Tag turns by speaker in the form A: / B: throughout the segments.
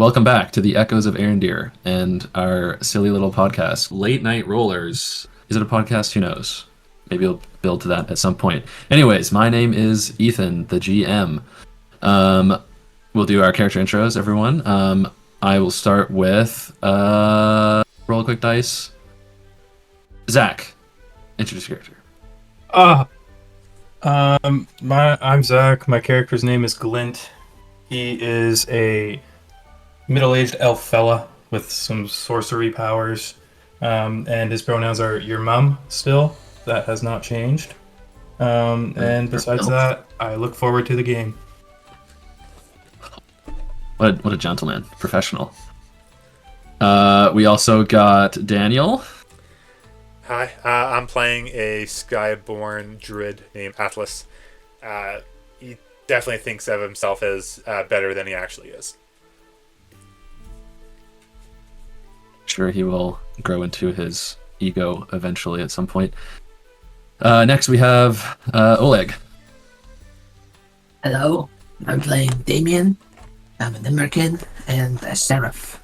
A: Welcome back to the Echoes of Arendir and our silly little podcast, Late Night Rollers. Is it a podcast? Who knows? Maybe we'll build to that at some point. Anyways, my name is Ethan, the GM. We'll do our character intros, everyone. I will start with roll a quick dice. Zach, introduce your character.
B: I'm Zach. My character's name is Glint. He is a middle-aged elf fella with some sorcery powers, and his pronouns are your mum still. That has not changed. And besides that, I look forward to the game.
A: What a gentleman, professional. We also got Daniel.
C: Hi, I'm playing a Skyborn druid named Atlas. He definitely thinks of himself as better than he actually is.
A: Sure, he will grow into his ego eventually at some point. Next, we have Oleg.
D: Hello, I'm playing Damien. I'm an American and a Seraph.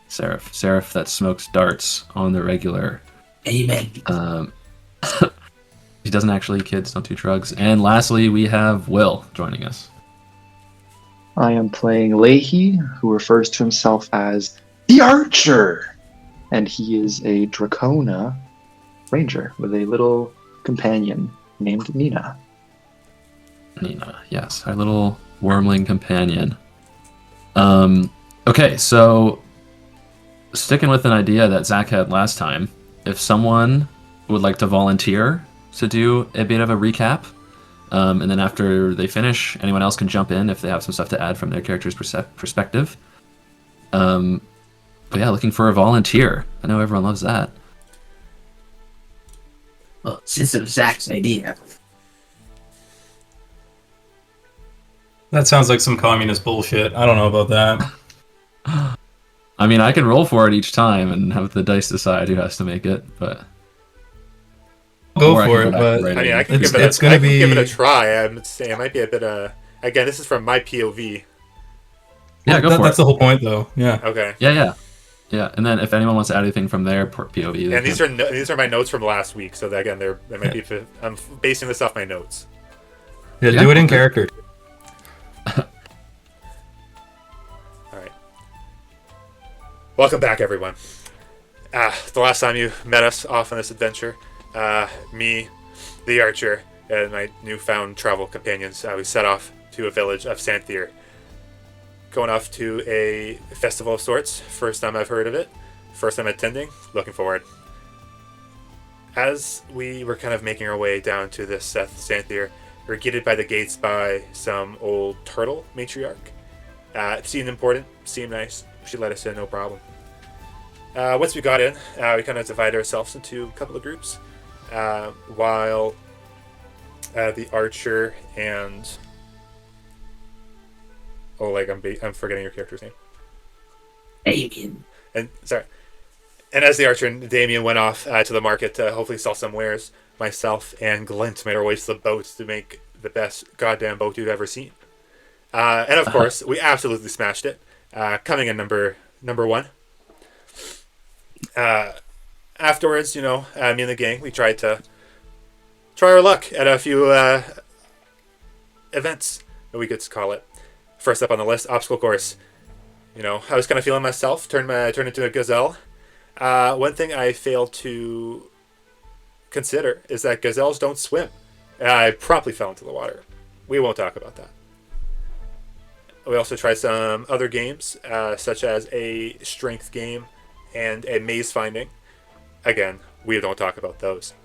A: Seraph that smokes darts on the regular.
D: Amen.
A: He doesn't actually, kids, don't do drugs. And lastly, we have Will joining us.
E: I am playing Leahy, who refers to himself as the Archer, and he is a Dracona ranger with a little companion named Nina.
A: Nina, yes, our little wormling companion. Okay, so sticking with an idea that Zach had last time, if someone would like to volunteer to do a bit of a recap, and then after they finish, anyone else can jump in if they have some stuff to add from their character's perspective. But yeah, looking for a volunteer. I know everyone loves that.
D: Well, since it was Zach's idea.
B: That sounds like some communist bullshit. I don't know about that.
A: I mean, I can roll for it each time and have the dice decide who has to make it, but...
B: Go for it, but
C: I mean, I can give it a try. I'm saying it might be a bit again, this is from my POV.
A: Yeah, go for it.
B: That's the whole point, though. Yeah.
C: Okay.
A: Yeah, and then if anyone wants to add anything from their POV...
C: And these are my notes from last week, so that, again, they might be... I'm basing this off my notes.
B: Yeah, do it in character.
C: Alright. Welcome back, everyone. The last time you met us off on this adventure, me, the Archer, and my newfound travel companions, we set off to a village of Santhier. Going off to a festival of sorts. First time I've heard of it. First time attending. Looking forward. As we were kind of making our way down to this Santhier, we were greeted by the gates by some old turtle matriarch. It seemed important. Seemed nice. She let us in, no problem. Once we got in, we kind of divided ourselves into a couple of groups. While the Archer and I'm forgetting your character's name.
D: Damien.
C: And as the Archer and Damien went off to the market to hopefully sell some wares, myself and Glint made our way to the boat to make the best goddamn boat you've ever seen. And of course, we absolutely smashed it, coming in number one. Afterwards, me and the gang, we tried to try our luck at a few events, we could call it. First up on the list, obstacle course. I was kind of feeling myself, turned into a gazelle. One thing I failed to consider is that gazelles don't swim. I promptly fell into the water. We won't talk about that. We also tried some other games, such as a strength game and a maze finding. Again, we don't talk about those.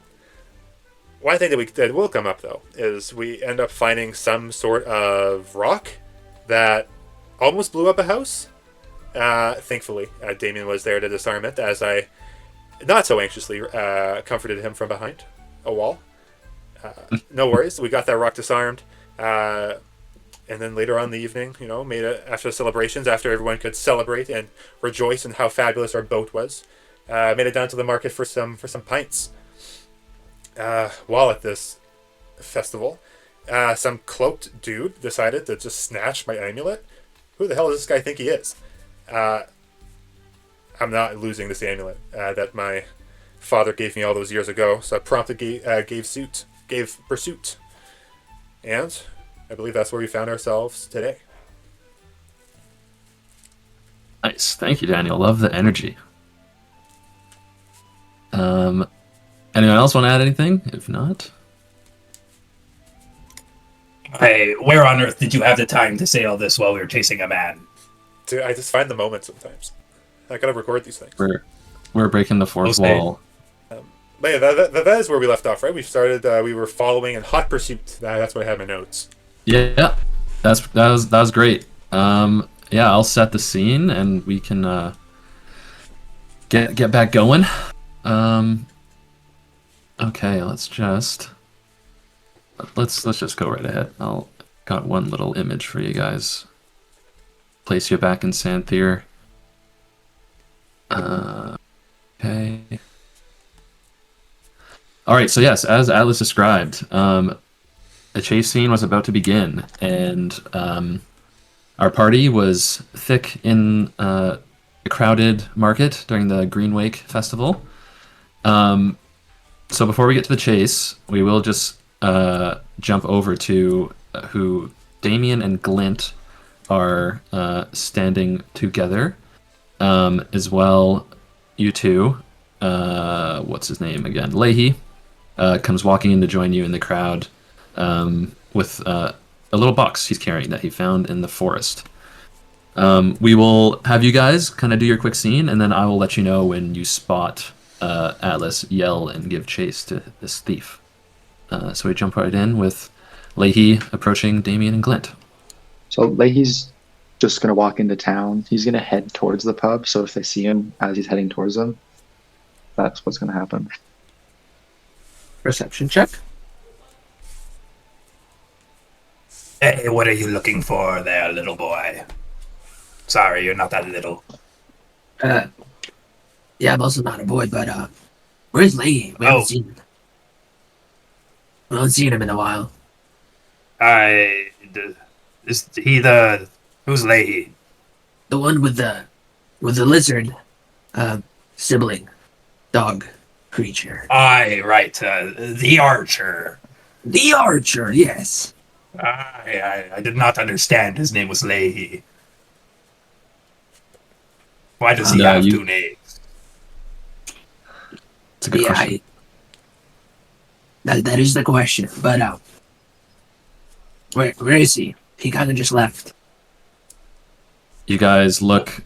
C: One thing that will come up, though, is we end up finding some sort of rock that almost blew up a house. Thankfully, Damien was there to disarm it, as I not so anxiously comforted him from behind a wall. No worries, we got that rock disarmed. And then later on in the evening, after the celebrations, after everyone could celebrate and rejoice in how fabulous our boat was, made it down to the market for some pints. While at this festival, some cloaked dude decided to just snatch my amulet, who the hell does this guy think he is? I'm not losing this amulet that my father gave me all those years ago, so I promptly gave pursuit. And I believe that's where we found ourselves today.
A: Nice. Thank you, Daniel. Love the energy. Anyone else want to add anything? If not,
F: Hey, where on earth did you have the time to say all this while we were chasing a man?
C: Dude, I just find the moment sometimes. I gotta record these things.
A: we're breaking the fourth
F: Okay.
A: wall.
C: But yeah, that is where we left off, right? We started. We were following in hot pursuit. That's what I had in my notes.
A: Yeah, that was great. Yeah, I'll set the scene and we can get back going. Okay, let's just go right ahead. I'll got one little image for you guys. Place you back in Santhier. Okay. All right. So yes, as Atlas described, a chase scene was about to begin, and our party was thick in a crowded market during the Green Wake Festival. So before we get to the chase, we will just jump over to who Damien and Glint are standing together. As well, you two, what's his name again? Leahy comes walking in to join you in the crowd with a little box he's carrying that he found in the forest. We will have you guys kind of do your quick scene, and then I will let you know when you spot Atlas yell and give chase to this thief. So we jump right in with Leahy approaching Damien and Glint.
E: So Leahy's just going to walk into town. He's going to head towards the pub, so if they see him as he's heading towards them, that's what's going to happen.
D: Perception check.
F: Hey, what are you looking for there, little boy? Sorry, you're not that little.
D: Yeah, I'm also not a boy, but where's Lee? We haven't seen him. We haven't seen him in a while.
F: Is he the... Who's Leahy?
D: The one with the lizard sibling dog creature.
F: Aye, right, the archer.
D: The archer, yes.
F: I did not understand his name was Leahy. Why does he
A: No,
F: have
A: you-
F: two names?
A: It's a good question.
D: That is the question. But where is he? He kind of just left.
A: You guys look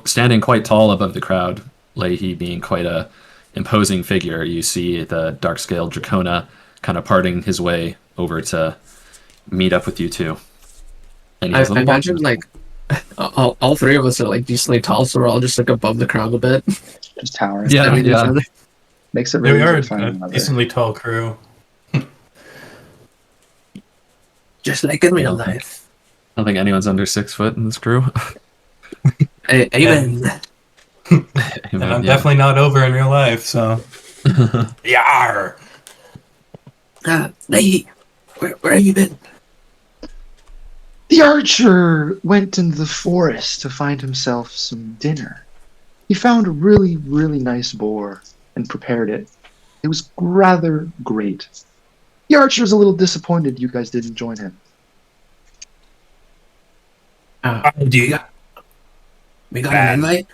A: standing quite tall above the crowd, Leahy being quite a imposing figure. You see the dark-scaled Dracona kind of parting his way over to meet up with you two. And he
G: I
A: has a little
G: imagine
A: box.
G: like all three of us are like decently tall, so we're all just like above the crowd a bit.
E: Just towering.
A: Yeah,
G: Staring at each
A: yeah.
G: other.
E: Makes it
B: Yeah,
E: really
B: we are
E: easy to find
B: a
E: one another.
B: decently tall crew.
D: Just like in real
A: Yeah.
D: life.
A: I don't think anyone's under 6 foot in this crew.
D: Amen.
B: And I'm definitely not over in real life, so.
F: Yar!
D: Lee, where have you been?
E: The archer went into the forest to find himself some dinner. He found a really, really nice boar and prepared it. It was rather great. The archer's a little disappointed you guys didn't join him.
F: Do you...
D: We got an invite?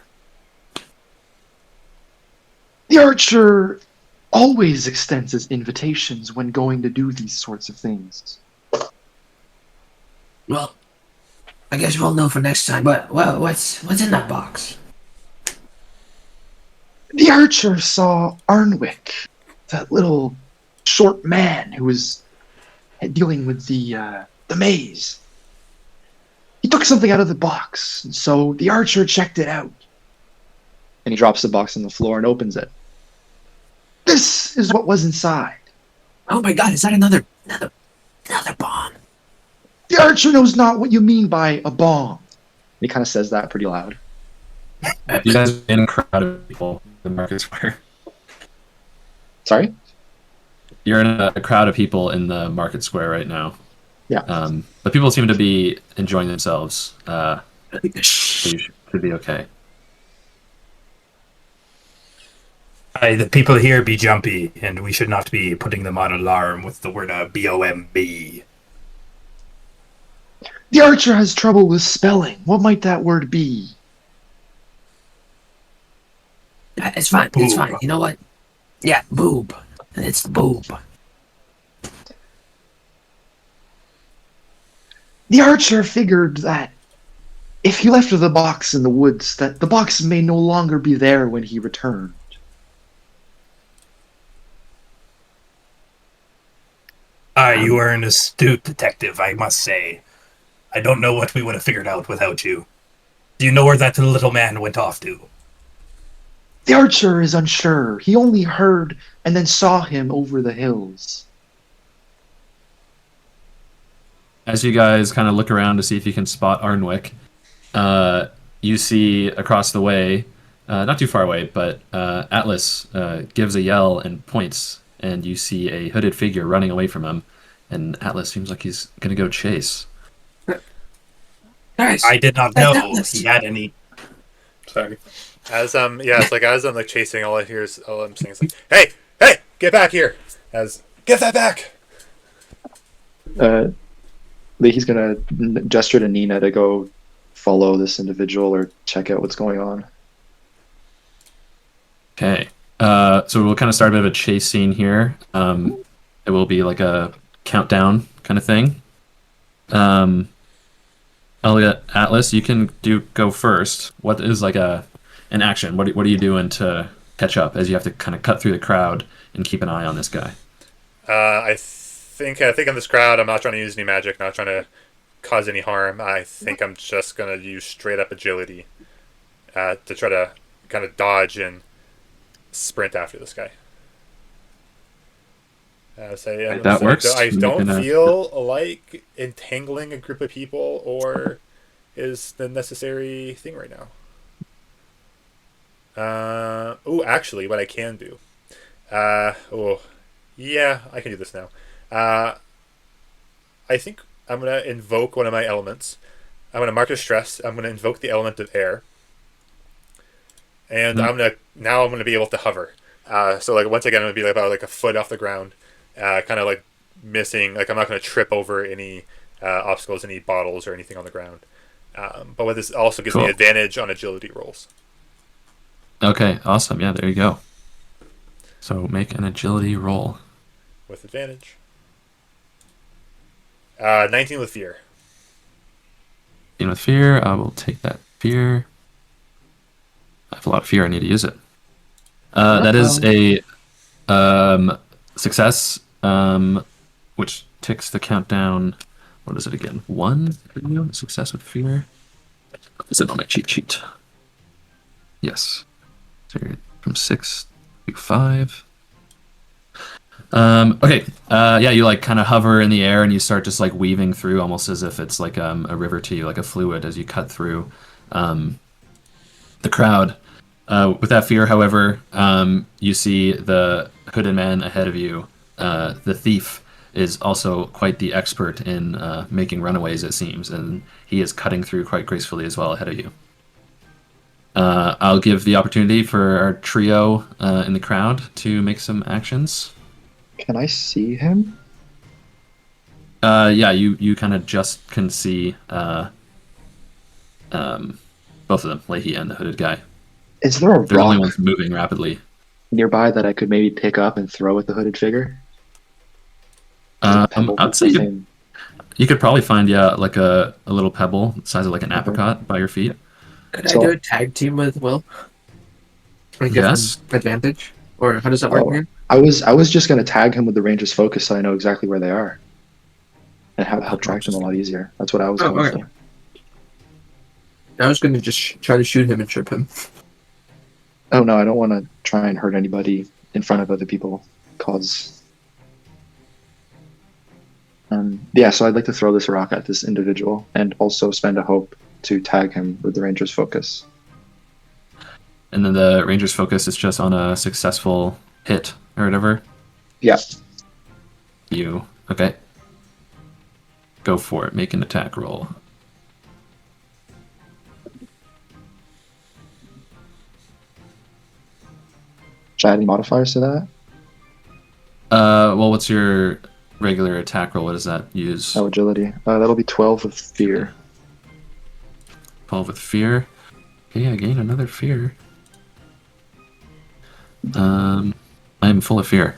E: The archer always extends his invitations when going to do these sorts of things.
D: Well, I guess we'll know for next time. But what's in that box?
E: The archer saw Arnwick, that little short man who was dealing with the maze. He took something out of the box, and so the archer checked it out. And he drops the box on the floor and opens it. This is what was inside.
D: Oh my God! Is that another bomb?
E: The archer knows not what you mean by a bomb. He kind of says that pretty loud.
A: You guys are in a crowd of people in the market square.
E: Sorry?
A: You're in a crowd of people in the market square right now.
E: Yeah.
A: But people seem to be enjoying themselves. So
G: Shh.
A: you should be okay.
F: Aye, the people here be jumpy, and we should not be putting them on alarm with the word B-O-M-B.
E: The archer has trouble with spelling. What might that word be?
D: It's fine. It's
F: Boob.
D: fine. You know what? Yeah, boob. It's the boob.
E: The archer figured that if he left the box in the woods, that the box may no longer be there when he returned.
F: You are an astute detective, I must say. I don't know what we would have figured out without you. Do you know where that little man went off to?
E: The archer is unsure. He only heard and then saw him over the hills.
A: As you guys kind of look around to see if you can spot Arnwick, you see across the way, not too far away, but Atlas gives a yell and points, and you see a hooded figure running away from him. And Atlas seems like he's going to go chase.
D: Guys,
F: I did not
D: Hey,
F: know
D: Atlas.
F: he had any.
B: Sorry.
C: As it's like as I'm like chasing, all I'm saying is like, hey, get back here! Get that back!
E: He's gonna gesture to Nina to go follow this individual or check out what's going on.
A: Okay. So we'll kind of start a bit of a chase scene here. It will be like a countdown kind of thing. Elliot, Atlas, you can go first. What is like an action? What are you doing to catch up as you have to kind of cut through the crowd and keep an eye on this guy?
C: I think in this crowd, I'm not trying to use any magic, not trying to cause any harm. I think I'm just gonna use straight up agility to try to kind of dodge and sprint after this guy.
A: That works.
C: I
A: You
C: don't
A: can,
C: feel like entangling a group of people or is the necessary thing right now. Actually, what I can do. Yeah, I can do this now. I think I'm gonna invoke one of my elements. I'm gonna mark a stress. I'm gonna invoke the element of air, and I'm gonna be able to hover. So like once again, I'm gonna be like about like a foot off the ground, kind of like missing. Like I'm not gonna trip over any obstacles, any bottles or anything on the ground. But what this also gives me advantage on agility rolls.
A: Okay, awesome. Yeah, there you go. So make an agility roll.
C: With advantage. 19 with fear.
A: With fear, I will take that fear. I have a lot of fear. I need to use it. That is a success, which ticks the countdown. What is it again? 1 success with fear. Is it on my cheat sheet? Yes. So you're from 6 to 5. Okay. Yeah, you like kind of hover in the air and you start just like weaving through almost as if it's like a river to you, like a fluid as you cut through the crowd. With that fear, however, you see the hooded man ahead of you. The thief is also quite the expert in making runaways, it seems, and he is cutting through quite gracefully as well ahead of you. I'll give the opportunity for our trio in the crowd to make some actions.
E: Can I see him?
A: Yeah, you kind of just can see both of them, Leahy and the hooded guy.
E: Is there a
A: They're the only
E: rock
A: ones moving rapidly.
E: nearby that I could maybe pick up and throw at the hooded figure?
A: I'd say you could probably find like a little pebble the size of like an apricot by your feet.
G: Could I do a tag team with Will? Or give
A: Yes.
G: him advantage? Or how does that work again?
E: I was just gonna tag him with the ranger's focus so I know exactly where they are. And help track them a lot easier. That's what I was going
G: okay.
E: for.
G: I was going to just try to shoot him and trip him.
E: Oh no, I don't want to try and hurt anybody in front of other people. Yeah, so I'd like to throw this rock at this individual and also spend a hope to tag him with the ranger's focus.
A: And then the ranger's focus is just on a successful hit or whatever.
E: Yeah.
A: Okay. go for it. Make an attack roll.
E: Should I add any modifiers to that?
A: Well, what's your regular attack roll? What does that use?
E: Oh, agility. That'll be 12 with fear.
A: 12 with fear. Okay, I gain another fear. I am full of fear.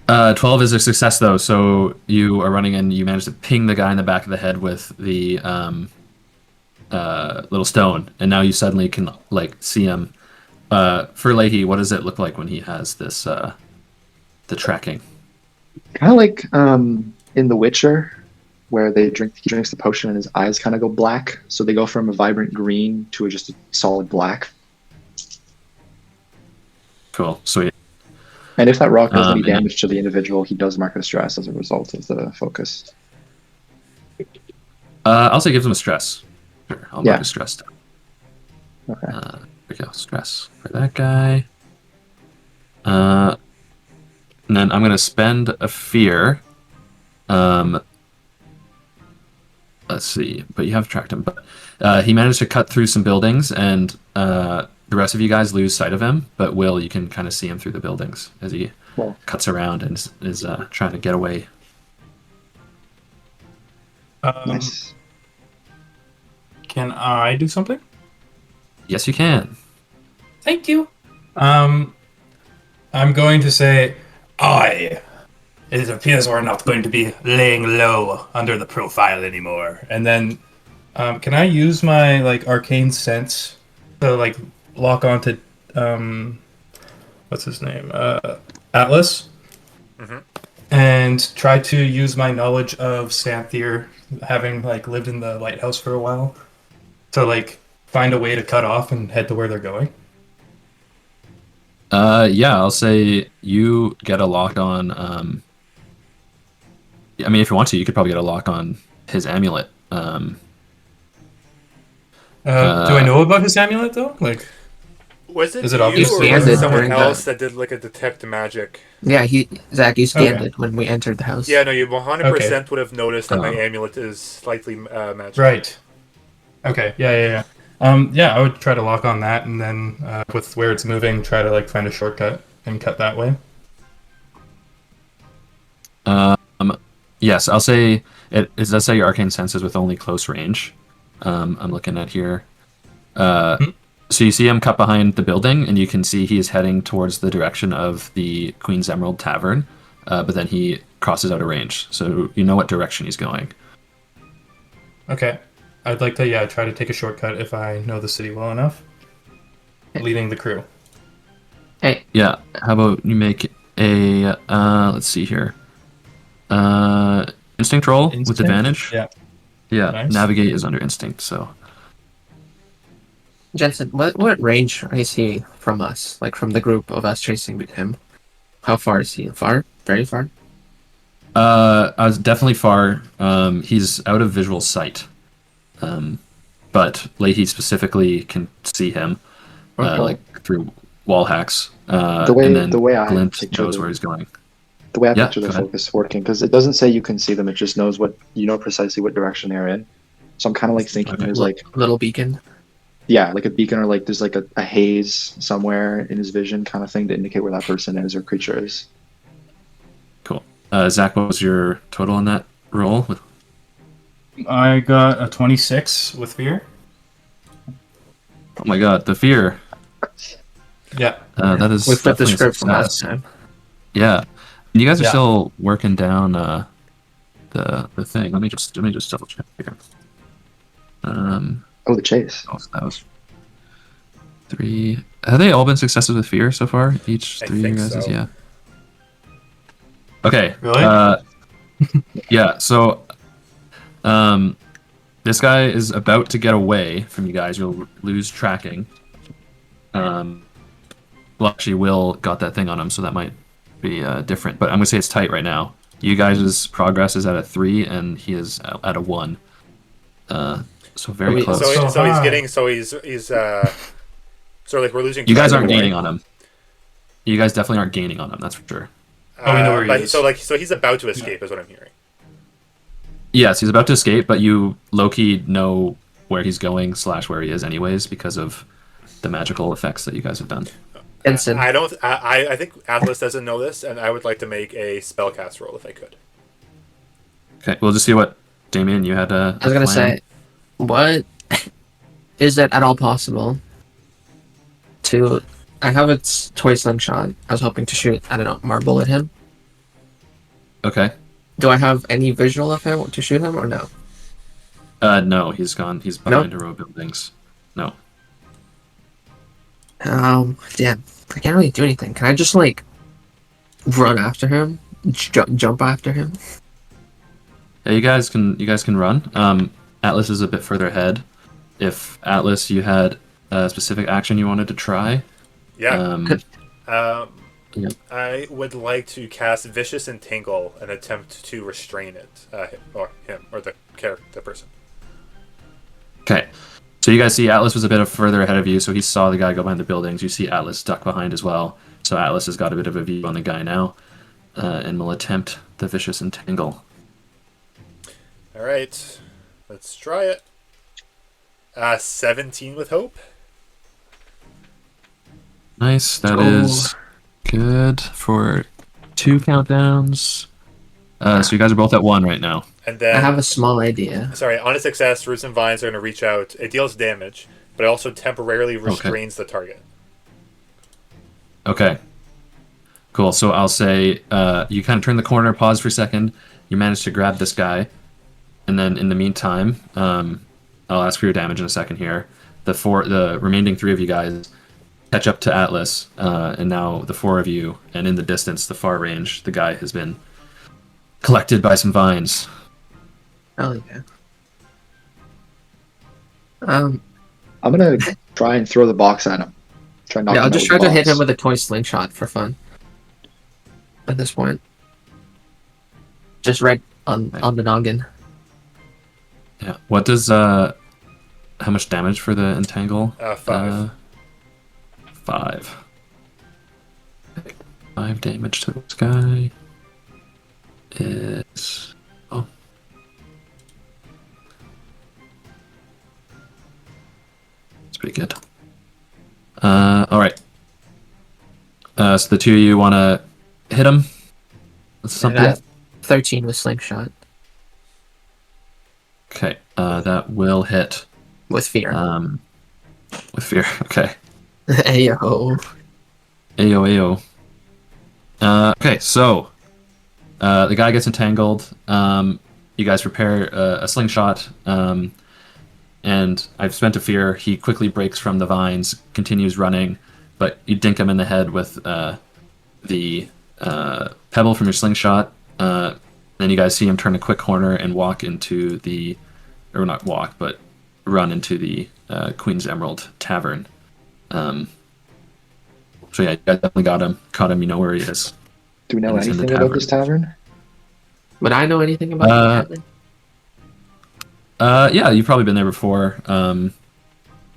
A: 12 is a success though, so you are running and you manage to ping the guy in the back of the head with the little stone, and now you suddenly can like see him. For Leahy, what does it look like when he has this the tracking?
E: Kind of like in The Witcher, where he drinks the potion and his eyes kind of go black, so they go from a vibrant green to just a solid black.
A: Cool, sweet.
E: And if that rock does any
A: and-
E: damage to the individual, he does mark a stress as a result of the focus.
A: I'll say gives him a stress. Sure, I'll
E: Yeah.
A: mark a stress down.
E: Okay.
A: There we go, stress for that guy. And then I'm gonna spend a fear. Let's see, but you have tracked him. But he managed to cut through some buildings, and the rest of you guys lose sight of him. But Will, you can kind of see him through the buildings as he
E: Well.
A: cuts around and is trying to get away.
E: Nice.
B: Can I do something?
A: Yes, you can.
B: Thank you. I'm going to say, it appears we're not going to be laying low under the profile anymore. And then, can I use my like arcane sense to like lock onto what's his name? Atlas. And try to use my knowledge of Xanthier, having like lived in the lighthouse for a while, to like find a way to cut off and head to where they're going.
A: Yeah, I'll say you get a lock on. I mean, if you want to, you could probably get a lock on his amulet.
B: Do I know about his amulet though? Like,
C: Was it
B: Is it
C: you
B: obvious?
C: or
G: He
C: was
G: scanned
C: it
G: it
C: someone
G: during
C: else
G: the-
C: that did like a detect magic?
G: Yeah, Zach, you scanned
B: Okay.
G: it when we entered the house.
C: Yeah, no, you 100% would have noticed that my
A: Oh.
C: amulet is slightly magic.
B: right? Okay, yeah. Yeah, I would try to lock on that, and then with where it's moving, try to like find a shortcut and cut that way.
A: Yes, I'll say it does say your arcane senses with only close range. I'm looking at here. So you see him cut behind the building, and you can see he is heading towards the direction of the Queen's Emerald Tavern, but then he crosses out of range, so you know what direction he's going.
B: Okay, I'd like to try to take a shortcut if I know the city well enough, leading the crew.
G: Hey,
A: Yeah, how about you make a let's see here. Instinct roll with
B: Instinct?
A: advantage.
B: Yeah.
A: Yeah,
B: Nice.
A: navigate is under instinct, so
G: Jensen, what range is he from us? Like from the group of us chasing him? How far is he? Far? Very far?
A: I was definitely far. He's out of visual sight. But Leahy specifically can see him,
G: Okay.
A: like through wall hacks.
E: The way-
A: and then
E: the way I
A: Glint
E: picture
A: knows
E: the-
A: where he's going.
E: The way I
A: Yeah,
E: picture the
A: go ahead.
E: focus working, because it doesn't say you can see them, it just knows precisely what direction they're in. So I'm kind of like thinking
A: Okay.
E: there's like,
G: Little beacon.
E: yeah, like a beacon, or like there's like a haze somewhere in his vision kind of thing to indicate where that person is or creature is.
A: Cool. Zach, what was your total on that roll? With
B: I got a 26 with fear.
A: oh my god, the fear.
B: Yeah.
A: That is
G: We flipped the
A: definitely a
G: script from last
A: success.
G: time.
A: Yeah, and you guys are
B: Yeah.
A: still working down the thing. Let me just double check here.
E: Oh, the chase.
A: Oh, that was 3. Have they all been successes with fear so far? Each
C: I
A: 3
C: think
A: guys,
C: so.
A: yeah. Okay.
B: Really?
A: Yeah. So, this guy is about to get away from you guys. You'll lose tracking. Well, actually, Will got that thing on him, so that might be different. But I'm gonna say it's tight right now. You guys' progress is at a 3, and he is at a 1. So very
G: Wait,
A: close.
C: So he's
B: high.
C: getting so like we're losing.
A: You guys
C: track
A: aren't
C: of the
A: gaining
C: way.
A: on him. You guys definitely aren't gaining on him. That's for sure.
B: Oh, we know where he
C: but
B: is.
C: so he's about to escape is what I'm hearing.
A: Yes, he's about to escape, but you low-key know where he's going / where he is anyways because of the magical effects that you guys have done.
G: Ensign.
C: I don't. I think Atlas doesn't know this, and I would like to make a spellcast roll if I could.
A: Okay, we'll just see what Damien you had a
G: I was gonna
A: plan?
G: say, what is it at all possible to? I have its toy slingshot. I was hoping to shoot, I don't know, marble at him.
A: Okay.
G: Do I have any visual of him to shoot him or no?
A: No, he's gone. He's behind a row of buildings. No.
G: Damn. I can't really do anything. Can I just like run after him? Jump after him?
A: Yeah, you guys can run. Atlas is a bit further ahead. If Atlas, you had a specific action you wanted to try.
C: Yeah.
A: Yep.
C: I would like to cast Vicious Entangle and attempt to restrain it, him, or the person.
A: Okay. So you guys see Atlas was a bit further ahead of you, so he saw the guy go behind the buildings. You see Atlas duck behind as well. So Atlas has got a bit of a view on the guy now, and will attempt the Vicious Entangle.
C: All right, let's try it. 17 with hope.
A: Nice. That is good for 2 countdowns. So you guys are both at 1 right now.
C: And then
G: I have a small idea.
C: Sorry, on a success, roots and vines are going to reach out. It deals damage, but it also temporarily restrains the target.
A: Okay. Cool. So I'll say you kind of turn the corner, pause for a second. You manage to grab this guy, and then in the meantime, I'll ask for your damage in a second here. The remaining 3 of you guys catch up to Atlas, and now the 4 of you, and in the distance, the far range, the guy has been collected by some vines.
G: Oh yeah.
E: I'm gonna try and throw the box at him.
G: I'll just try to hit him with a toy slingshot for fun. At this point, just right on the noggin.
A: Yeah. What does how much damage for the entangle?
C: 5.
A: 5. 5 damage to this guy. Is it's pretty good. All right. So the 2 of you want to hit him with something?
G: I got 13 with slingshot
A: Okay. That will hit.
G: with fear.
A: With fear. Okay.
G: Ayo.
A: Ayo. Okay. So. The guy gets entangled. You guys prepare a slingshot, and I've spent a fear. He quickly breaks from the vines, continues running, but you dink him in the head with the pebble from your slingshot. Then you guys see him turn a quick corner and walk into the, or not walk, but run into the Queen's Emerald Tavern. So yeah, you guys definitely caught him. You know where he is.
E: Do we know
A: And he's in the
E: anything about this tavern?
G: Would I know anything about the tavern?
A: Yeah, you've probably been there before,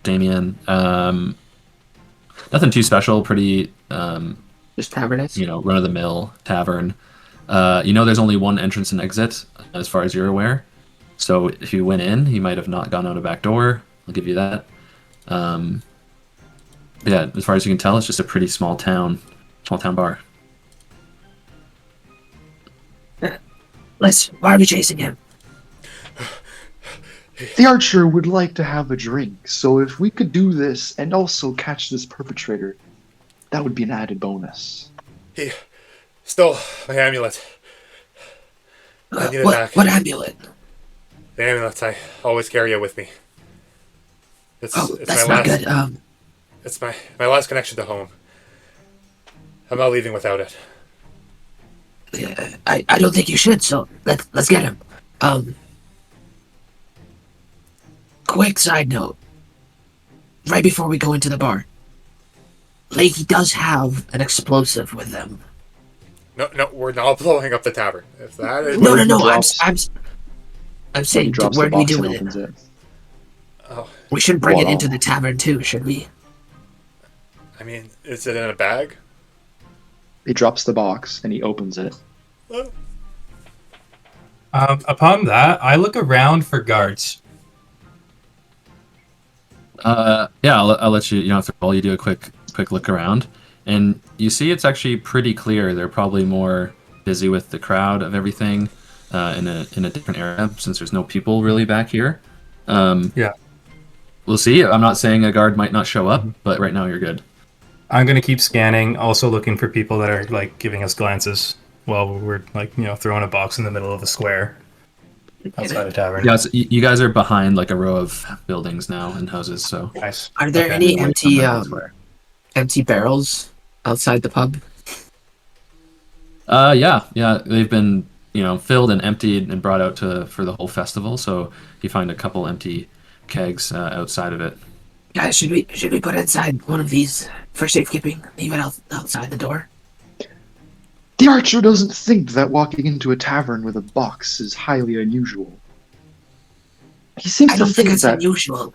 A: Damien. Nothing too special. Pretty,
G: Just tavernist?
A: run of the mill tavern. There's only one entrance and exit, as far as you're aware. So if you went in, he might have not gone out a back door. I'll give you that. Yeah, as far as you can tell, it's just a pretty small town bar.
D: Listen, why are we chasing him?
E: The archer would like to have a drink, so if we could do this and also catch this perpetrator, that would be an added bonus.
C: He stole my amulet. I need it back.
D: What amulet?
C: The amulets, I always carry it with me. It's
D: That's
C: my
D: not
C: last.
D: good.
C: It's my last connection to home. I'm not leaving without it.
D: I don't think you should. So let's get him. Quick side note. Right before we go into the bar, Lakey does have an explosive with them.
C: No, we're not blowing up the tavern. If that is
D: No.
E: drops-
D: I'm
E: He
D: saying,
E: drops
D: where
E: the
D: do we
E: box
D: do
E: and
D: with
E: opens
D: it?
E: it.
C: Oh,
D: We should bring it
E: Voila.
D: into the tavern too, should we?
C: I mean, is it in a bag?
E: He drops the box and he opens it.
C: Oh.
B: Upon that, I look around for guards.
A: Yeah, I'll let you. You don't have to roll. You do a quick look around, and you see it's actually pretty clear. They're probably more busy with the crowd of everything in a different area since there's no people really back here.
B: Yeah.
A: We'll see. I'm not saying a guard might not show up, but right now you're good.
B: I'm gonna keep scanning, also looking for people that are like giving us glances while we're like throwing a box in the middle of a square outside a tavern.
A: Yeah, so you guys are behind like a row of buildings now and houses. So
B: Nice.
G: Are there
B: Okay.
G: any
A: away from the square.
G: empty barrels outside the pub?
A: Yeah, they've been filled and emptied and brought out for the whole festival. So you find a couple empty kegs outside of it.
D: Guys, should we put inside one of these for safekeeping? Leave it outside the door.
E: The archer doesn't think that walking into a tavern with a box is highly unusual. He seems
D: I
E: to
D: don't think it's
E: that
D: unusual.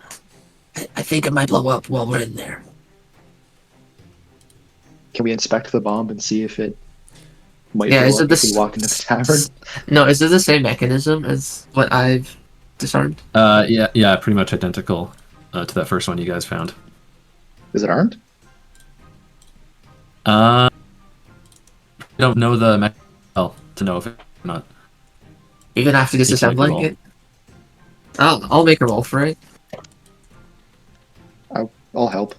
D: I think it might blow up while we're in there.
E: Can we inspect the bomb and see if it might
G: Yeah,
E: blow
G: is
E: up
G: it
E: if we walk into the tavern?
G: No, is it the same mechanism as what I've disarmed?
A: Yeah, pretty much identical to that first one you guys found.
E: Is it armed?
A: I don't know the mechanism well to know if it's or not.
G: You're gonna have to disassembling
A: roll.
G: it. I'll make a roll for it.
E: I'll help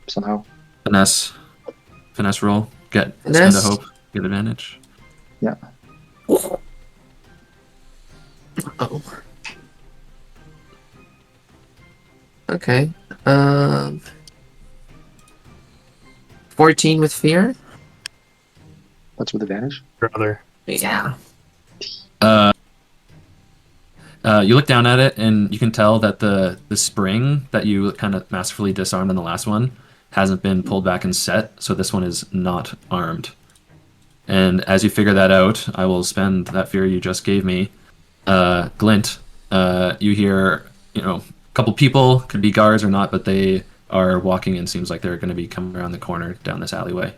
E: somehow.
A: Finesse roll. Spend a
G: Finesse.
A: hope. Get advantage.
E: Yeah.
G: Oh. 14 with fear.
E: That's with advantage.
B: Brother.
G: Yeah.
A: You look down at it, and you can tell that the spring that you kind of masterfully disarmed in the last one hasn't been pulled back and set, so this one is not armed. And as you figure that out, I will spend that fear you just gave me. Glint, you hear, a couple people, could be guards or not, but they are walking and seems like they're going to be coming around the corner down this alleyway.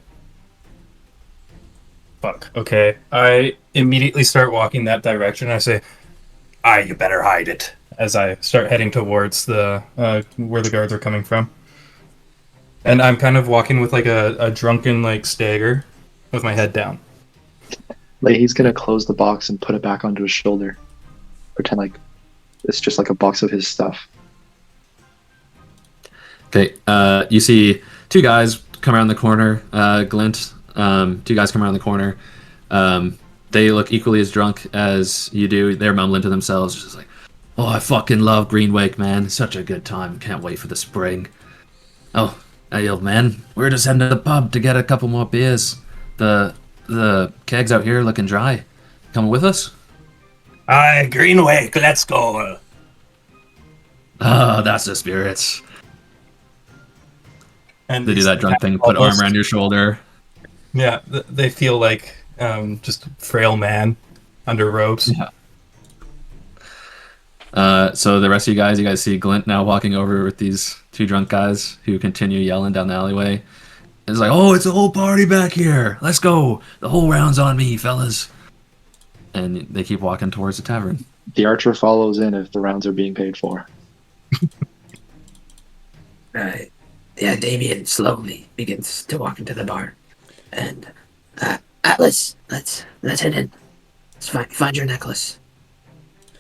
B: Fuck. Okay. I immediately start walking that direction. I say, you better hide it. As I start heading towards the where the guards are coming from. And I'm kind of walking with like a drunken like stagger with my head down.
E: Like he's gonna close the box and put it back onto his shoulder. Pretend like it's just like a box of his stuff.
A: Okay, you see two guys come around the corner. Glint, two guys come around the corner. They look equally as drunk as you do. They're mumbling to themselves, just like, "Oh, I fucking love Greenwake, man. Such a good time. Can't wait for the spring." Oh, hey, old man. We're just heading to the pub to get a couple more beers. The kegs out here looking dry. Coming with us?
F: Aye, Greenwake, let's go.
A: Oh, that's the spirits.
B: And
A: They do
B: these
A: that drunk thing, put arm around your shoulder.
B: Yeah, they feel like just frail man under robes.
A: Yeah. So the rest of you guys see Glint now walking over with these two drunk guys who continue yelling down the alleyway. It's like, "Oh, it's a whole party back here. Let's go. The whole round's on me, fellas." And they keep walking towards the tavern.
E: The archer follows in if the rounds are being paid for.
D: Right. Yeah, Damien slowly begins to walk into the bar. And, Atlas, let's head in. Let's find your necklace.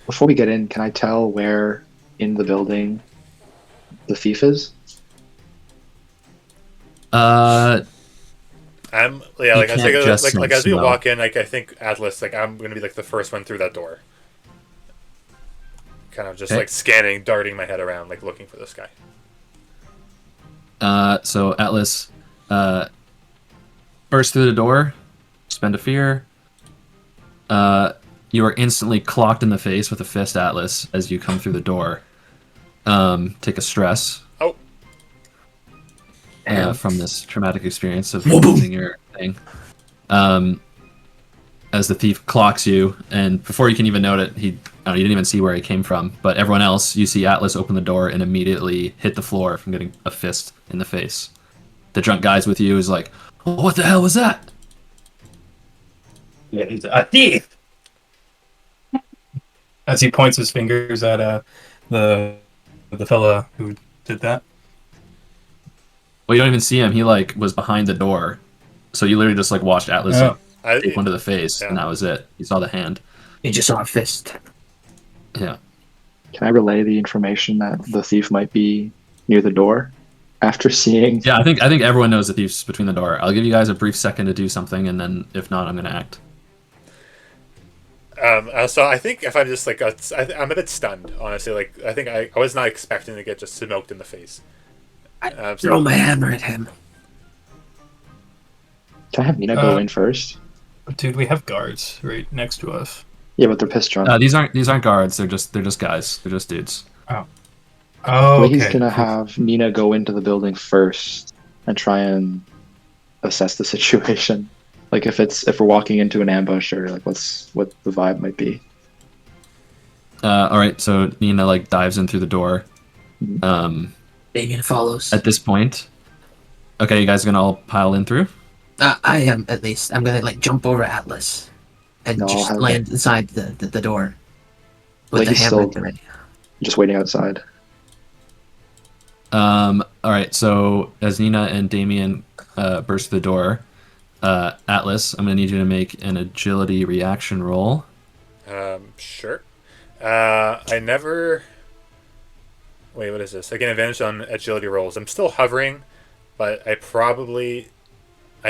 E: Before we get in, can I tell where in the building the thief is?
C: Like
A: can't just
C: like as we
A: smell.
C: walk in, like I think Atlas, like I'm gonna be like the first one through that door. Kind of just
A: Okay.
C: like scanning, darting my head around, like looking for this guy.
A: So Atlas bursts through the door, spend a fear. You are instantly clocked in the face with a fist, Atlas, as you come through the door. Take a stress
C: Oh,
A: from this traumatic experience of losing your thing. As the thief clocks you, and before you can even note it, you didn't even see where he came from. But everyone else, you see Atlas open the door and immediately hit the floor from getting a fist in the face. The drunk guys with you is like, "Oh, what the hell was that?"
F: Yeah, he's a thief.
B: As he points his fingers at the fella who did that.
A: Well, you don't even see him. He like was behind the door, so you literally just like watched Atlas
B: Oh.
A: like, take one to the face,
C: Yeah.
A: and that was it. You saw the hand.
G: You just saw a fist.
A: Yeah.
E: Can I relay the information that the thief might be near the door after seeing?
A: Yeah, I think everyone knows the thief's between the door. I'll give you guys a brief second to do something, and then if not, I'm gonna act.
C: So I think if I'm just like I'm a bit stunned, honestly. Like I think I was not expecting to get just smoked in the face.
G: Throw my hammer at him.
E: Can I have Nina go in first?
B: Dude, we have guards right next to us.
E: Yeah, but they're pissed drunk.
A: These aren't guards. They're just guys. They're just dudes.
B: Oh,
E: He's
B: okay.
E: gonna have Nina go into the building first and try and assess the situation. Like if we're walking into an ambush or like what the vibe might be.
A: All right, so Nina like dives in through the door.
G: Damien follows.
A: At this point, okay, you guys are gonna all pile in through.
G: I am, at least. I'm gonna like jump over Atlas and
E: No, I'll
G: just
E: have
G: land inside the door with
E: Like
G: the
E: he's
G: hammer
E: still-
G: at the ready.
E: Just waiting outside.
A: All right, so as Nina and Damien burst through the door, Atlas, I'm gonna need you to make an agility reaction roll.
C: Sure. I never. Wait, what is this? I get advantage on agility rolls. I'm still hovering, but I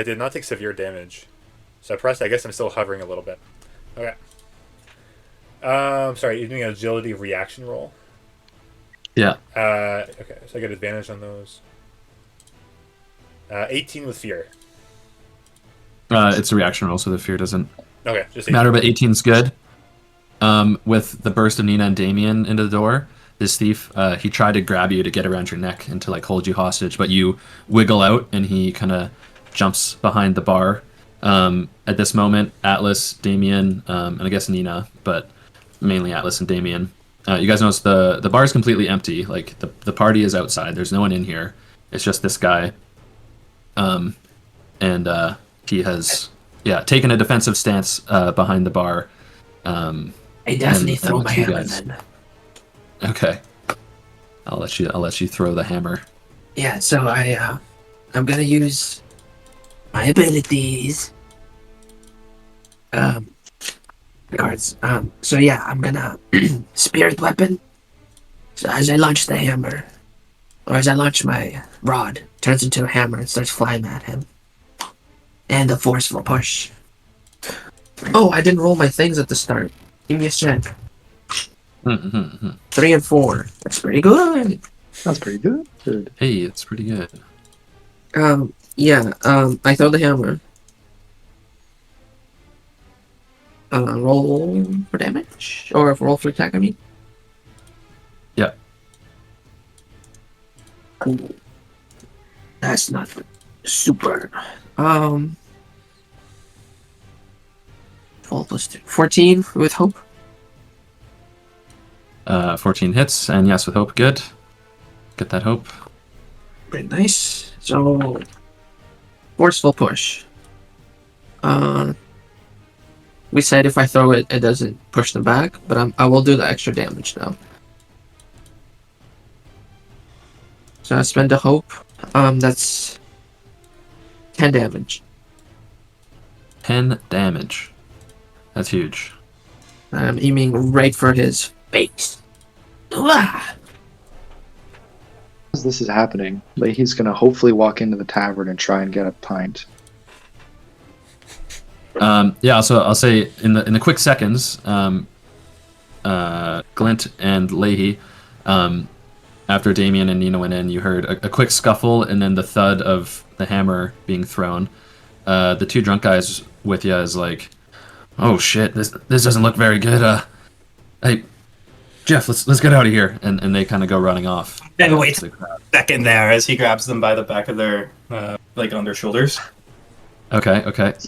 C: did not take severe damage. So I guess I'm still hovering a little bit. Okay. Sorry, you're doing an agility reaction roll.
A: Yeah.
C: Okay, so I get advantage on those. 18 with fear.
A: It's a reaction roll, so the fear doesn't
C: Okay, just 18.
A: matter, but 18's good. With the burst of Nina and Damien into the door, this thief, he tried to grab you to get around your neck and to like hold you hostage, but you wiggle out and he kind of jumps behind the bar. At this moment, Atlas, Damien, and I guess Nina, but mainly Atlas and Damien. You guys notice the bar is completely empty. Like the party is outside. There's no one in here. It's just this guy. And he has taken a defensive stance behind the bar.
G: I definitely
A: and
G: throw
A: let
G: my
A: you
G: hammer
A: guys-
G: then.
A: Okay. I'll let you throw the hammer.
G: Yeah, so I'm gonna use my abilities. Cards. So yeah, I'm gonna spirit weapon. So as I launch the hammer, or as I launch my rod, turns into a hammer and starts flying at him. And a forceful push. Oh, I didn't roll my things at the start. Give me a sec. 3 and 4. That's pretty good.
E: That's pretty good. Good.
A: Hey, it's pretty good.
G: I throw the hammer. Roll for damage? Or roll for attack, I mean?
A: Yeah.
G: Cool. That's not super. 12 plus 2. 14 with hope.
A: 14 hits, and yes, with hope, good. Get that hope.
G: Pretty nice. So, forceful push. We said if I throw it, it doesn't push them back, but I will do the extra damage now. So I spend a hope. That's 10 damage.
A: 10 damage. That's huge.
G: I'm aiming right for his face. Ah!
E: As this is happening, Leahy's gonna hopefully walk into the tavern and try and get a pint.
A: So I'll say in the quick seconds, Glint and Leahy, after Damien and Nina went in, you heard a quick scuffle and then the thud of the hammer being thrown. The two drunk guys with you is like, oh shit, this doesn't look very good. Hey, Jeff, let's get out of here, and they kind of go running off.
B: Hey, wait.
A: To the crowd.
B: Second there, as he grabs them by the back of their, on their shoulders.
A: Okay.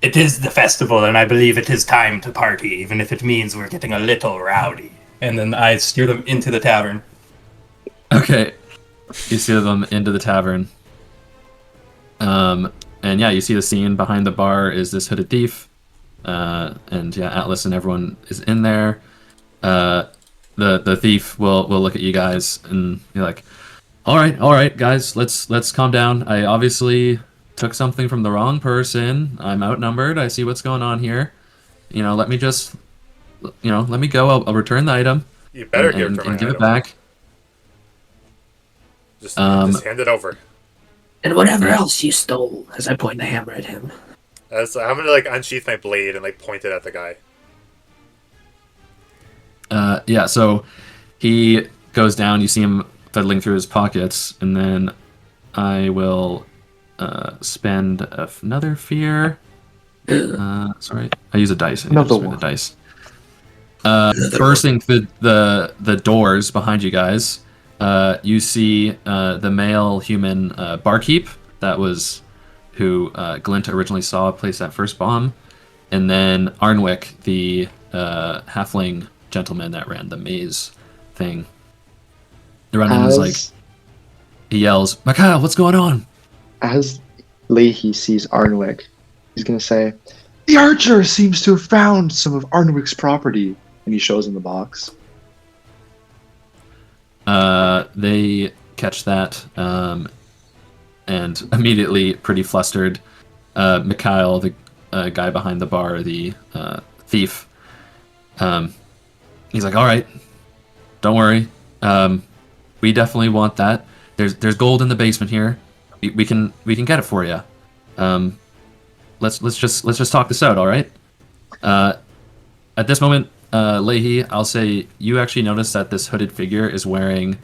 F: It is the festival, and I believe it is time to party, even if it means we're getting a little rowdy.
B: And then I steer them into the tavern.
A: Okay. You steer them into the tavern. And yeah, you see the scene behind the bar is this hooded thief. And yeah, Atlas and everyone is in there. the thief will look at you guys and be like, all right, guys, let's calm down. I obviously took something from the wrong person. I'm outnumbered. I see what's going on here. Let me just, let me go. I'll return the item
C: You better
A: and,
C: give it
A: and,
C: to my
A: and give it
C: item.
A: back.
C: Just hand it over.
G: And whatever else you stole, as I point the hammer at him.
C: I'm gonna like unsheath my blade and like point it at the guy.
A: Yeah, so he goes down. You see him fiddling through his pockets, and then I will spend another fear. Sorry, I use a dice. I need to
E: Another
A: spend
E: one.
A: a dice. Bursting through the doors behind you guys, you see the male human barkeep. That was who Glint originally saw place that first bomb, and then Arnwick, the halfling gentleman that ran the maze thing. They run in and is like, he yells, "Mikhail, what's going on?"
E: As Leahy sees Arnwick, he's gonna say, "The archer seems to have found some of Arnwick's property," and he shows him the box.
A: They catch that, and immediately, pretty flustered, Mikhail, the guy behind the bar, the thief, he's like, "All right, don't worry. We definitely want that. There's gold in the basement here. We can get it for you. Let's just talk this out, all right?" At this moment, Leahy, I'll say you actually notice that this hooded figure is wearing.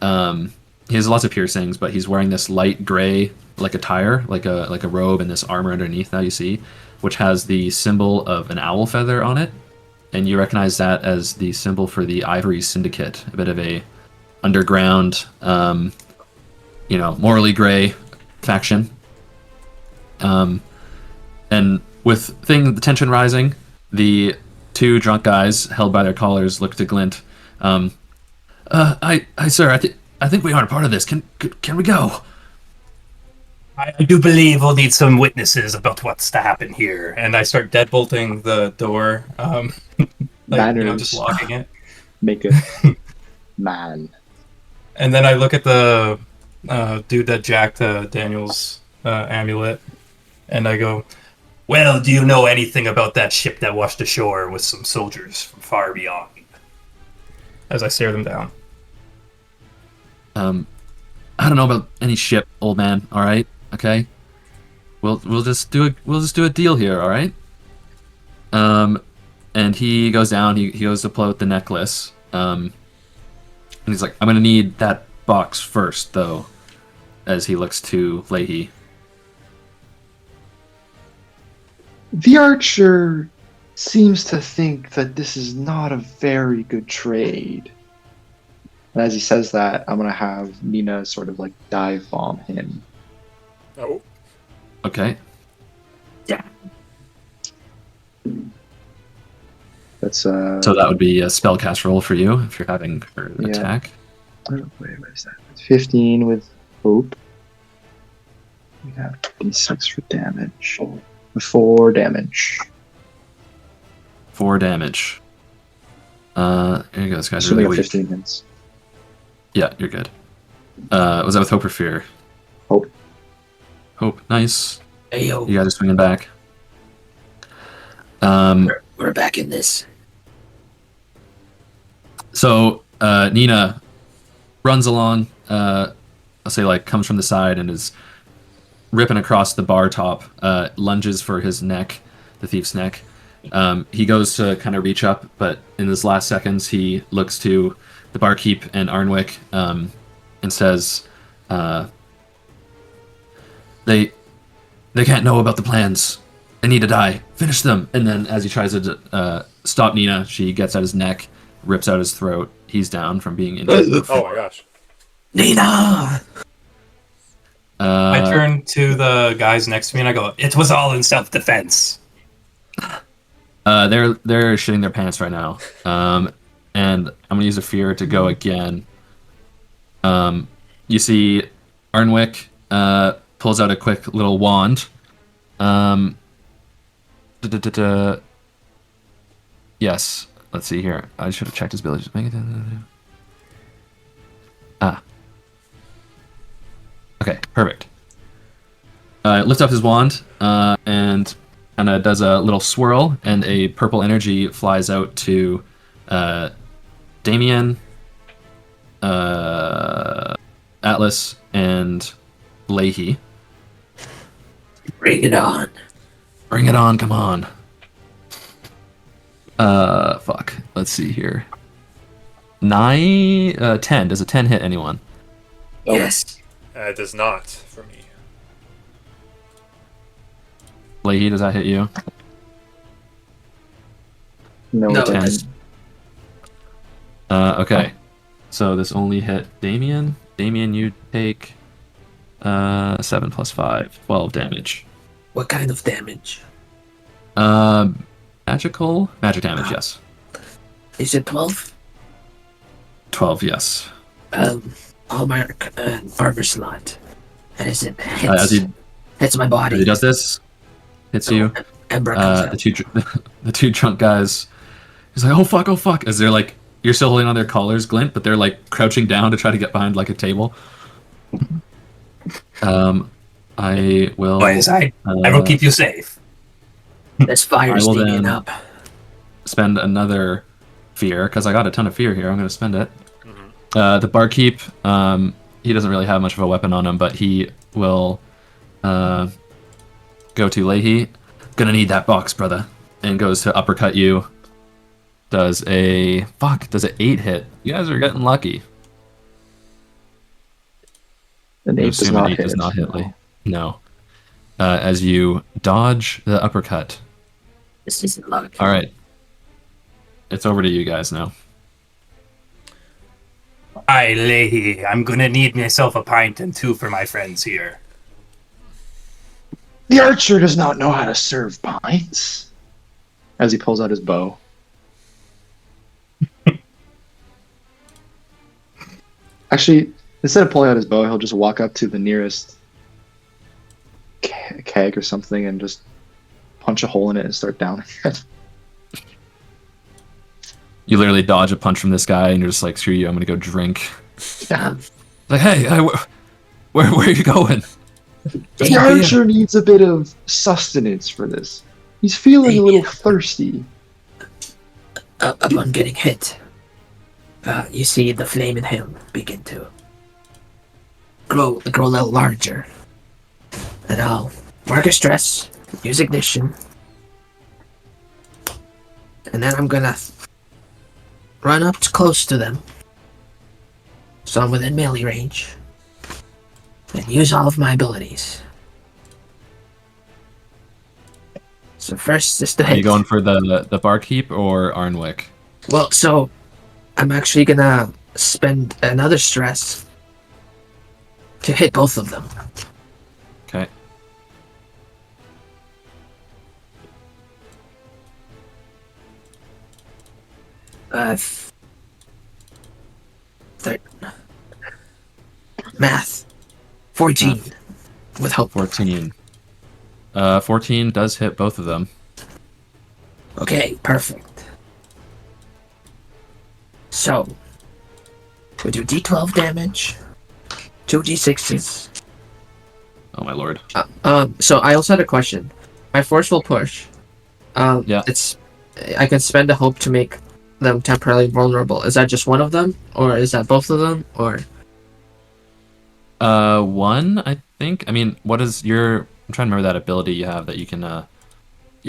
A: He has lots of piercings, but he's wearing this light gray, like attire, like a robe, and this armor underneath. Now you see, which has the symbol of an owl feather on it, and you recognize that as the symbol for the Ivory Syndicate, a bit of a underground, morally gray faction. And with the tension rising, the two drunk guys held by their collars look to Glint. Sir, I think we aren't part of this. Can we go?
F: I do believe we'll need some witnesses about what's to happen here.
B: And I start deadbolting the door,
E: Manners.
B: just locking it.
E: Make it man.
B: And then I look at the dude that jacked Daniel's amulet, and I go,
F: Well, do you know anything about that ship that washed ashore with some soldiers from far beyond?
B: as I stare them down.
A: I don't know about any ship, old man. All right, okay. We'll just do a deal here. All right. And he goes down. He goes to pull out the necklace. And he's like, "I'm gonna need that box first, though." As he looks to Leahy.
E: The archer seems to think that this is not a very good trade. And as he says that, I'm going to have Nina sort of like dive bomb him.
C: Oh.
A: Okay.
E: That's
A: So that would be a spellcast roll for you if you're having her attack.
E: wait, what is that? It's 15 with hope. We have d6 for damage. 4 damage.
A: 4 damage. Here you go. This guy's
E: Assuming
A: really
E: a
A: weak.
E: 15 hits.
A: Yeah, you're good. Was that with hope or fear?
E: Hope.
A: Hope. Nice.
G: Hey, yo,
A: You guys are swinging back.
G: we're back in this.
A: So Nina runs along. I'll say like comes from the side and is ripping across the bar top. Lunges for his neck, the thief's neck. He goes to kind of reach up, but in his last seconds, he looks to the barkeep and Arnwick and says, "They can't know about the plans. They need to die. Finish them." And then as he tries to stop Nina, she gets at his neck, rips out his throat. He's down from being injured.
C: Oh my gosh.
G: Nina!
B: I turn to the guys next to me and I go,
F: It was all in self-defense.
A: They're shitting their pants right now. And I'm gonna use a fear to go again. You see, Arnwick pulls out a quick little wand. Yes, let's see here. I should have checked his abilities. Ah. Okay, perfect. Lifts up his wand and kind of does a little swirl, and a purple energy flies out to Damien, Atlas, and Leahy.
G: Bring it on.
A: Bring it on, come on. Fuck. Let's see here. 10. Does a 10 hit anyone?
G: Yes.
C: It does not for me.
A: Leahy, does that hit you?
E: No,
G: No,
E: it
G: it
E: didn't.
G: doesn't.
A: Okay. So this only hit Damien. Damien, you take 7 plus 5, 12 damage.
G: What kind of damage?
A: Magic damage, yes.
G: Is it 12?
A: 12, yes.
G: I'll mark an armor slot. And as it
A: As
G: hits,
A: he
G: hits my body.
A: does this, hits you.
G: Ember comes out.
A: The two drunk guys. He's like, oh fuck, as they're like, you're still holding on their collars, Glint, but they're like crouching down to try to get behind like a table. I will.
F: Boys, I will keep you safe.
G: This fire's
A: I will
G: digging
A: then-
G: up.
A: Spend another fear because I got a ton of fear here. I'm going to spend it. The barkeep, he doesn't really have much of a weapon on him, but he will go to Leahy. Gonna need that box, brother, and goes to uppercut you. Does a 8 hit? You guys are getting lucky.
E: An 8 does
A: Assume
E: not
A: an 8
E: hit.
A: does not hit Lee. No. As you dodge the uppercut.
G: This isn't luck.
A: All right. It's over to you guys now.
F: Aye, Leahy, I'm gonna need myself a pint and 2 for my friends here.
E: The archer does not know how to serve pints. As he pulls out his bow. Actually, instead of pulling out his bow, he'll just walk up to the nearest keg or something and just punch a hole in it and start downing it.
A: You literally dodge a punch from this guy, and you're just like, screw you, I'm gonna go drink.
G: Um,
A: Like, hey, where are you going?
E: The archer needs a bit of sustenance for this. He's feeling a little thirsty.
G: upon getting hit, you see the flame in him begin to grow a little larger. And I'll mark a stress, use ignition, and then I'm gonna run up close to them, so I'm within melee range, and use all of my abilities. So first is to
A: Are
G: hit.
A: you going for the barkeep or Arnwick?
G: Well, so I'm actually gonna spend another stress to hit both of them.
A: Okay.
G: Math. 14. With hope.
A: 14. 14 does hit both of them.
G: Okay, perfect. So, we do D12 damage, 2d6s.
A: Oh my lord.
G: So I also had a question. My forceful push.
A: Yeah.
G: I can spend a hope to make them temporarily vulnerable. Is that just one of them, or is that both of them, or?
A: One, I think. I mean, what is your? I'm trying to remember that ability you have that you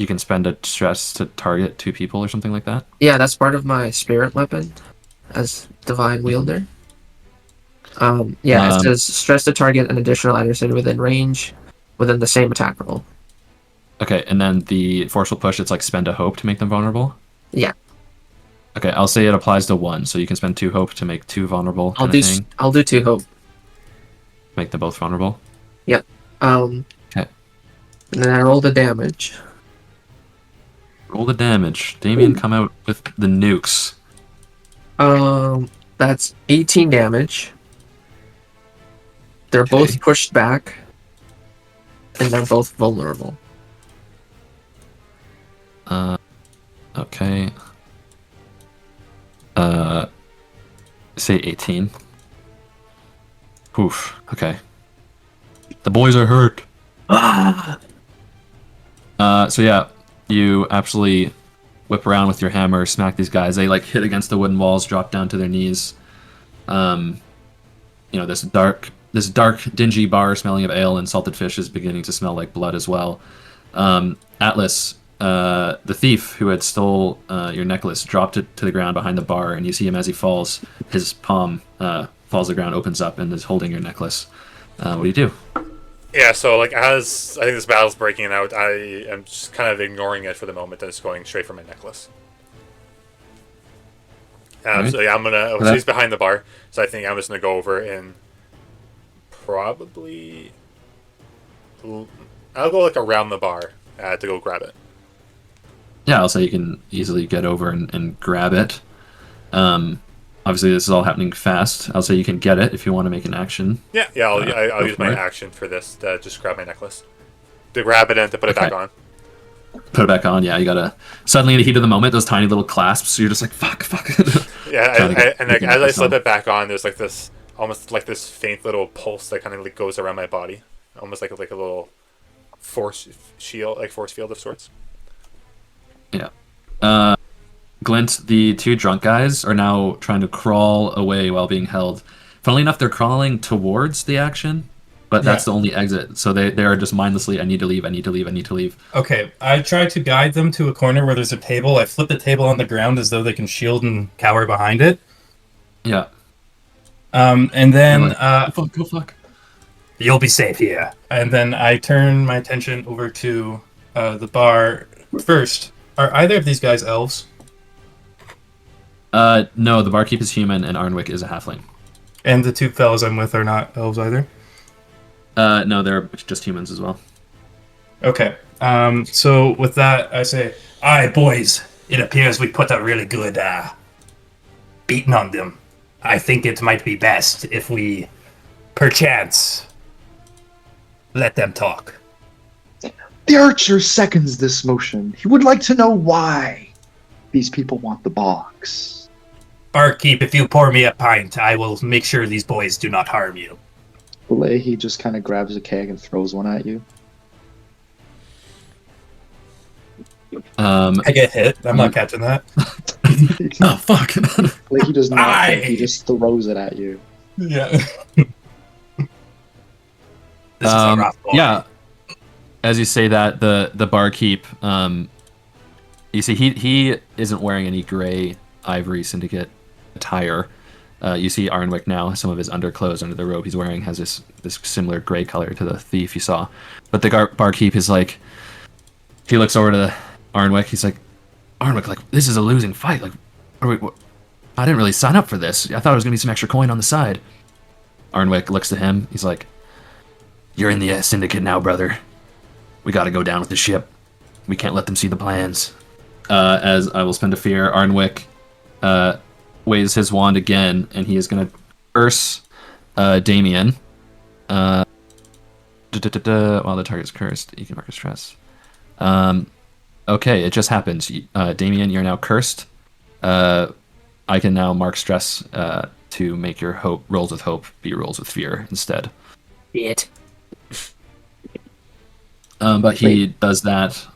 A: can spend a stress to target 2 people or something like that.
G: Yeah, that's part of my spirit weapon as divine wielder. It says stress to target an additional adversary within range within the same attack roll.
A: Okay, and then the forceful push, it's like spend a hope to make them vulnerable.
G: Yeah.
A: Okay, I'll say it applies to 1, so you can spend 2 hope to make 2 vulnerable.
G: I'll
A: Kind
G: do
A: of thing.
G: I'll do 2 hope.
A: Make them both vulnerable.
G: Okay. And then I roll the damage.
A: Roll the damage. Damien, come out with the nukes.
G: That's 18 damage. They're
A: Okay.
G: both pushed back, and they're both vulnerable.
A: Okay. Say 18. Oof. Okay. The boys are hurt.
G: Ah!
A: So yeah, you absolutely whip around with your hammer, smack these guys. They like hit against the wooden walls, drop down to their knees. This dark, dingy bar smelling of ale and salted fish is beginning to smell like blood as well. Atlas, the thief who had stole your necklace, dropped it to the ground behind the bar, and you see him as he falls. His palm falls to the ground, opens up, and is holding your necklace. What do you do?
C: Yeah, so like as I think this battle's breaking out, I am just kind of ignoring it for the moment and just going straight for my necklace.
A: Right.
C: So yeah, I'm gonna.
A: that-
C: She's behind the bar, so I think I'm just gonna go over and probably. I'll go like around the bar to go grab it.
A: Yeah, I'll say you can easily get over and grab it. Obviously, this is all happening fast. I'll say you can get it if you want to make an action.
C: Yeah, I'll
A: go
C: use
A: for
C: my
A: it.
C: action for this to just grab my necklace, to grab it and to put it back
A: Okay.
C: on.
A: Put it back on. Yeah, you gotta. Suddenly, in the heat of the moment, those tiny little clasps. So you're just like, fuck.
C: Yeah,
A: Trying to get
C: and like
A: the
C: as I
A: necklace
C: slip
A: on.
C: it back on, there's like this almost like this faint little pulse that kind of like goes around my body, almost like a little force shield, like force field of sorts.
A: Yeah. Glint, the two drunk guys are now trying to crawl away while being held. Funnily enough, they're crawling towards the action, but that's
B: Yeah.
A: the only exit. So they are just mindlessly, I need to leave.
B: Okay, I try to guide them to a corner where there's a table. I flip the table on the ground as though they can shield and cower behind it.
A: Yeah.
B: And then
A: You're like, go fuck.
F: You'll be safe here.
B: and then I turn my attention over to the bar first. Are either of these guys elves?
A: No, the barkeep is human and Arnwick is a halfling.
B: And the two fellows I'm with are not elves either?
A: No, they're just humans as well.
B: Okay. So with that, I say,
F: Aye, boys. It appears we put a really good beating on them. I think it might be best if we, perchance, let them talk.
E: The archer seconds this motion. He would like to know why these people want the box.
F: Barkeep, if you pour me a pint, I will make sure these boys do not harm you.
E: Leahy just kind of grabs a keg and throws one at you.
B: I get hit. I'm not catching that.
A: Oh, fuck.
E: Leahy does not.
F: Aye.
E: He just throws it at you.
B: Yeah.
F: This is a rough boy.
A: Yeah. As you say that, the barkeep, you see he isn't wearing any gray Ivory Syndicate attire. You see Arnwick now, some of his underclothes under the robe he's wearing has this similar gray color to the thief you saw. But the barkeep is like, he looks over to Arnwick, he's like, Arnwick, like, this is a losing fight. Like, I didn't really sign up for this. I thought it was going to be some extra coin on the side. Arnwick looks to him, he's like, you're in the Syndicate now, brother. We gotta go down with the ship. We can't let them see the plans. As I will spend a fear, Arnwick waves his wand again, and he is going to curse Damien. While the target's cursed, you can mark a stress. Okay, it just happens. Damien, you're now cursed. I can now mark stress to make your rolls with hope be rolls with fear instead.
G: Shit.
A: But he does that.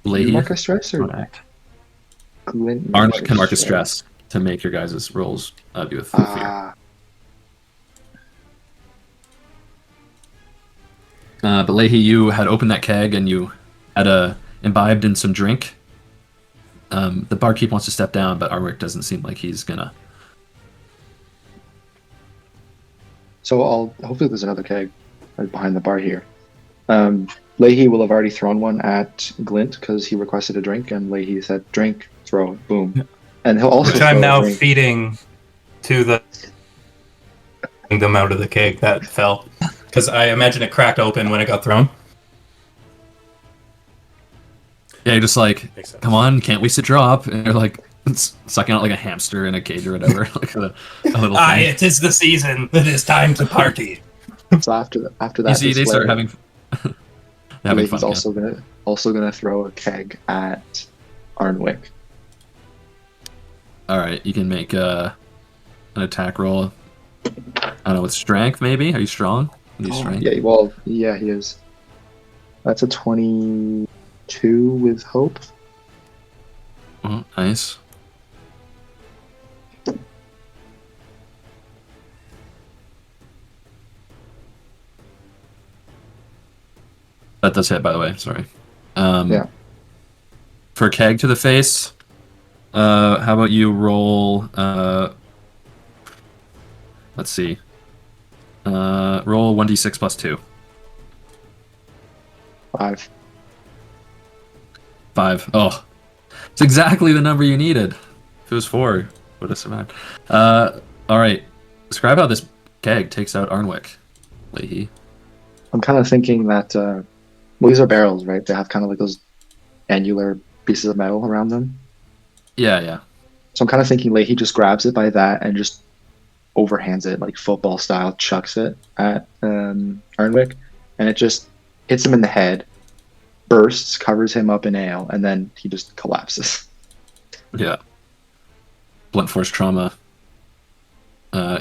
E: You
A: Lady,
E: mark a stress or
A: don't act.
E: Glint marks
A: Arnwick can mark a stress to make your guys' rolls be with fear. But Leahy, you had opened that keg and you had imbibed in some drink. The barkeep wants to step down, but Arnwick doesn't seem like he's gonna.
E: So hopefully there's another keg right behind the bar here. Leahy will have already thrown one at Glint because he requested a drink, and Leahy said, "Drink, throw it, boom." And he'll also
B: Which
E: throw
B: I'm
E: a
B: now
E: drink.
B: feeding to them out of the cake that fell. Because I imagine it cracked open when it got thrown.
A: Yeah, you're just like,
C: Makes sense.
A: come on, can't we sit drop? And they're like sucking out like a hamster in a cage or whatever, like a little
F: Aye,
A: thing.
F: it is the season. It is time to party.
E: So after that,
A: You see, they start
E: display,
A: having having
E: Leahy's
A: fun.
E: also gonna throw a keg at Arnwick.
A: All right, you can make an attack roll. I don't know, with strength maybe. Are you strong? Are you strength?
E: Yeah, well, yeah, he is. That's a 22 with hope.
A: Oh, nice. That does hit, by the way. Sorry.
E: Yeah.
A: For keg to the face, how about you roll? Let's see. Roll 1d6 plus 2.
E: 5.
A: 5. Oh, it's exactly the number you needed. If it was 4, would have survived. All right. Describe how this keg takes out Arnwick, Leahy.
E: I'm kind of thinking that, well, these are barrels, right? They have kind of like those angular pieces of metal around them.
A: Yeah, yeah.
E: So I'm kind of thinking Leahy just grabs it by that and just overhands it, like football style, chucks it at Arnwick, and it just hits him in the head, bursts, covers him up in ale, and then he just collapses.
A: Yeah. Blunt force trauma.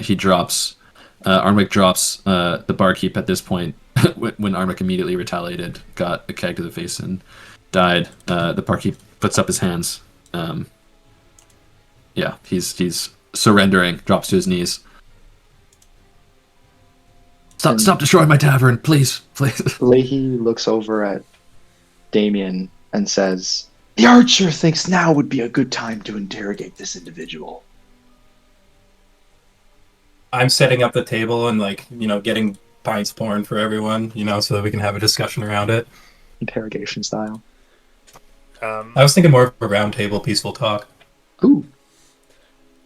A: He drops. Arnwick drops the barkeep at this point when Arnwick immediately retaliated, got a keg to the face, and died. The barkeep puts up his hands. Yeah, he's surrendering, drops to his knees. Stop destroying my tavern, please.
E: Leahy looks over at Damien and says, "The archer thinks now would be a good time to interrogate this individual."
B: I'm setting up the table and getting pints poured for everyone, so that we can have a discussion around it.
E: Interrogation style.
B: I was thinking more of a round table, peaceful talk.
E: Ooh.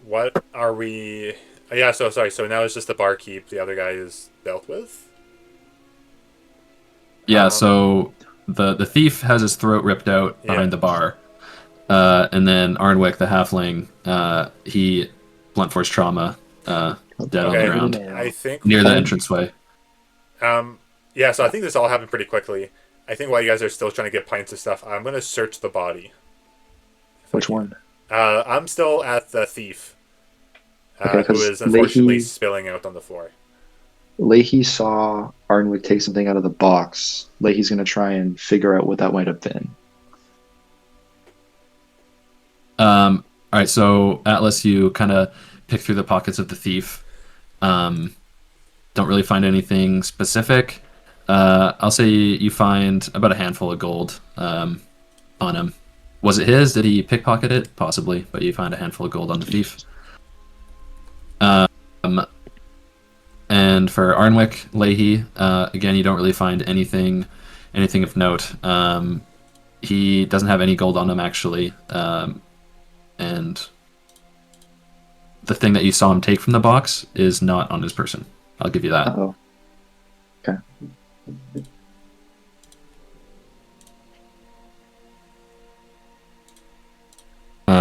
C: What are we? Yeah. So sorry. So now it's just the barkeep. The other guy is dealt with.
A: Yeah. So the thief has his throat ripped out behind the bar, and then Arnwick, the halfling, he blunt force trauma, dead on the ground
C: I think
A: near the entranceway.
C: Yeah. So I think this all happened pretty quickly. I think while you guys are still trying to get pints of stuff, I'm gonna search the body.
E: Which one?
C: I'm still at the thief.
E: Okay,
C: who is unfortunately spilling out on the floor.
E: Leahy saw Arnwick take something out of the box. Leahy's going to try and figure out what that might have been.
A: All right, so Atlas, you kind of pick through the pockets of the thief. Don't really find anything specific. I'll say you find about a handful of gold on him. Was it his? Did he pickpocket it? Possibly, but you find a handful of gold on the thief. And for Arnwick, Leahy, again, you don't really find anything of note. He doesn't have any gold on him, actually. And the thing that you saw him take from the box is not on his person. I'll give you that.
E: Uh-oh. Okay.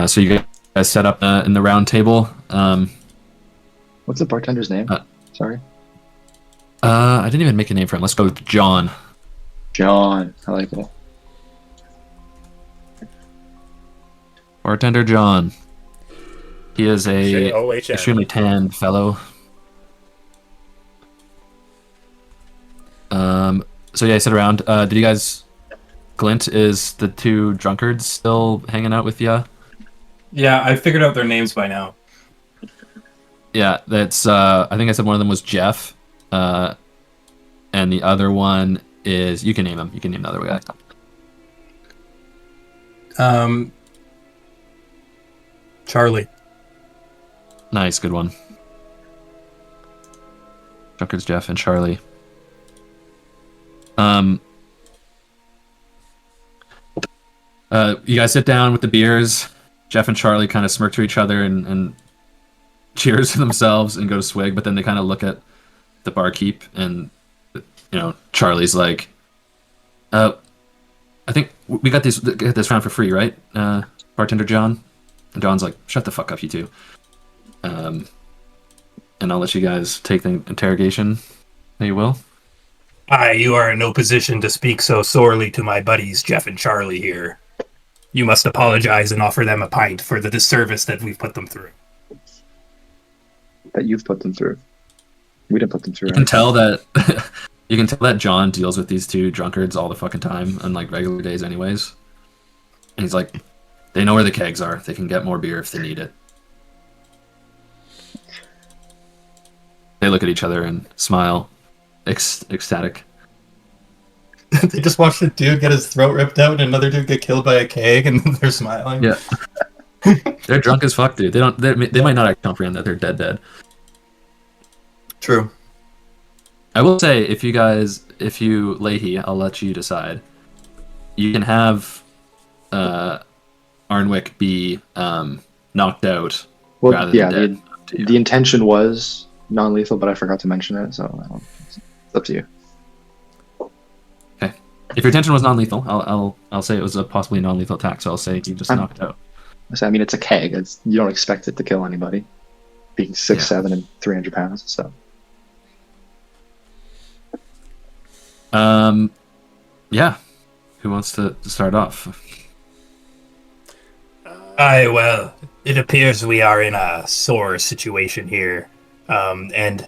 A: So you guys set up in the round table.
E: What's the bartender's name? Sorry.
A: I didn't even make a name for him. Let's go with John.
E: John. I like it.
A: Bartender John. He is a
C: J-O-H-N.
A: extremely tanned fellow. So yeah, I sit around. Did you guys... Glint, is the two drunkards still hanging out with you?
B: Yeah, I figured out their names by now.
A: Yeah, that's... I think I said one of them was Jeff. And the other one is... You can name him. You can name the other guy.
B: Charlie.
A: Nice, good one. Drunkards Jeff and Charlie. You guys sit down with the beers. Jeff and Charlie kind of smirk to each other and cheers to themselves and go to swig, but then they kind of look at the barkeep and, Charlie's like, I think we got this round for free, right? Bartender John? And John's like, shut the fuck up, you two. And I'll let you guys take the interrogation. You will.
F: You are in no position to speak so sorely to my buddies, Jeff and Charlie here. You must apologize and offer them a pint for the disservice that we've put them through.
E: That you've put them through. We didn't put them through.
A: You can tell that you can tell that John deals with these two drunkards all the fucking time on like regular days anyways. And he's like, they know where the kegs are. They can get more beer if they need it. They look at each other and smile, ecstatic.
B: They just watched a dude get his throat ripped out and another dude get killed by a keg, and they're smiling.
A: Yeah. They're drunk as fuck, dude. They might not comprehend that they're dead.
B: True.
A: I will say, if you Leahy, I'll let you decide. You can have Arnwick be knocked out.
E: Well,
A: rather
E: yeah,
A: than dead up to you.
E: the intention was non-lethal, but I forgot to mention it, so it's up to you.
A: Okay. If your intention was non-lethal, I'll say it was a possibly non-lethal attack. So I'll say you just knocked out.
E: So, I mean, it's a keg. You don't expect it to kill anybody, being 6'7" and 300 pounds. So.
A: Yeah. Who wants to start off?
F: Aye, well, it appears we are in a sore situation here. And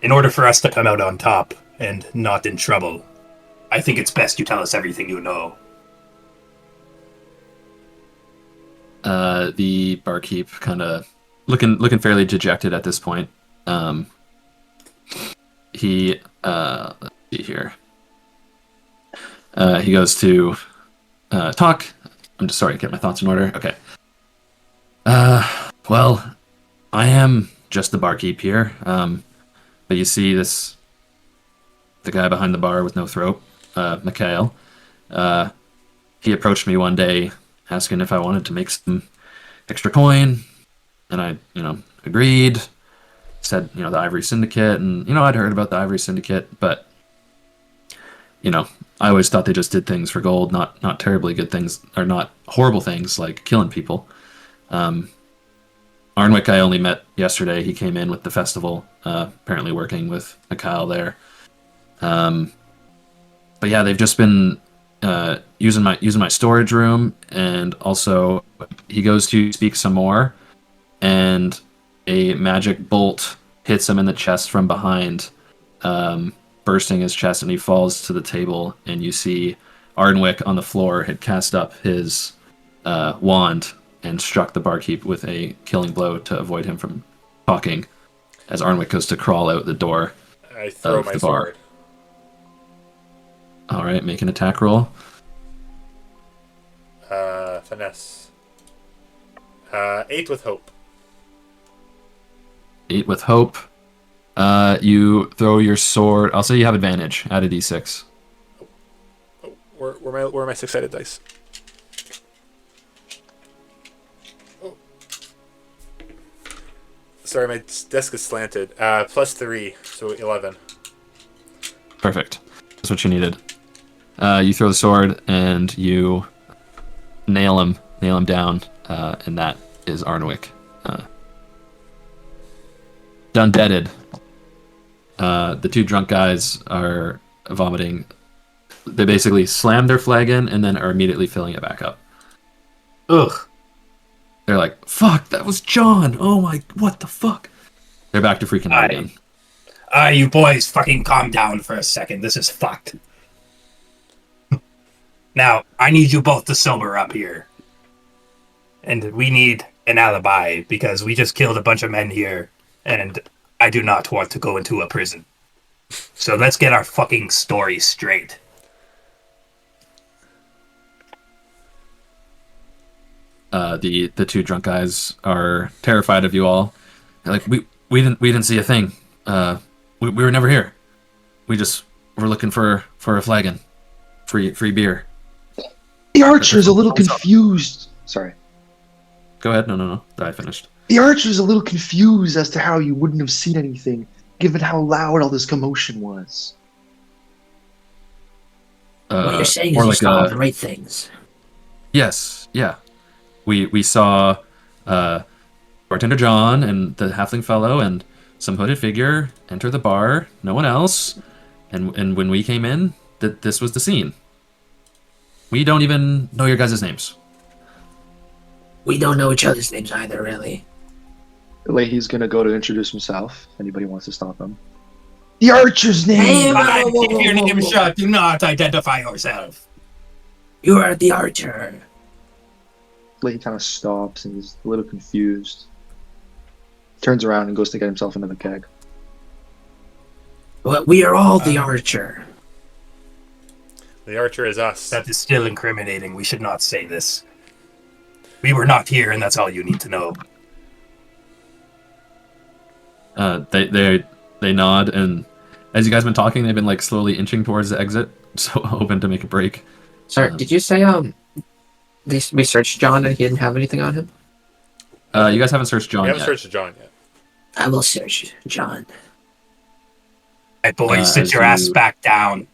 F: in order for us to come out on top and not in trouble, I think it's best you tell us everything you know.
A: The barkeep kind of looking fairly dejected at this point. He let's see here. He goes to talk. I'm just sorry, get my thoughts in order. Okay. Well, I am just the barkeep here. But you see the guy behind the bar with no throat, Mikhail. He approached me one day asking if I wanted to make some extra coin, and I, agreed. Said, the Ivory Syndicate, and, I'd heard about the Ivory Syndicate, but, I always thought they just did things for gold, not terribly good things, or not horrible things like killing people. Arnwick I only met yesterday. He came in with the festival, apparently working with Mikhail there. But yeah, they've just been using my storage room, and also he goes to speak some more, and a magic bolt hits him in the chest from behind, bursting his chest, and he falls to the table, and you see Arnwick on the floor had cast up his wand and struck the barkeep with a killing blow to avoid him from talking, as Arnwick goes to crawl out the door
C: I throw
A: of
C: my
A: the bar.
C: sword.
A: All right, make an attack roll.
C: Finesse. 8 with hope.
A: 8 with hope. You throw your sword. I'll say you have advantage. Add a d6.
C: Oh, where are my 6-sided dice? Oh. Sorry, my desk is slanted. +3, so 11.
A: Perfect. That's what you needed. You throw the sword and you nail him down, and that is Arnwick. Done deaded. The two drunk guys are vomiting. They basically slam their flagon and then are immediately filling it back up.
F: Ugh.
A: They're like, fuck, that was John. Oh my, what the fuck? They're back to freaking out again.
F: You boys fucking calm down for a second. This is fucked. Now, I need you both to sober up here. And we need an alibi, because we just killed a bunch of men here, and I do not want to go into a prison. So let's get our fucking story straight.
A: The two drunk guys are terrified of you all. They're like, we didn't see a thing. We were never here. We just were looking for a flagon, free beer.
E: The archer's a little confused. Sorry.
A: Go ahead. No. I finished.
E: The archer's a little confused as to how you wouldn't have seen anything, given how loud all this commotion was.
G: What you're saying is
A: or
G: you
A: like
G: saw all the right things.
A: Yes, yeah. We saw bartender John and the halfling fellow and some hooded figure enter the bar. No one else. And when we came in, this was the scene. We don't even know your guys' names.
G: We don't know each other's names either, really.
E: Leahy's gonna go to introduce himself. If anybody wants to stop him. The Archer's
G: Hey,
E: name!
F: Keep your name shut. Do not identify yourself.
G: You are the Archer.
E: Leahy kind of stops and is a little confused. Turns around and goes to get himself another keg.
G: Well, we are all the Archer.
C: The archer is us.
F: That is still incriminating. We should not say this. We were not here, and that's all you need to know.
A: They nod, and as you guys been talking, they've been like slowly inching towards the exit, so hoping to make a break.
G: Sorry, did you say we searched John and he didn't have anything on him?
A: You guys haven't searched John
C: We haven't
A: yet.
C: searched John yet.
G: I will search John.
F: Hey, boys,
A: As
F: sit your ass
A: you-
F: back down.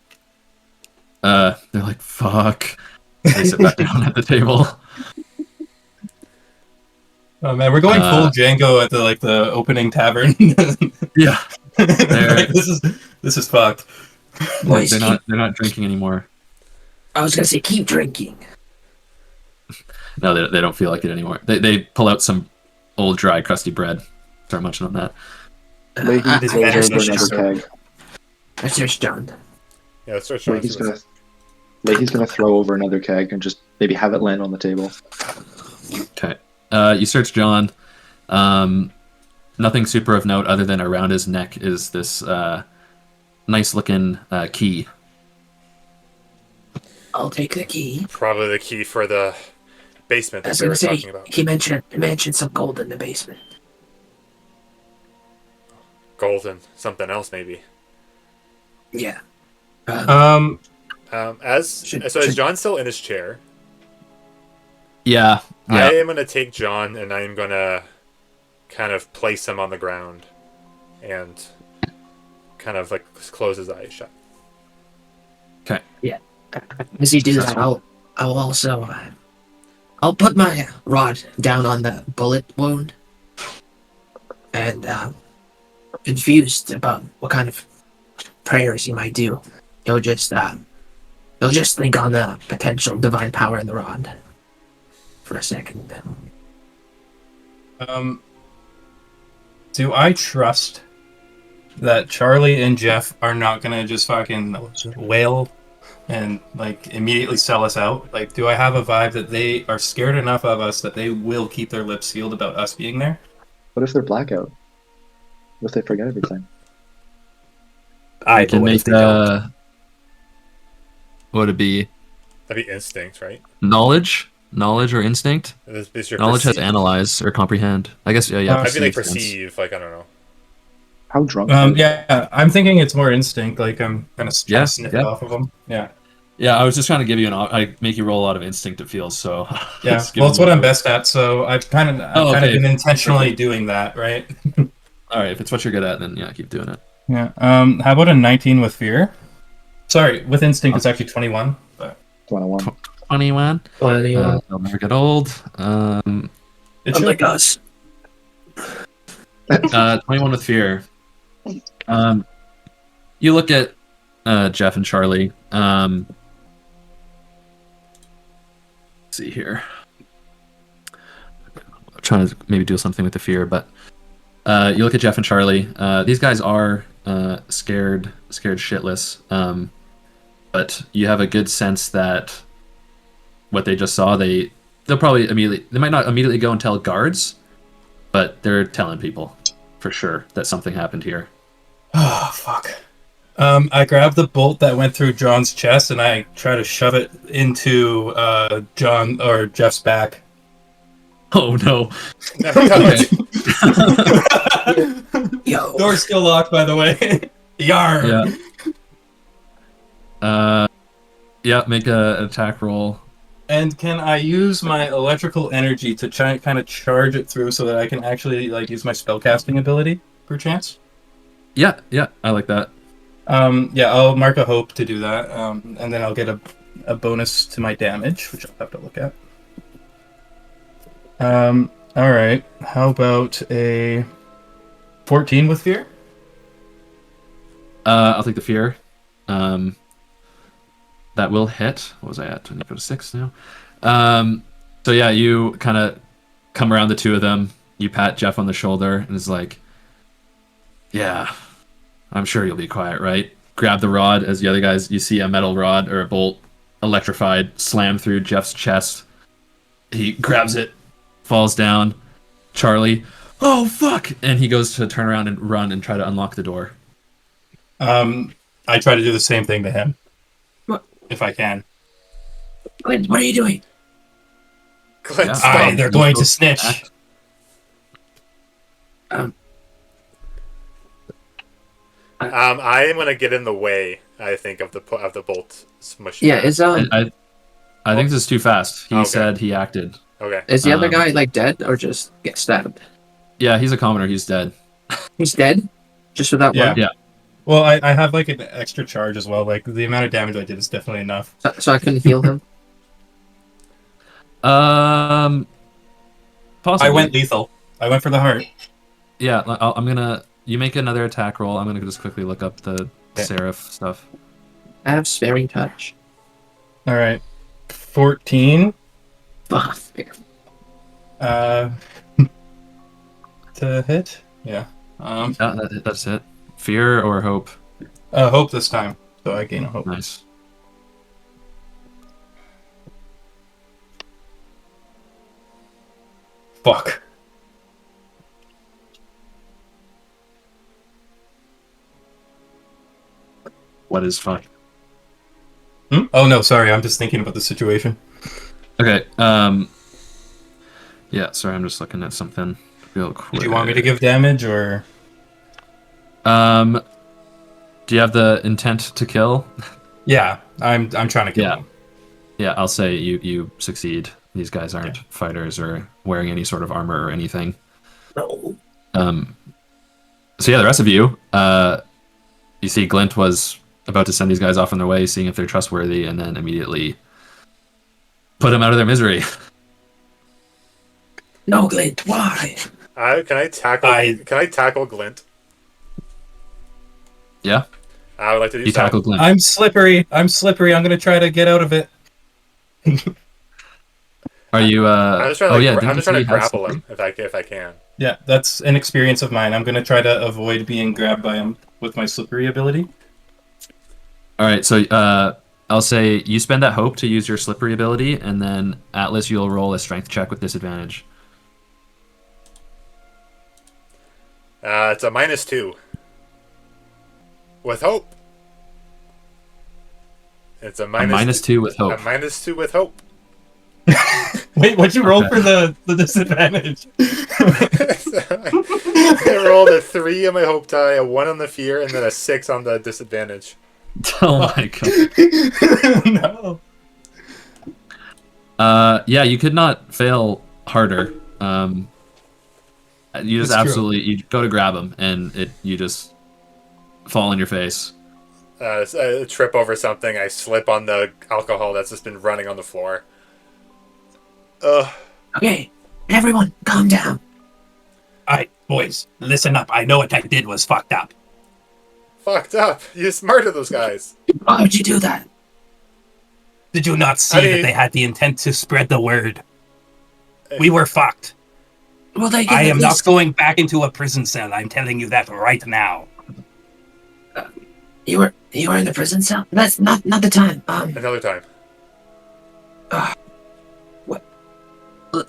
A: They're like, fuck. They sit back down at the table.
B: Oh man, we're going full Django at the opening tavern.
A: Yeah.
B: Like, this is fucked.
G: Boys,
A: They're not drinking anymore.
G: I was gonna say keep drinking.
A: No, they don't feel like it anymore. They pull out some old dry crusty bread. Start munching on that.
E: Leahy
G: I
E: throws
F: better
E: over
F: search
E: another keg.
G: I searched John.
C: Yeah, let's search John.
E: Leahy's gonna throw over another keg and just maybe have it land on the table.
A: Okay. You search John. Nothing super of note other than around his neck is this nice looking key.
G: I'll take the key.
C: Probably the key for the basement
G: I
C: that
G: was
C: we were
G: gonna say
C: talking about.
G: he mentioned some gold in the basement.
C: Golden, something else maybe.
G: Yeah.
C: Is John still in his chair?
A: Yeah.
C: I am gonna take John and I'm gonna kind of place him on the ground and kind of like close his eyes shut.
A: Okay.
G: As he do that, I'll also I'll put my rod down on the bullet wound and confused about what kind of prayers he might do. He'll just think on the potential divine power in the rod for a second.
B: Do I trust that Charlie and Jeff are not gonna just fucking wail and like immediately sell us out? Like, do I have a vibe that they are scared enough of us that they will keep their lips sealed about us being there?
E: What if they're blackout? What if they forget everything?
A: I can make what would it be?
C: That'd be instinct, right?
A: Knowledge or instinct?
C: Is your
A: Knowledge has
C: perceive.
A: analyze or comprehend. I guess yeah.
B: I'd
C: I'd be like
A: perceive sense.
C: perceive, like I don't know.
E: How drunk? are they?
B: Yeah, I'm thinking it's more instinct. Like I'm kind of
A: Yeah,
B: sniff
A: yeah.
B: it off of them. Yeah,
A: Yeah, I was just trying to give you I make you roll a lot of instinct feels. So
B: yeah.
A: just give
B: Well, it's
A: me-
B: what I'm best at. So I've kind of
A: okay.
B: been intentionally doing that, right?
A: All right, if it's what you're good at, then yeah, keep doing it.
B: Yeah. How about a 19 with fear? Sorry, with instinct it's actually 21. But
E: 21.
A: 21. They'll never get old.
B: it should
G: Unlike us.
A: 21 with fear. You look at Jeff and Charlie. Let's see here. I'm trying to maybe do something with the fear, but you look at Jeff and Charlie. These guys are scared shitless. But you have a good sense that what they just saw, they'll probably they might not immediately go and tell guards, but they're telling people for sure that something happened here.
B: Oh, fuck. I grab the bolt that went through John's chest and I try to shove it into John or Jeff's back.
A: Oh no.
G: Yo.
B: Door's still locked, by the way. Yarr.
A: Yeah. Yeah, make an attack roll.
B: And can I use my electrical energy to try kind of charge it through so that I can actually like use my spellcasting ability, perchance?
A: Yeah, I like that.
B: Yeah, I'll mark a hope to do that, and then I'll get a bonus to my damage, which I'll have to look at. All right. How about a 14 with fear?
A: I'll take the fear. That will hit. What was I at? 26 now. So yeah, you kind of come around the two of them. You pat Jeff on the shoulder and is like, "Yeah, I'm sure you'll be quiet, right?" Grab the rod as the other guys. You see a metal rod or a bolt, electrified, slam through Jeff's chest. He grabs it, falls down. Charlie, oh fuck! And he goes to turn around and run and try to unlock the door.
B: I try to do the same thing to him.
G: What?
B: If I can.
G: Clint, what are you doing?
C: Clint,
A: Yeah.
C: stop.
B: They're going to snitch.
C: I am gonna get in the way. I think of the bolt smush.
G: Yeah, is
A: I think this is too fast. He
C: Okay.
A: said he acted.
C: Okay.
G: is the other
A: um,
G: guy like dead or just get stabbed?
A: Yeah, he's a commoner. He's dead.
G: He's dead? Just with that
B: Yeah.
G: one?
A: Yeah.
B: Well, I have like an extra charge as well. Like the amount of damage I did is definitely enough.
G: So I couldn't heal him?
A: Possibly.
B: I went lethal. I went for the heart.
A: Yeah, I'm gonna. You make another attack roll. I'm gonna just quickly look up the
B: Okay.
A: Seraph stuff.
G: I have sparing touch.
B: All right. 14.
G: Fuck.
B: To hit. Yeah.
A: Yeah, that's it. Fear or hope?
B: Hope this time. So I gain a hope.
A: Nice.
B: Fuck.
A: What is fuck?
B: Oh no, sorry. I'm just thinking about the situation.
A: Okay. Yeah. Sorry, I'm just looking at something real quick.
B: Did you want me to give damage or?
A: Do you have the intent to kill?
B: Yeah, I'm trying to kill
A: Yeah.
B: him.
A: Yeah, I'll say you succeed. These guys aren't fighters or wearing any sort of armor or anything.
G: No.
A: So yeah, the rest of you, you see Glint was about to send these guys off on their way, seeing if they're trustworthy, and then immediately put them out of their misery.
G: No, Glint, why?
C: Can I tackle Glint?
A: Yeah,
C: I would like to do
A: you
C: so.
A: tackle Glint.
B: I'm slippery. I'm gonna try to get out of it.
A: Are you?
C: I'm just trying
A: oh
C: to,
A: yeah,
C: I'm
A: didn't
C: just
A: you
C: trying
A: say
C: to
A: you had
C: grapple
A: something?
C: him if I can.
B: Yeah, that's an experience of mine. I'm gonna try to avoid being grabbed by him with my slippery ability.
A: All right, so I'll say you spend that hope to use your slippery ability, and then Atlas, you'll roll a strength check with disadvantage.
C: It's a -2. With hope. It's a
A: A -2 with hope.
C: A -2 with hope.
B: Wait, what'd you roll for the disadvantage?
C: I rolled a 3 on my hope die, a 1 on the fear, and then a 6 on the disadvantage.
A: Oh my god.
B: No.
A: Yeah, you could not fail harder. You just
B: That's true.
A: absolutely you go to grab him, and you just fall on your face.
C: I trip over something. I slip on the alcohol that's just been running on the floor.
G: Okay, everyone, calm down.
F: Alright, boys, listen up. I know what I did was fucked up.
C: Fucked up. You just murdered those guys.
G: Why would you do that?
F: Did you not see
C: I mean-
F: that they had the intent to spread the word? We were fucked.
G: Well, they
F: I
G: at
F: am not
G: least-
F: going back into a prison cell. I'm telling you that right now.
G: You were in the prison cell. That's not the time.
C: Another time.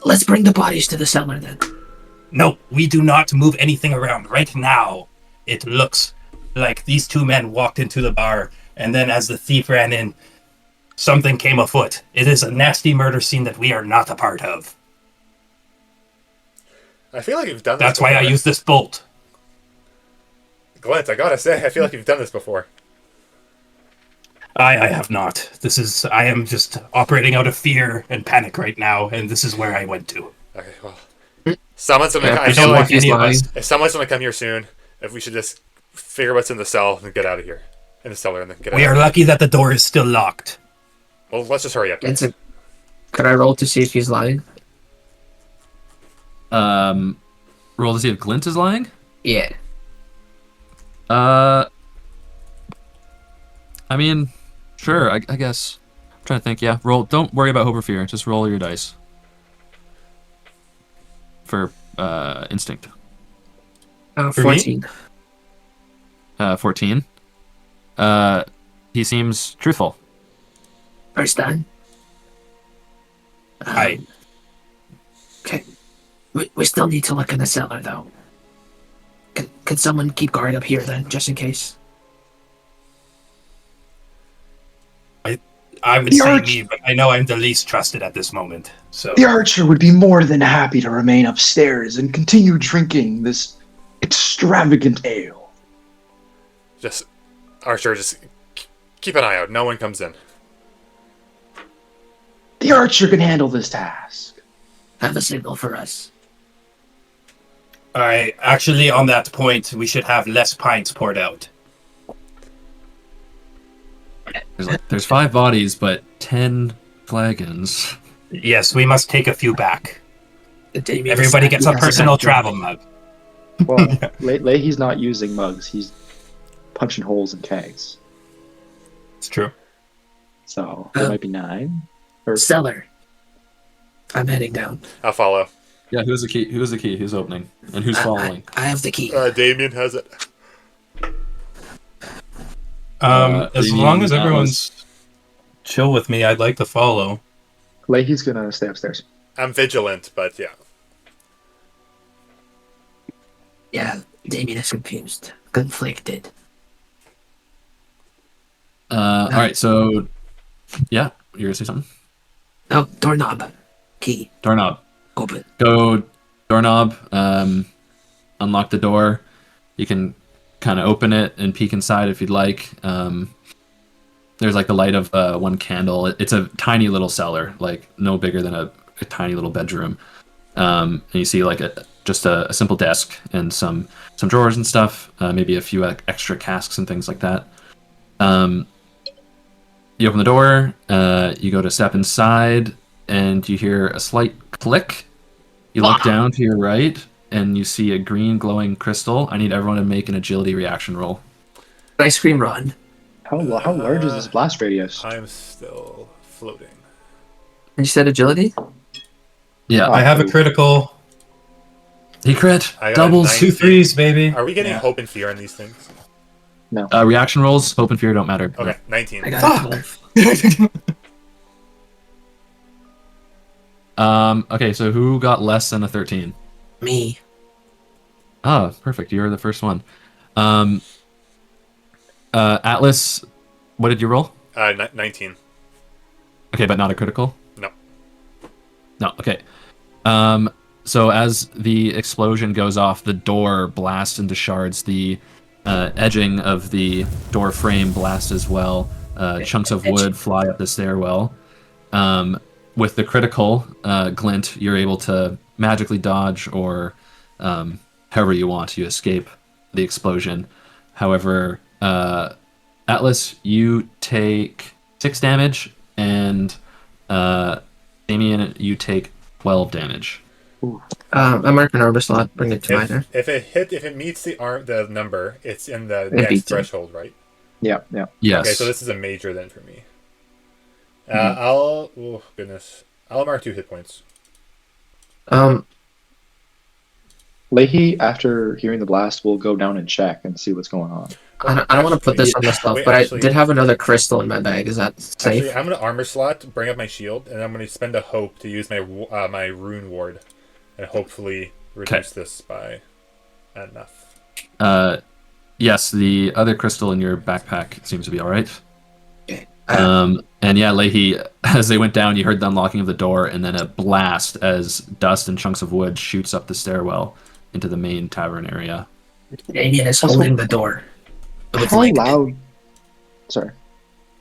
G: Let's bring the bodies to the cellar then.
F: No, we do not move anything around right now. It looks like these two men walked into the bar, and then as the thief ran in, something came afoot. It is a nasty murder scene that we are not a part of.
C: I feel like you've done this
F: That's why I
C: before.
F: use this bolt.
C: Glint, I gotta say, I feel like you've done this before.
F: I have not. I am just operating out of fear and panic right now, and this is where I went to.
C: Okay, well. Someone's gonna.
G: Yeah,
C: I
G: I
C: feel
G: don't
C: like
G: want any of us.
C: if someone's gonna come here soon, if we should just figure what's in the cell and get out of here. In the cellar and then get
F: We
C: out.
F: are lucky that the door is still locked.
C: Well, let's just hurry up.
G: It's a. Could I roll to see if he's lying?
A: Roll to see if Glint is lying.
G: Yeah.
A: I mean, sure. I guess. I'm trying to think. Yeah, roll. Don't worry about hope or fear. Just roll your dice. for instinct?
B: For me?
G: 14.
A: 14. He seems truthful.
G: First time.
F: Aye.
G: Okay. We still need to look in the cellar, though. Can someone keep guard up here, then, just in case?
F: I would
E: The
F: say
E: arch-
F: me, but I know I'm the least trusted at this moment. So
E: The archer would be more than happy to remain upstairs and continue drinking this extravagant ale.
C: Just Archer, just keep an eye out. No one comes in.
E: The archer can handle this task.
G: Have a signal for us.
F: Alright, actually on that point, we should have less pints poured out.
A: There's 5 bodies, but 10 flagons.
F: Yes, we must take a few back.
G: Damien
F: Everybody gets a
G: doesn't
F: personal
G: have to-
F: travel mug.
E: Well, Leahy's not using mugs. He's punching holes in kegs.
F: It's true.
E: So there might be 9.
G: Cellar. I'm heading down.
C: I'll follow.
A: Yeah, who's the key? Who's the key? Who's opening? And who's following?
G: I have the key.
C: Damien has it.
B: As
A: Damien,
B: long as
A: Atlas.
B: everyone's chill with me, I'd like to follow.
E: Leahy's gonna stay upstairs.
C: I'm vigilant, but yeah.
G: Yeah, Damien is confused. Conflicted.
A: All right, so yeah, you're gonna say something.
G: Oh, doorknob. Key.
A: Doorknob.
G: Open.
A: Go doorknob. Unlock the door. You can kind of open it and peek inside if you'd like. There's like the light of one candle. It's a tiny little cellar, like no bigger than a tiny little bedroom. And you see like just a simple desk and some drawers and stuff. Maybe a few extra casks and things like that. You open the door. You go to step inside, and you hear a slight click. You look down to your right, and you see a green glowing crystal. I need everyone to make an agility reaction roll.
G: Ice cream run.
E: How large is this blast radius?
C: I'm still floating.
G: And you said agility?
A: Yeah,
B: I have a critical.
A: he crit.
C: I got a
A: Doubles.
C: 19.
B: 2 3s, baby.
C: Are we getting
B: Yeah.
C: hope and fear on these things?
A: Reaction rolls, hope and fear don't matter.
C: Okay, 19.
G: I got a 12.
A: Okay, so who got less than a 13?
G: Me.
A: Ah, perfect. You're the first one. Atlas, what did you roll?
C: 19.
A: Okay, but not a critical?
C: No.
A: No, okay. So as the explosion goes off, the door blasts into shards. The edging of the door frame blasts as well. Chunks of wood fly up the stairwell. With the critical glint, you're able to magically dodge or however you want. You escape the explosion. However, Atlas, you take 6 damage, and Damien, you take 12 damage.
G: I mark an arbor slot. Bring it to minor.
C: If it meets the number, it's in the
G: It
C: dex
G: beats it.
C: threshold, right?
E: Yeah.
A: Yes.
C: Okay, so this is a major then for me. Oh goodness, I'll mark 2 hit points.
E: Leahy, after hearing the blast, will go down and check and see what's going on.
G: I don't want to put this on myself,
C: Wait,
G: but
C: actually-
G: I did have another crystal in my bag. Is that safe?
C: Actually, I'm gonna armor slot, bring up my shield, and I'm gonna spend a hope to use my my rune ward, and hopefully reduce this by enough.
A: Yes, the other crystal in your backpack seems to be all right.
G: Okay.
A: And yeah, Leahy, as they went down, you heard the unlocking of the door, and then a blast as dust and chunks of wood shoots up the stairwell into the main tavern area.
G: Damien is
E: Also-
G: holding the door. With
E: How
G: like-
E: loud? Sorry.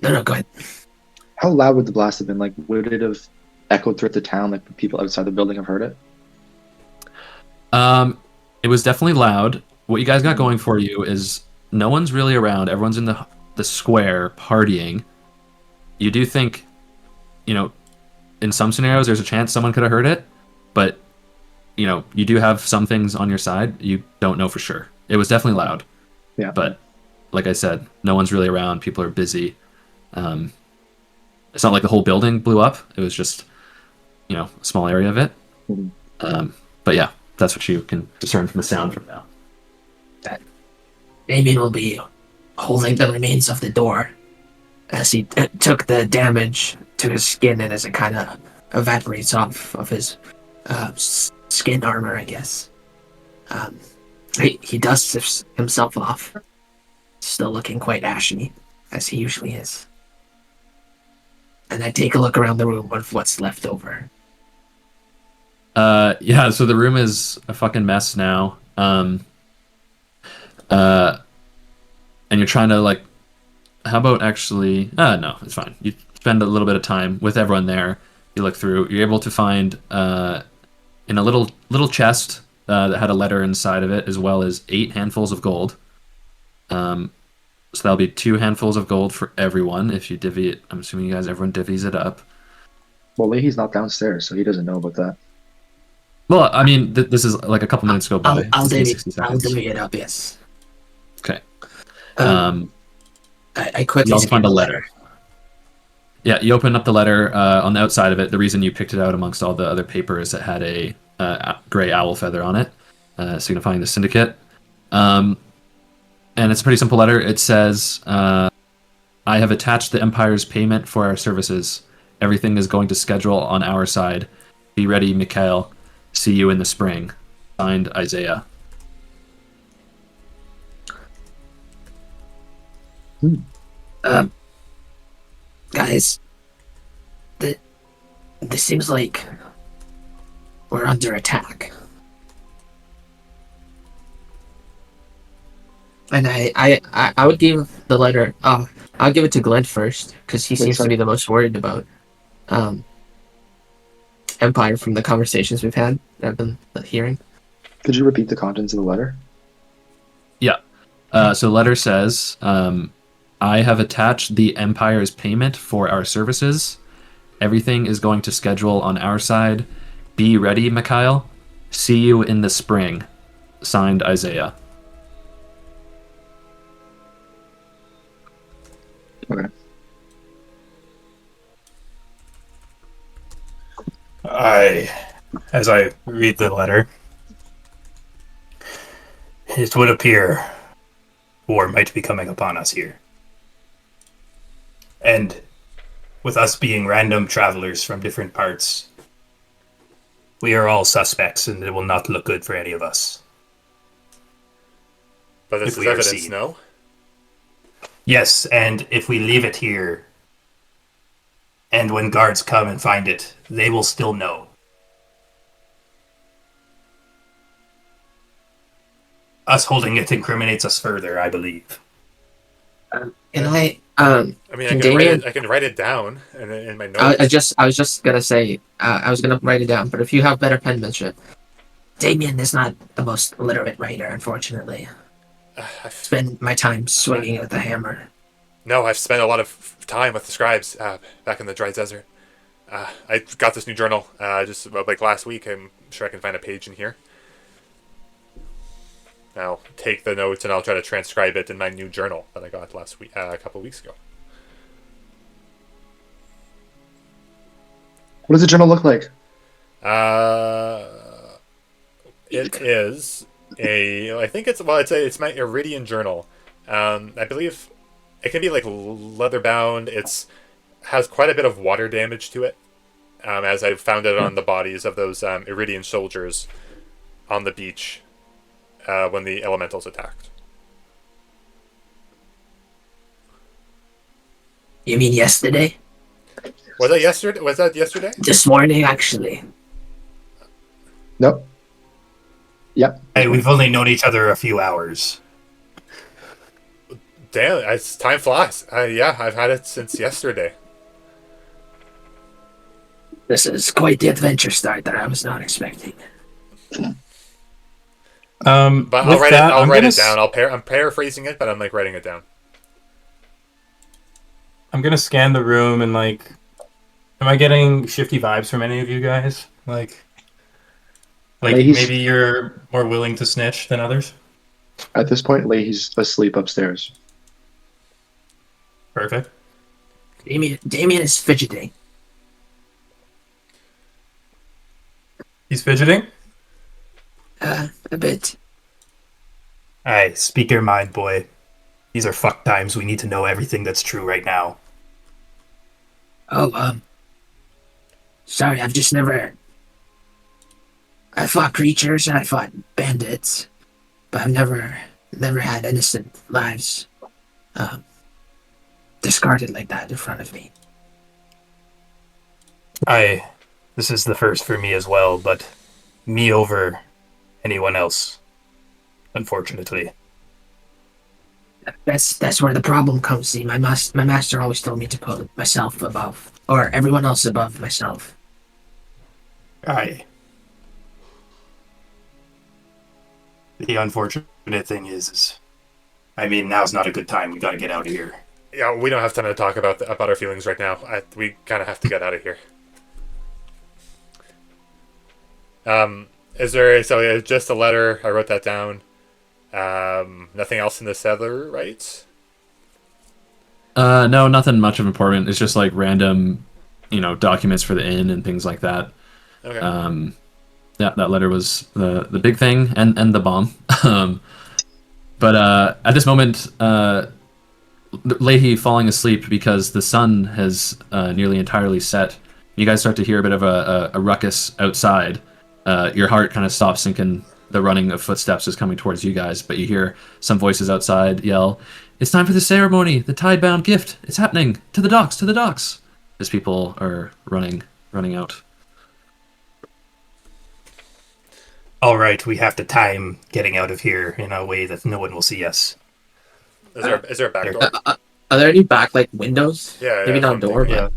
G: No, go ahead.
E: How loud would the blast have been? Like, would it have echoed throughout the town? Like, would people outside the building have heard it?
A: It was definitely loud. What you guys got going for you is no one's really around. Everyone's in the square partying. You do think, in some scenarios, there's a chance someone could have heard it, but you do have some things on your side. You don't know for sure. It was definitely loud.
E: Yeah.
A: But like I said, no one's really around. People are busy. It's not like the whole building blew up. It was just, a small area of it.
E: Mhm.
A: But yeah, that's what you can discern from the sound from now.
G: Damien will be holding the remains of the door as he took the damage to his skin, and as it kind of evaporates off of his skin armor, I guess. He dusts himself off, still looking quite ashy, as he usually is. And I take a look around the room of what's left over.
A: Yeah, so the room is a fucking mess now. And you're trying to like, how about actually? No, it's fine. You spend a little bit of time with everyone there. You look through. You're able to find in a little chest that had a letter inside of it, as well as 8 handfuls of gold. So that'll be 2 handfuls of gold for everyone if you divvy it. I'm assuming everyone divvies it up.
E: Well, Leahy's not downstairs, so he doesn't know about that.
A: Well, I mean, this is like a couple minutes go by.
G: I'll
A: 60
G: divvy
A: seconds.
G: it up, yes.
A: Okay.
G: I quickly
A: You also
G: scan
A: find a letter. Yeah, you open up the letter. On the outside of it, the reason you picked it out amongst all the other papers, it had a gray owl feather on it, signifying the syndicate. And it's a pretty simple letter. It says, I have attached the Empire's payment for our services. Everything is going to schedule on our side. Be ready, Mikhail. See you in the spring. Signed, Isaiah.
G: Guys, this seems like we're under attack. And I would give the letter. I'll give it to Glenn first because he seems to be the most worried about Empire from the conversations we've had. I've been hearing.
E: Could you repeat the contents of the letter?
A: Yeah. So the letter says, I have attached the Empire's payment for our services. Everything is going to schedule on our side. Be ready, Mikhail. See you in the spring. Signed, Isaiah.
E: Okay.
F: As I read the letter, it would appear war might be coming upon us here. And with us being random travelers from different parts, we are all suspects, and it will not look good for any of us.
C: But this
F: If
C: is
F: we are
C: evidence,
F: seen.
C: no?
F: Yes, and if we leave it here, and when guards come and find it, they will still know. Us holding it incriminates us further, I believe.
G: Can I?
C: I mean,
G: Damien,
C: I can write it down in my notes.
G: I was just gonna say, I was gonna write it down, but if you have better penmanship, Damien is not the most literate writer, unfortunately. Spend my time swinging at the hammer.
C: No, I've spent a lot of time with the scribes back in the dry desert. I got this new journal just about like last week. I'm sure I can find a page in here. I'll take the notes and I'll try to transcribe it in my new journal that I got last week, a couple weeks ago.
E: What does the journal look like?
C: It is I think it's it's my Iridian journal. I believe it can be like leather bound. Has quite a bit of water damage to it, as I found it on the bodies of those Iridian soldiers on the beach when the elementals attacked.
G: You mean yesterday?
C: Was that yesterday? Was that yesterday?
G: This morning, actually.
E: Nope. Yep.
F: Hey, we've only known each other a few hours.
C: Damn, time flies. Yeah, I've had it since yesterday.
G: This is quite the adventure start that I was not expecting.
C: But I'll write it down. I'm paraphrasing it, but I'm like writing it down.
B: I'm gonna scan the room and like, am I getting shifty vibes from any of you guys? Like maybe you're more willing to snitch than others.
E: At this point, Leahy's asleep upstairs.
B: Perfect.
G: Damien is fidgeting.
B: He's fidgeting?
G: A bit.
F: Aye, speak your mind, boy. These are fuck times. We need to know everything that's true right now.
G: Oh, sorry, I've just never. I fought creatures and I fought bandits, but I've never had innocent lives um, discarded like that in front of me.
F: This is the first for me as well, but me over anyone else, unfortunately.
G: That's where the problem comes. See, my master always told me to put myself above, or everyone else above myself.
F: Aye. The unfortunate thing is, I mean, now's not a good time. We gotta get out of here.
C: Yeah, we don't have time to talk about our feelings right now. We kind of have to get out of here. Is there just a letter? I wrote that down. Nothing else in the settler rights?
A: No, nothing much of important. It's just like random, documents for the inn and things like that.
C: Okay.
A: Yeah, that letter was the big thing and the bomb. But at this moment, Leahy falling asleep because the sun has nearly entirely set. You guys start to hear a bit of a ruckus outside. Your heart kind of stops sinking. The running of footsteps is coming towards you guys, but you hear some voices outside yell, "It's time for the ceremony! The tide-bound gift! It's happening! To the docks! To the docks!" As people are running out.
F: All right, we have to time getting out of here in a way that no one will see us.
C: Is there a back door?
G: Are there any backlight windows?
C: Yeah,
G: Maybe
C: that's
G: not a
C: what I'm
G: door,
C: thinking.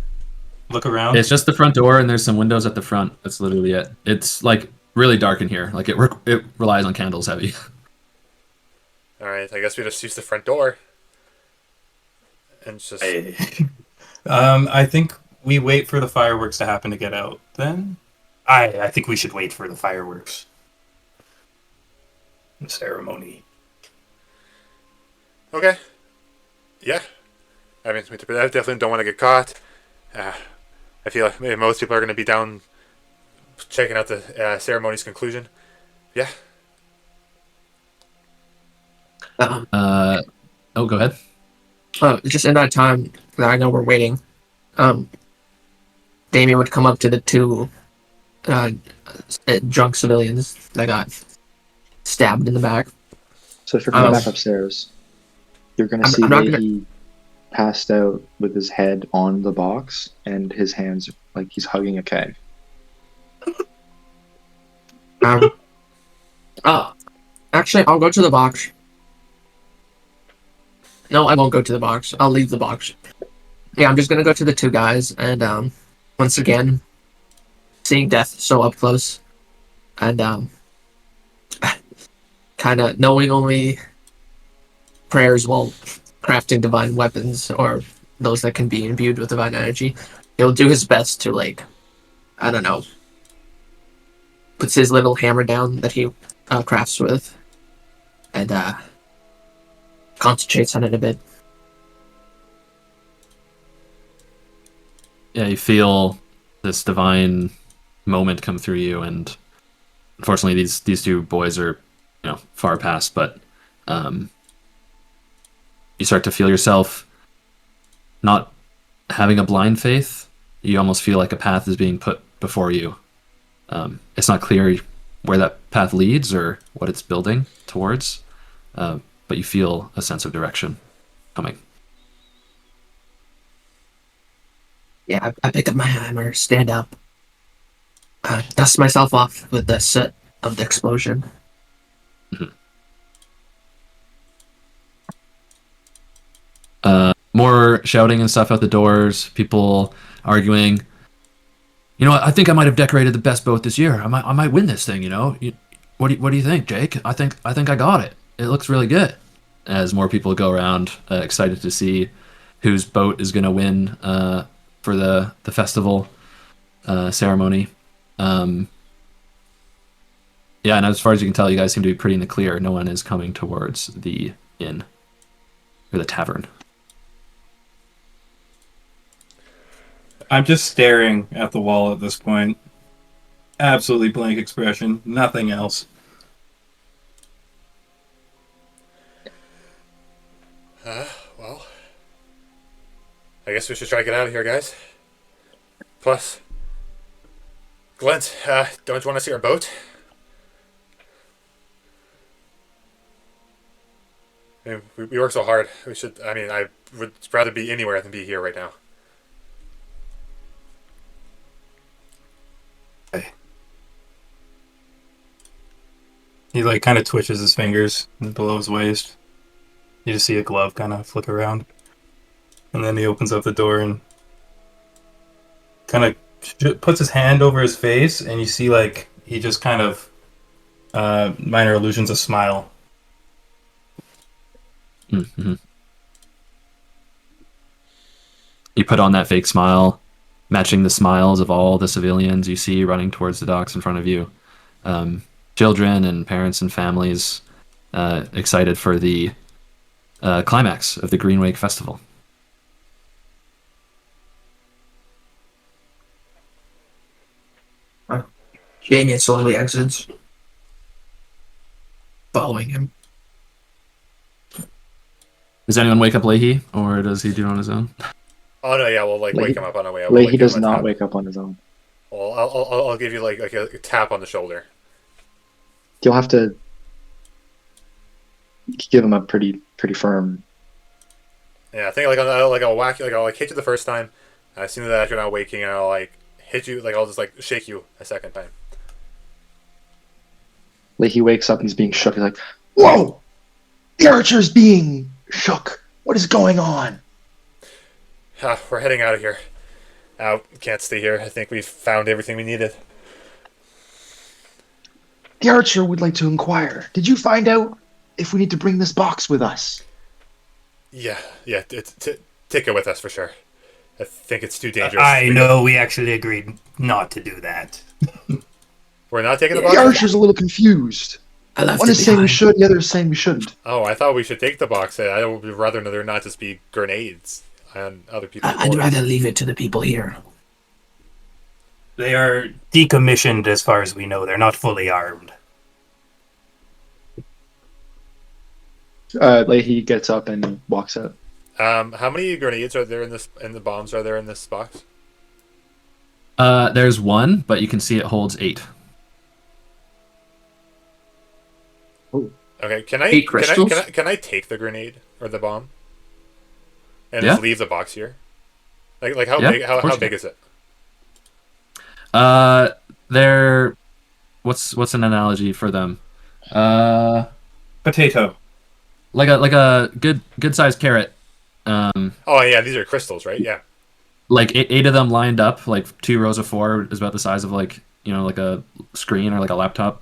G: but
F: Look around.
A: It's just the front door, and there's some windows at the front. That's literally it. It's like really dark in here. Like it relies on candles heavy.
C: All right, I guess we just use the front door. And just
B: I think we wait for the fireworks to happen to get out. Then
F: I think we should wait for the fireworks. The ceremony.
C: okay. Yeah, I mean, we definitely don't want to get caught. I feel like maybe most people are going to be down checking out the ceremony's conclusion. Yeah.
A: Oh, go ahead.
G: just in that time that I know we're waiting, Damien would come up to the two drunk civilians that got stabbed in the back.
E: So if you're coming
G: Um,
E: back upstairs, you're going to
G: I'm-
E: see
G: I'm not
E: Leahy passed out with his head on the box and his hands like he's hugging a keg.
G: Actually, I'll go to the box. No, I won't go to the box. I'll leave the box. Yeah, I'm just gonna go to the two guys, and once again, seeing death so up close, and kind of knowing only prayers while crafting divine weapons or those that can be imbued with divine energy, he'll do his best to I don't know, puts his little hammer down that he crafts with, and concentrates on it a bit.
A: Yeah, you feel this divine moment come through you, and unfortunately, these two boys are, far past. But you start to feel yourself not having a blind faith. You almost feel like a path is being put before you. It's not clear where that path leads or what it's building towards, but you feel a sense of direction coming.
G: Yeah, I pick up my hammer, stand up, dust myself off with the soot of the explosion.
A: More shouting and stuff out the doors, people arguing. I think I might have decorated the best boat this year. I might win this thing. What do you think, Jake? I think I got it. It looks really good. As more people go around, excited to see whose boat is going to win for the festival ceremony. Yeah, and as far as you can tell, you guys seem to be pretty in the clear. No one is coming towards the inn or the tavern.
B: I'm just staring at the wall at this point. Absolutely blank expression. Nothing else.
C: I guess we should try to get out of here, guys. Plus, Glint, don't you want to see our boat? I mean, we work so hard. We should. I mean, I would rather be anywhere than be here right now.
B: He like kind of twitches his fingers below his waist. You just see a glove kind of flick around, and then he opens up the door and kind of puts his hand over his face, and you see like he just kind of minor illusions a smile.
A: Mm-hmm. You put on that fake smile, matching the smiles of all the civilians you see running towards the docks in front of you. Children and parents and families excited for the climax of the Green Wake Festival.
G: Damien slowly exits, following him.
A: Does anyone wake up Leahy, or does he do it on his own?
C: Oh no, yeah, we'll like
E: Leahy-
C: wake him up on our way.
E: Leahy does not wake up on his own.
C: Well, I'll give you like a tap on the shoulder.
E: You'll have to give him a pretty firm.
C: Yeah, I think I'll whack you, I'll hit you the first time. As soon as you're not waking, I'll like hit you, I'll just like shake you a second time.
E: Leahy wakes up and he's being shook. He's like, "Whoa! The archer's being shook. What is going on?"
C: We're heading out of here. Can't stay here. I think we've found everything we needed.
E: The archer would like to inquire. Did you find out if we need to bring this box with us?
C: Yeah, take it with us for sure. I think it's too dangerous.
F: I know we actually agreed not to do that.
C: We're not taking the
E: The
C: box?
E: archer's a little confused.
G: I left
E: One
G: it
E: is saying we
G: behind.
E: should, the other is saying we shouldn't.
C: Oh, I thought we should take the box. I would rather there not just be grenades on other people's
G: I'd
C: boards.
G: rather leave it to the people here.
F: They are decommissioned as far as we know. They're not fully armed.
E: Leahy gets up and walks out.
C: How many grenades are there in the bombs are there in this box?
A: There's one, but you can see it holds 8.
C: Okay, can I
D: 8 crystals?
C: can I take the grenade or the bomb and
A: Yeah.
C: just leave the box here? Like how
A: Yeah,
C: big
A: of
C: how
A: course you
C: big
A: can.
C: is it?
A: They're what's an analogy for them?
B: Potato.
A: Like a good sized carrot.
C: Oh yeah, these are crystals, right? Yeah.
A: Like 8 of them lined up, like 2 rows of 4 is about the size of like like a screen or like a laptop.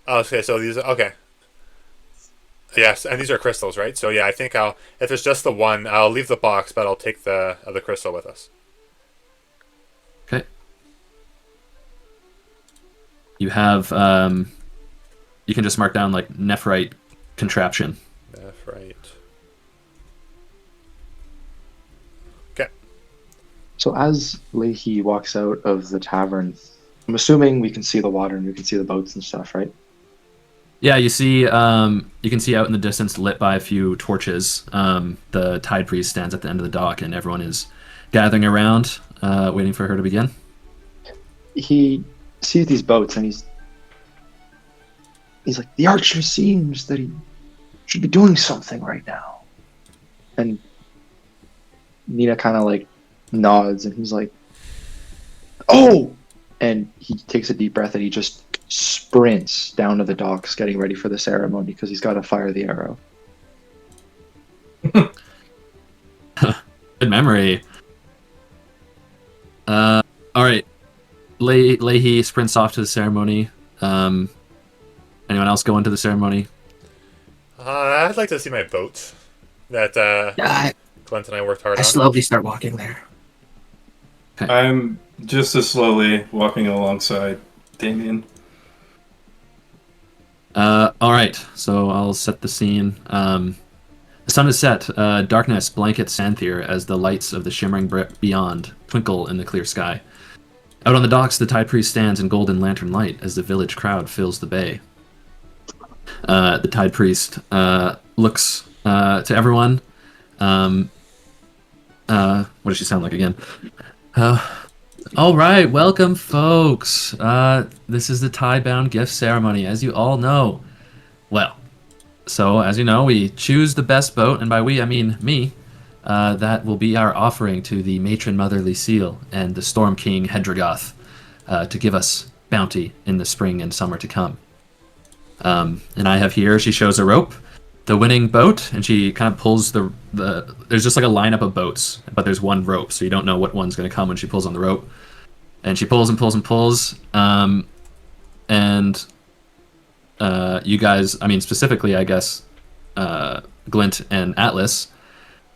C: Oh, okay, so these okay. Yes, and these are crystals, right? So yeah, I think if it's just the one, I'll leave the box, but I'll take the crystal with us.
A: Okay. You have you can just mark down like nephrite contraption.
C: That's right. Okay.
E: So as Leahy walks out of the tavern, I'm assuming we can see the water and we can see the boats and stuff, right?
A: Yeah, you see, you can see out in the distance, lit by a few torches. The Tide Priest stands at the end of the dock, and everyone is gathering around, waiting for her to begin.
E: He sees these boats and he's like, the archer seems that he should be doing something right now. And Nina kind of like nods and he's like, "Oh!" And he takes a deep breath and he just sprints down to the docks getting ready for the ceremony because he's got to fire the arrow.
A: Good memory. All right. Leahy sprints off to the ceremony. Anyone else go into the ceremony?
C: I'd like to see my boat that
G: I
C: Clint and I worked hard on.
G: slowly start walking there.
B: I'm just as slowly walking alongside Damien.
A: All right, so I'll set the scene. The sun is set. Darkness blankets Santhier as the lights of the shimmering beyond twinkle in the clear sky. Out on the docks, the Tide Priest stands in golden lantern light as the village crowd fills the bay. The Tide Priest looks to everyone, What does she sound like again? All right, welcome, folks. This is the tie-bound gift ceremony, as you all know. Well, so as you know, we choose the best boat, and by we I mean me. That will be our offering to the matron motherly seal and the storm king Hedragoth to give us bounty in the spring and summer to come. And I have here, she shows a rope, the winning boat, and she kind of pulls the there's just like a lineup of boats, but there's one rope, so you don't know what one's going to come when she pulls on the rope. And she pulls and pulls and pulls, and you guys, I mean specifically, I guess, Glint and Atlas,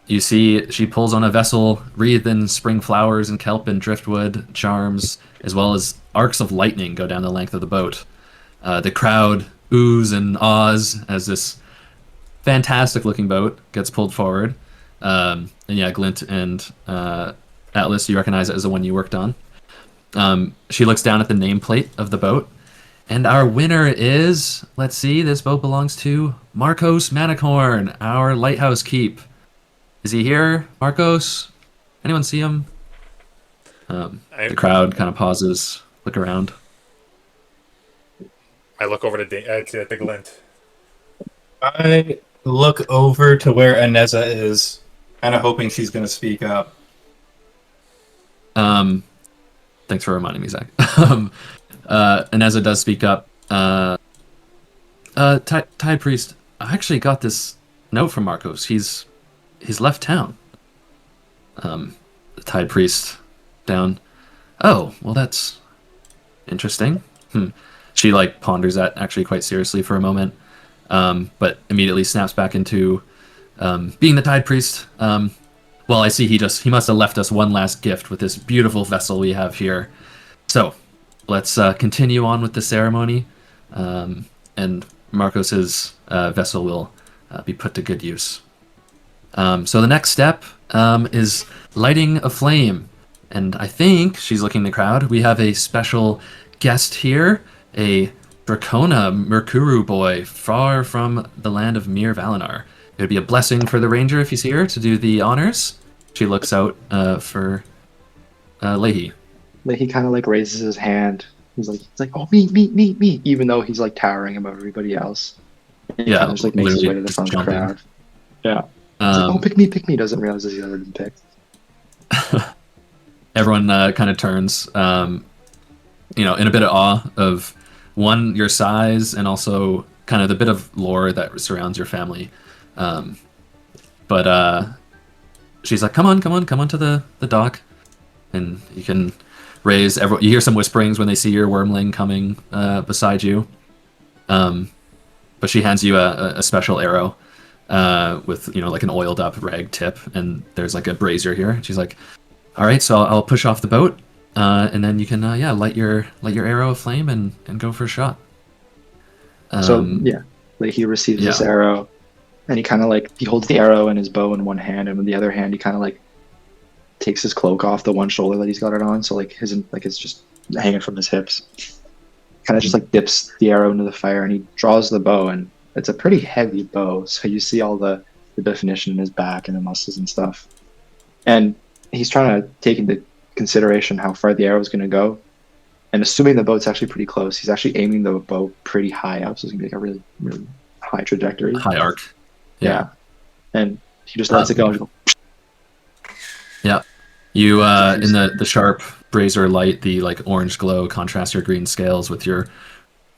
A: you see she pulls on a vessel wreathed in spring flowers and kelp and driftwood charms, as well as arcs of lightning go down the length of the boat. The crowd oohs and ahs as this fantastic-looking boat gets pulled forward. And yeah, Glint and Atlas, you recognize it as the one you worked on. She looks down at the nameplate of the boat, and our winner is, let's see, this boat belongs to Marcos Manicorn, our lighthouse keep. Is he here, Marcos? Anyone see him? The crowd kind of pauses, look around.
C: I look over to Glint.
B: I look over to where Aneza is, kind of hoping she's going to speak up.
A: Thanks for reminding me, Zach. Aneza does speak up. Tide Priest, I actually got this note from Marcos. He's left town. The Tide Priest down. Oh, well, that's interesting. She ponders that actually quite seriously for a moment, but immediately snaps back into being the Tide Priest. Well, I see he must have left us one last gift with this beautiful vessel we have here. So let's continue on with the ceremony, and Marcos's vessel will be put to good use. So the next step is lighting a flame, and I think she's looking in the crowd. We have a special guest here, a Dracona Merkuru boy, far from the land of Mir Valinar. It would be a blessing for the ranger if he's here to do the honors. She looks out for Leahy.
E: Leahy kind of raises his hand. He's like, oh, me, even though he's towering above everybody else. And
A: Yeah,
E: kind of just makes his way to the front of the crowd. Yeah. He's like, oh, pick me. Doesn't realize he's already been picked.
A: Everyone kind of turns, in a bit of awe of one, your size, and also kind of the bit of lore that surrounds your family. But she's like, come on to the dock, and you can raise everyone. You hear some whisperings when they see your wormling coming beside you. But she hands you a special arrow with an oiled up rag tip, and there's a brazier here. She's like, all right, so I'll push off the boat, and then you can light your arrow aflame and go for a shot.
E: He receives this arrow, and he kind of he holds the arrow and his bow in one hand, and with the other hand he kind of takes his cloak off the one shoulder that he's got it on, so it's just hanging from his hips. Kind of just dips the arrow into the fire, and he draws the bow, and it's a pretty heavy bow, so you see all the definition in his back and the muscles and stuff. And he's trying to take into consideration how far the arrow is going to go, and assuming the boat's actually pretty close, he's actually aiming the bow pretty high up, so it's going to be a really, really high trajectory.
A: High arc.
E: Yeah. And he just lets it go and go.
A: Yeah. You, in the sharp brazier light, the orange glow contrasts your green scales with your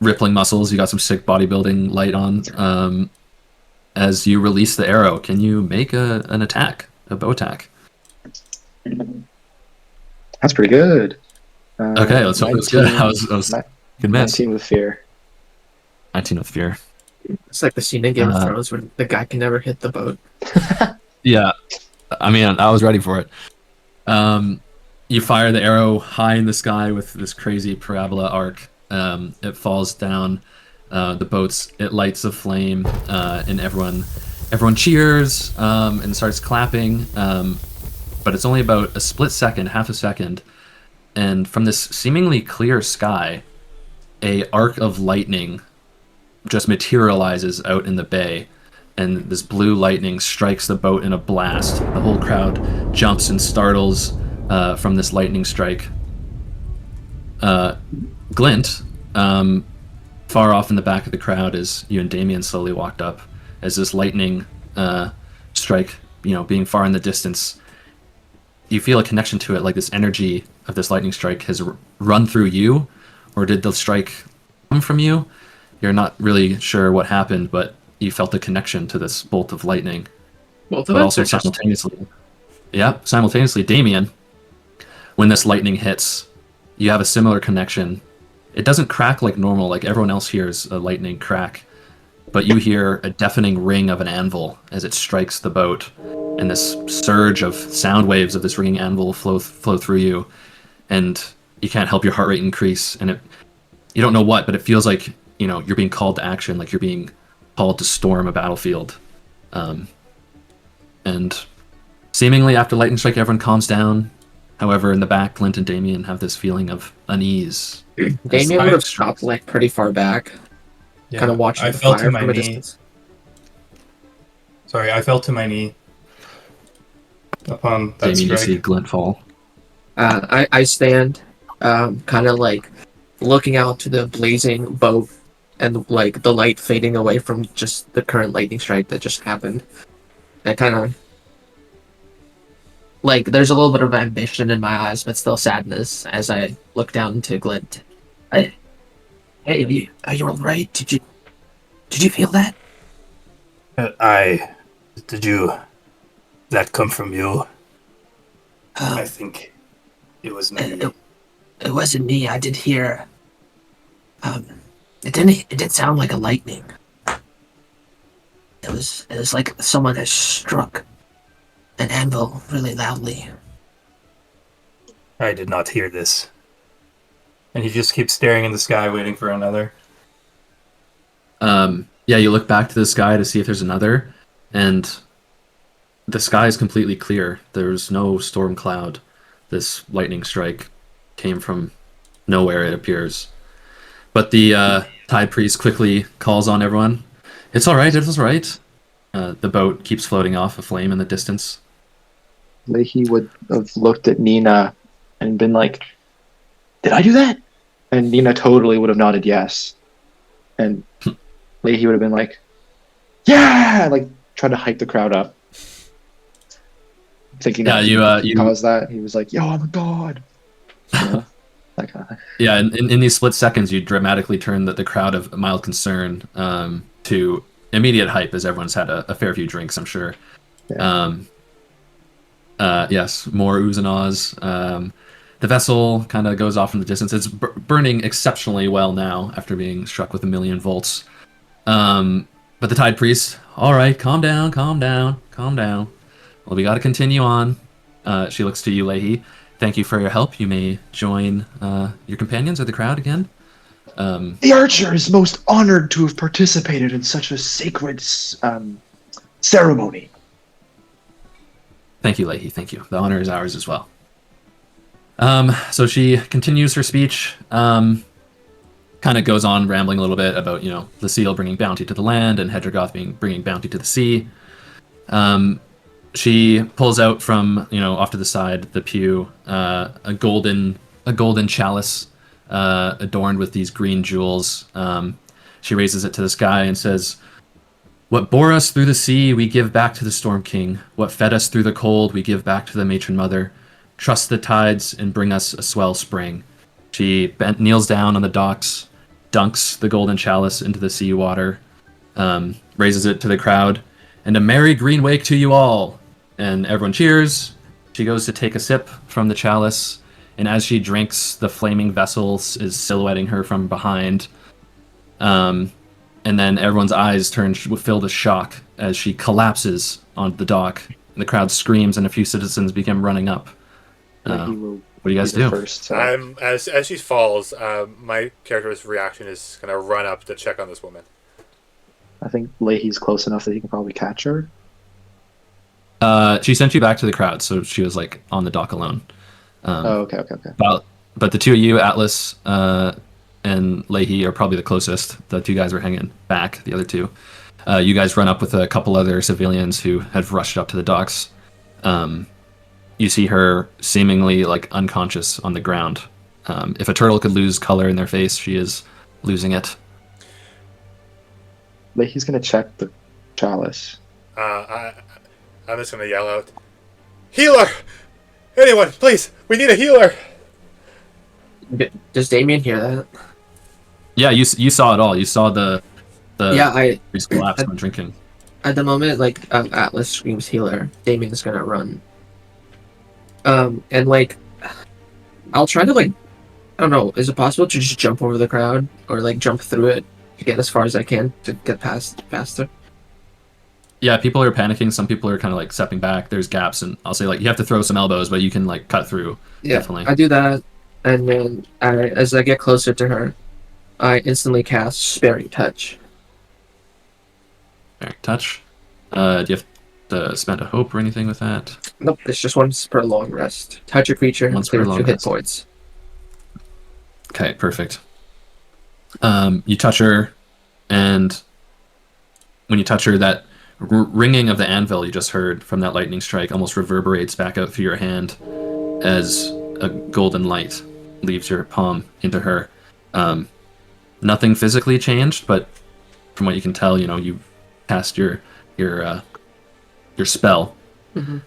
A: rippling muscles. You got some sick bodybuilding light on. As you release the arrow, can you make an attack, a bow attack?
E: That's pretty good.
A: Okay, let's hope it's good. I was good miss.
E: 19 with fear.
A: 19 with fear.
G: It's like the scene in Game of Thrones where the guy can never hit the boat.
A: Yeah, I mean, I was ready for it. You fire the arrow high in the sky with this crazy parabola arc. It falls down the boats. It lights a flame, and everyone cheers and starts clapping. But it's only about a split second, half a second, and from this seemingly clear sky, a arc of lightning just materializes out in the bay, and this blue lightning strikes the boat in a blast. The whole crowd jumps and startles from this lightning strike. Glint, far off in the back of the crowd, as you and Damien slowly walked up, as this lightning strike, being far in the distance, you feel a connection to it, like this energy of this lightning strike has run through you, or did the strike come from you? You're not really sure what happened, but you felt a connection to this bolt of lightning.
G: Both of
A: But
G: us
A: also
G: are just
A: simultaneously, Damien, when this lightning hits, you have a similar connection. It doesn't crack like normal, like everyone else hears a lightning crack, but you hear a deafening ring of an anvil as it strikes the boat, and this surge of sound waves of this ringing anvil flow through you, and you can't help your heart rate increase, and you don't know what, but it feels like you're being called to action, like you're being called to storm a battlefield. And seemingly after lightning strike, everyone calms down. However, in the back, Glint and Damien have this feeling of unease.
G: Damien would have stopped like pretty far back,
B: Yeah,
G: kind of watching
B: I
G: the
B: fell to
G: fire
B: my
G: from a
B: knee.
G: distance.
B: Sorry, I fell to my knee upon that
A: Damien, you
B: strike.
A: see Glint fall.
G: I stand, kind of like looking out to the blazing boat and like the light fading away from just the current lightning strike that just happened. I kind of like there's a little bit of ambition in my eyes, but still sadness as I look down into Glint. Hey, are you all right? Did you feel that?
F: Did that come from you?
G: Um,
F: I think it was me.
G: it wasn't me. I did hear. It did sound like a lightning. It was like someone has struck an anvil really loudly.
F: I did not hear this.
B: And he just keeps staring in the sky, waiting for another.
A: Yeah, you look back to the sky to see if there's another, and the sky is completely clear. There's no storm cloud. This lightning strike came from nowhere, it appears. But the Tide Priest quickly calls on everyone. It's all right, it's all right. The boat keeps floating off, aflame in the distance.
E: Leahy would have looked at Nina and been like, "Did I do that?" And Nina totally would have nodded yes. And Leahy would have been like, "Yeah!" Like, tried to hype the crowd up. Thinking that he caused that. He was like, "Yo, I'm a god!" That kind of thing.
A: Yeah, in these split seconds, you dramatically turn the crowd of mild concern to immediate hype, as everyone's had a fair few drinks, I'm sure.
E: Yeah.
A: Yes, more oohs and ahs. The vessel kind of goes off in the distance. It's burning exceptionally well now after being struck with 1,000,000 volts. But the Tide Priest, all right, calm down. Well, we got to continue on. She looks to you, Leahy. Thank you for your help. You may join your companions or the crowd again.
E: The Archer is most honored to have participated in such a sacred ceremony.
A: Thank you, Leahy. Thank you. The honor is ours as well. So she continues her speech. Kind of goes on rambling a little bit about, the seal bringing bounty to the land and Hedregoth bringing bounty to the sea. She pulls out from, off to the side, the pew, a golden chalice adorned with these green jewels. She raises it to the sky and says, "What bore us through the sea, we give back to the Storm King. What fed us through the cold, we give back to the Matron Mother. Trust the tides and bring us a swell spring." She kneels down on the docks, dunks the golden chalice into the sea water, raises it to the crowd, and "A merry green wake to you all!" And everyone cheers. She goes to take a sip from the chalice, and as she drinks, the flaming vessel is silhouetting her from behind. And then everyone's eyes turn filled with shock as she collapses on the dock. And the crowd screams, and a few citizens begin running up.
E: Leahy will
A: What do you guys
E: be the
A: do?
E: First,
C: As she falls, my character's reaction is gonna run up to check on this woman.
E: I think Leahy's close enough that he can probably catch her.
A: She sent you back to the crowd, so she was on the dock alone.
E: Okay.
A: But the two of you, Atlas and Leahy, are probably the closest. The two guys were hanging back, the other two. You guys run up with a couple other civilians who have rushed up to the docks. You see her seemingly like unconscious on the ground. If a turtle could lose color in their face, she is losing it.
E: Leahy's gonna check the chalice.
C: I'm just gonna yell out, "Healer! Anyone, please! We need a healer!"
G: Does Damien hear that?
A: Yeah, you saw it all. You saw the
G: Yeah,
A: priest collapse when drinking.
G: at the moment, like Atlas screams healer, Damien's gonna run. And like, I'll try to like, I don't know, is it possible to just jump over the crowd or like jump through it to get as far as I can to get past faster?
A: Yeah, people are panicking. Some people are kind of like stepping back. There's gaps, and I'll say like you have to throw some elbows, but you can like cut through.
G: Yeah,
A: Definitely.
G: I do that, and then as I get closer to her, I instantly cast Sparing Touch.
A: All right, touch. Do you have to spend a hope or anything with that?
G: Nope, it's just once per long rest. Touch a creature,
A: Once per
G: clear
A: long
G: 2 hit
A: rest.
G: points.
A: Okay, perfect. You touch her, and when you touch her, that ringing of the anvil you just heard from that lightning strike almost reverberates back out through your hand as a golden light leaves your palm into her. Nothing physically changed, but from what you can tell, you cast your spell.
G: Mhm.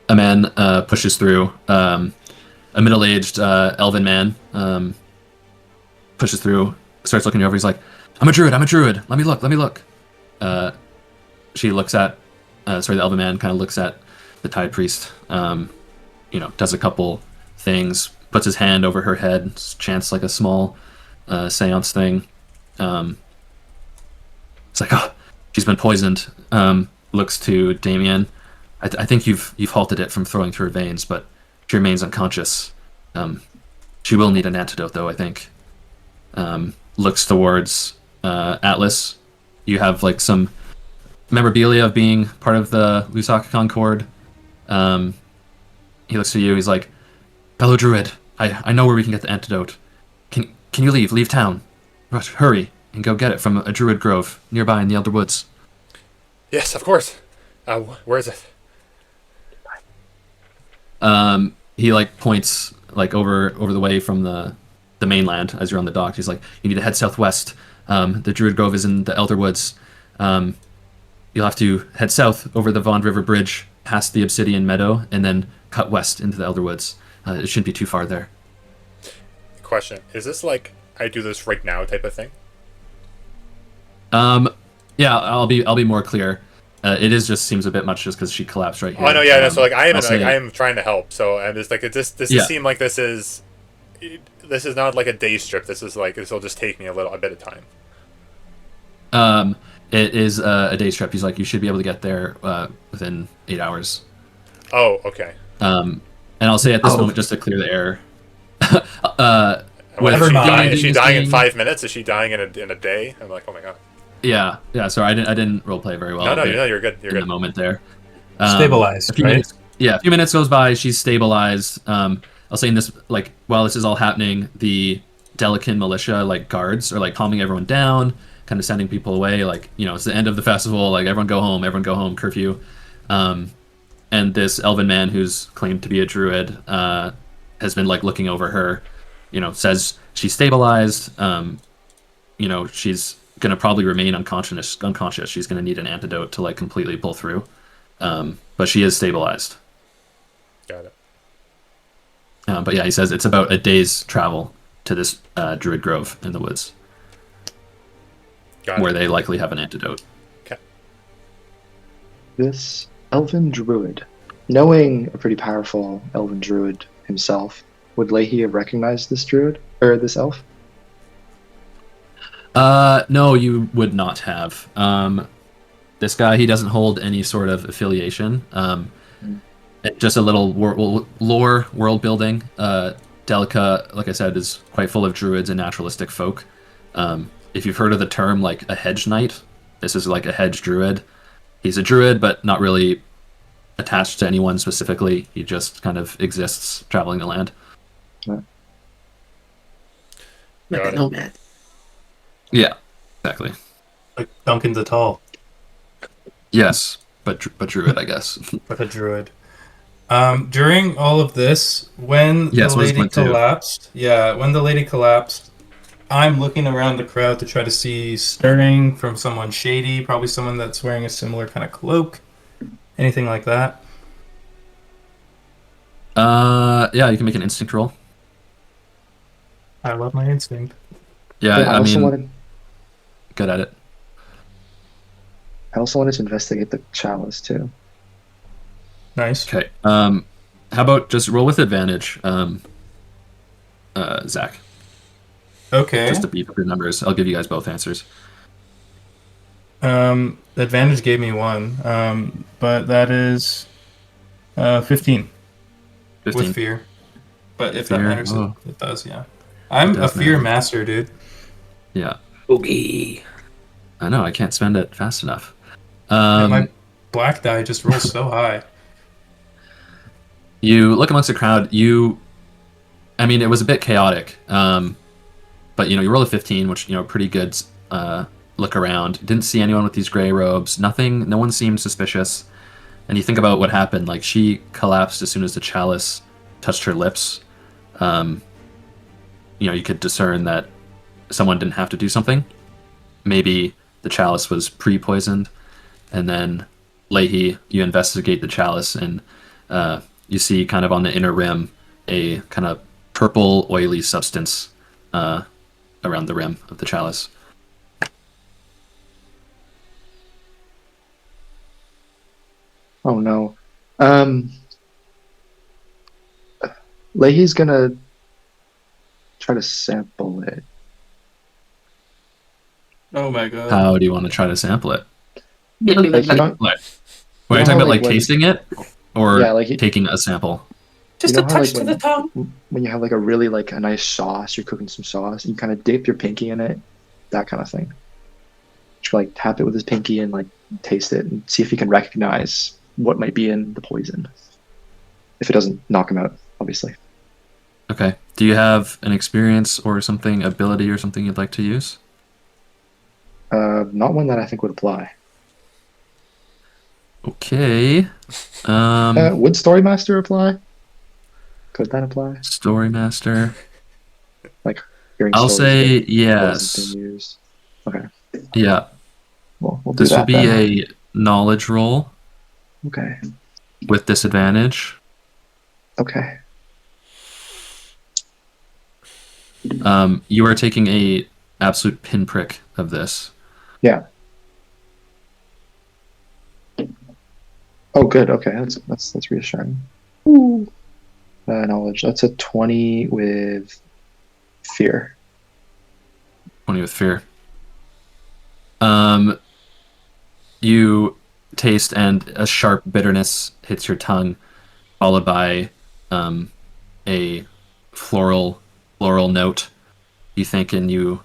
A: A man pushes through. A middle-aged elven man pushes through, starts looking you over. He's like, I'm a druid. Let me look. She looks at, the elven man kind of looks at the Tide Priest, does a couple things, puts his hand over her head, chants like a small seance thing. It's like, oh, she's been poisoned. Looks to Damien. I think you've halted it from throwing through her veins, but she remains unconscious. She will need an antidote, though, I think. Looks towards Atlas. You have like some memorabilia of being part of the Lusaka Concord. He looks to you. He's like, fellow druid, I know where we can get the antidote. Can you leave town? Rush, hurry, and go get it from a druid grove nearby in the Elder Woods.
C: Yes, of course. Where is it?
A: He like points like over the way from the mainland as you're on the dock. He's like, you need to head southwest. The Druid Grove is in the Elder Woods. You'll have to head south over the Vond River Bridge, past the Obsidian Meadow, and then cut west into the Elder Woods. It shouldn't be too far there.
C: Question: is this like I do this right now type of thing?
A: Yeah, I'll be more clear. It is seems a bit much just because she collapsed right here.
C: Oh no, yeah, no, so like I
A: I'll
C: am trying to help. So I'm just like this
A: Yeah.
C: seem like this is not like a day strip. This is like this will just take me a bit of time.
A: It is a day trip. He's like, you should be able to get there within 8 hours.
C: Oh, okay.
A: And I'll say at this moment, just to clear the air.
C: What,
B: Never mind.
C: is she dying in 5 minutes? Is she dying in a day? I'm like, oh my god.
A: Yeah. Sorry, I didn't roleplay very well.
C: No, you're good. You're
A: in
C: good.
A: the moment there.
B: Stabilized,
A: a few
B: right?
A: minutes, yeah, a few minutes goes by. She's stabilized. I'll say in this, like, while this is all happening, the Delican militia, like, guards are like calming everyone down, kind of sending people away. Like, it's the end of the festival. Like, everyone go home, curfew. And this elven man who's claimed to be a druid has been like looking over her. Says she's stabilized. She's gonna probably remain unconscious. She's gonna need an antidote to like completely pull through. But she is stabilized.
C: Got it.
A: But yeah, he says it's about a day's travel to this druid grove in the woods,
C: Got
A: where
C: it.
A: they likely have an antidote.
C: Okay.
E: This elven druid, knowing a pretty powerful elven druid himself, would Leahy have recognized this druid or this elf?
A: No, you would not have. This guy, he doesn't hold any sort of affiliation. Just a little lore world building. Delica, like I said, is quite full of druids and naturalistic folk. If you've heard of the term like a hedge knight, this is like a hedge druid. He's a druid, but not really attached to anyone specifically. He just kind of exists, traveling the land.
G: Like
C: Got
G: a
C: it.
G: nomad.
A: Yeah. Exactly.
B: Like Duncan the Tall
A: Yes, but druid, I guess.
B: with a druid. During all of this, when the
A: Yes, what does
B: lady
A: Glint do?
B: collapsed, when the lady collapsed, I'm looking around the crowd to try to see stirring from someone shady, probably someone that's wearing a similar kind of cloak, anything like that.
A: Yeah, you can make an instinct roll.
B: I love my instinct.
A: Yeah,
E: Yeah, I
A: I
E: also
A: mean,
E: wanted
A: good at it.
E: to investigate the chalice too.
B: Nice.
A: Okay. How about just roll with advantage, Zach,
B: Okay.
A: just to beef up your numbers. I'll give you guys both answers.
B: The advantage gave me one, but that is 15 with
A: 15.
B: fear. But if that
A: Fear.
B: matters,
A: Oh,
B: it does, yeah.
A: it
B: I'm a
A: does
B: fear
A: matter.
B: master, dude.
A: Yeah.
G: Oogie.
A: I know. I can't spend it fast enough.
B: And my
A: Um,
B: black die just rolls so high.
A: you look amongst the crowd. I mean, it was a bit chaotic. But you roll a 15, which pretty good. Look around. Didn't see anyone with these gray robes. Nothing. No one seemed suspicious. And you think about what happened. Like she collapsed as soon as the chalice touched her lips. Um, you could discern that someone didn't have to do something. Maybe the chalice was pre-poisoned, and then Leahy, you investigate the chalice, and you see kind of on the inner rim a kind of purple, oily substance around the rim of the chalice.
E: Oh no. Um, Leahy's gonna try to sample it.
B: Oh my god.
A: How do you want to try to sample it?
E: Like you know,
A: What?
E: You
A: Are you
E: know
A: talking
E: how,
A: about
E: like,
A: like
E: when-
A: tasting it, or
E: yeah, like
A: taking a sample?
G: Just
E: You
G: a
E: know how,
G: touch
E: like,
G: to the tongue.
E: when you have like a really like a nice sauce, you're cooking some sauce, you kind of dip your pinky in it, that kind of thing. Just like tap it with his pinky and like taste it and see if he can recognize what might be in the poison. If it doesn't knock him out, obviously.
A: Okay. Do you have an experience or something, ability or something you'd like to use?
E: Not one that I think would apply.
A: Okay.
E: Would Story Master apply? Could that apply?
A: Story Master.
E: Like hearing
A: I'll
E: stories
A: say
E: about poisons
A: yes.
E: being used. Okay,
A: Yeah.
E: we'll do
A: This will
E: that
A: be
E: then.
A: a knowledge roll
E: Okay.
A: with disadvantage.
E: Okay.
A: You are taking a absolute pinprick of this.
E: Yeah. Oh, good. Okay, that's reassuring. Knowledge. That's a 20 with fear.
A: 20 with fear. You taste and a sharp bitterness hits your tongue, followed by a floral note. You think, and you,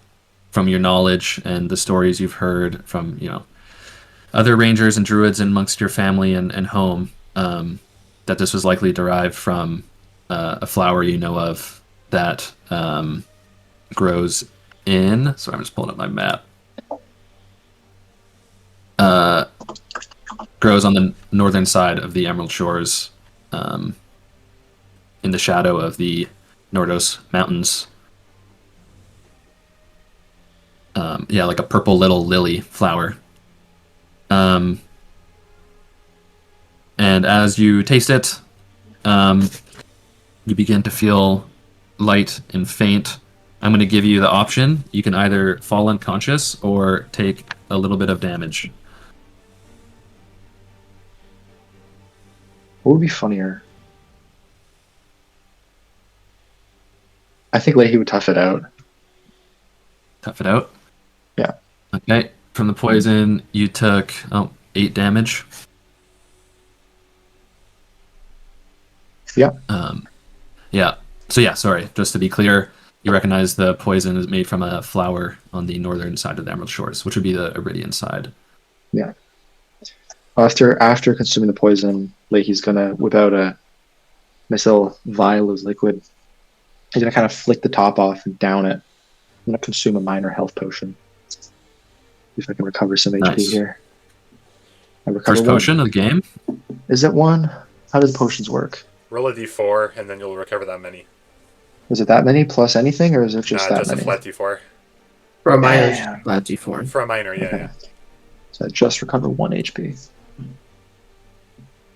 A: from your knowledge and the stories you've heard from other rangers and druids amongst your family and home, that this was likely derived from a flower you know of that grows in. Sorry, I'm just pulling up my map. Grows on the northern side of the Emerald Shores, in the shadow of the Nordos Mountains. Yeah, like a purple little lily flower. And as you taste it, you begin to feel light and faint. I'm going to give you the option. You can either fall unconscious or take a little bit of damage.
E: What would be funnier? I think Leahy would tough it out.
A: Tough it out.
E: Yeah.
A: Okay. From the poison, you took 8 damage.
E: Yeah.
A: Yeah. So yeah, sorry. Just to be clear, you recognize the poison is made from a flower on the northern side of the Emerald Shores, which would be the Iridian side.
E: Yeah. After consuming the poison, Leahy's gonna whip out a nice little vial of liquid. He's gonna kind of flick the top off and down it. I'm gonna consume a minor health potion. if I can recover some HP
A: Nice.
E: here. I recover
A: First
E: one.
A: potion of the game.
E: Is it one? How do the potions work?
C: Roll a d4, and then you'll recover that many.
E: Is it that many plus anything, or is it just that
C: Just
E: many?
C: a flat d4.
G: For a minor,
E: Damn.
G: flat D4.
C: For a minor, yeah,
E: Okay.
C: yeah.
E: So I just recover 1 HP.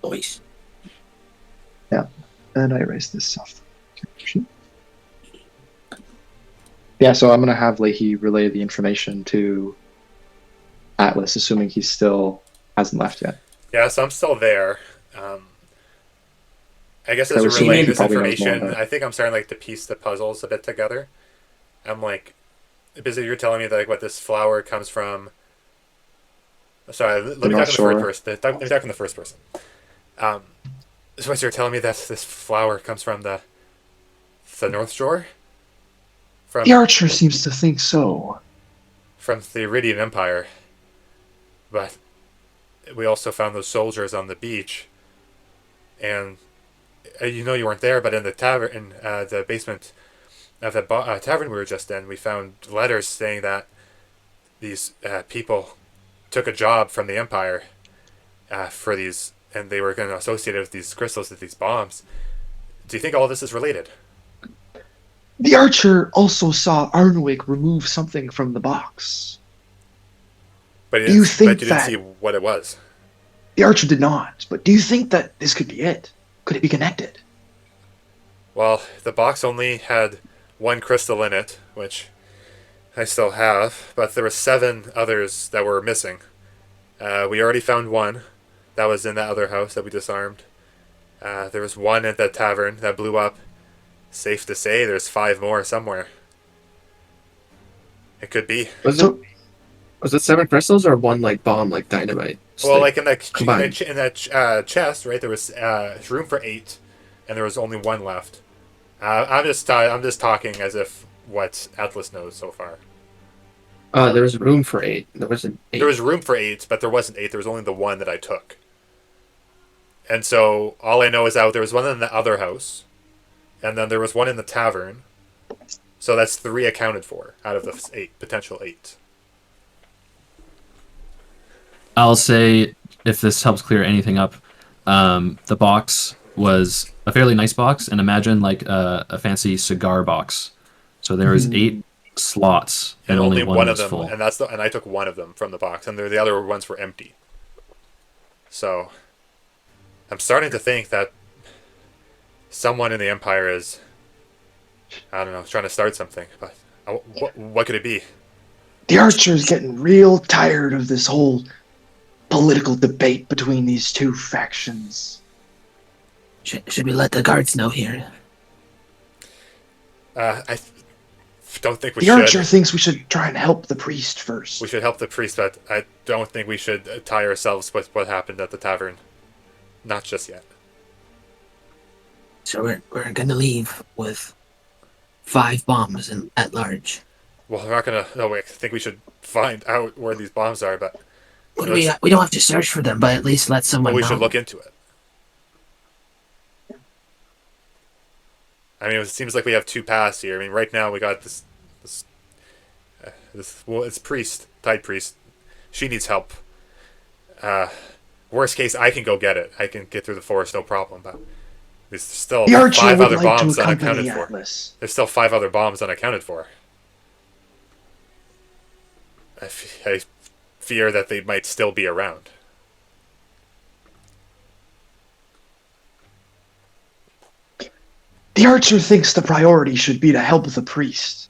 G: Nice.
E: And I erase this stuff. Yeah, so I'm going to have Leahy relay the information to Atlas, assuming he still hasn't left yet.
C: Yeah, so I'm still there. I guess as
E: I
C: you're
E: would assume
C: relaying
E: he
C: this
E: probably knows more
C: information,
E: about it.
C: I think I'm starting to piece the puzzles a bit together. I'm because you're telling me that what this flower comes from. Sorry, let me talk in the
E: North
C: first
E: Shore.
C: person. Let me talk in the first person. So you're telling me that this flower comes from the North Shore, from
E: The Archer seems to think so.
C: the Iridian Empire, but we also found those soldiers on the beach, and you weren't there, but in the tavern, in the basement of the tavern we were just in, we found letters saying that these people took a job from the Empire for these, and they were going to associate it with these crystals, with these bombs. Do you think all this is related?
E: The Archer also saw Arnwick remove something from the box.
C: But
E: Do you think
C: but you didn't
E: that-
C: see what it was.
E: The Archer did not, but do you think that this could be it? Could it be connected?
C: Well, the box only had one crystal in it, which I still have, but there were 7 others that were missing. We already found one that was in that other house that we disarmed. There was one at that tavern that blew up. Safe to say, there's 5 more somewhere. It could be.
G: Was
E: So-
G: it 7 crystals or one like bomb, like dynamite?
C: Well, like in that
G: combined.
C: chest, right? There was room for 8, and there was only 1 left. I'm just talking as if what Atlas knows so far.
G: There was room for 8. There wasn't 8.
C: There was room for 8, but there wasn't 8. There was only the one that I took. And so all I know is that there was one in the other house, and then there was one in the tavern. So that's 3 accounted for out of the 8 potential 8.
A: I'll say, if this helps clear anything up, the box was a fairly nice box, and imagine like a fancy cigar box. So there was 8 slots, and only one
C: of
A: was
C: them,
A: full.
C: and I took one of them from the box, and the other ones were empty. So I'm starting to think that someone in the Empire is, I don't know, trying to start something. But what could it be?
E: The Archer's getting real tired of this whole political debate between these 2 factions.
G: Should we let the guards know here?
C: Don't think we
E: The
C: should.
E: Archer thinks we should try and help the priest first.
C: We should help the priest, but I don't think we should tie ourselves with what happened at the tavern. Not just yet.
G: So we're gonna leave with 5 bombs at large.
C: Well, we're not gonna. No, I think we should find out where these bombs are, but
G: Well, we don't have to search for them, but at least let someone
C: we
G: know.
C: should look into it. I mean, it seems like we have 2 paths here. I mean, right now we got this well, it's priest, tide priest. She needs help. Worst case, I can go get it. I can get through the forest, no problem. But there's still
E: The Archer
C: 5
E: would
C: other
E: like to
C: bombs
E: accompany
C: unaccounted for.
E: Atlas.
C: There's still 5 other bombs unaccounted for. I fear that they might still be around.
E: The Archer thinks the priority should be to help the priest.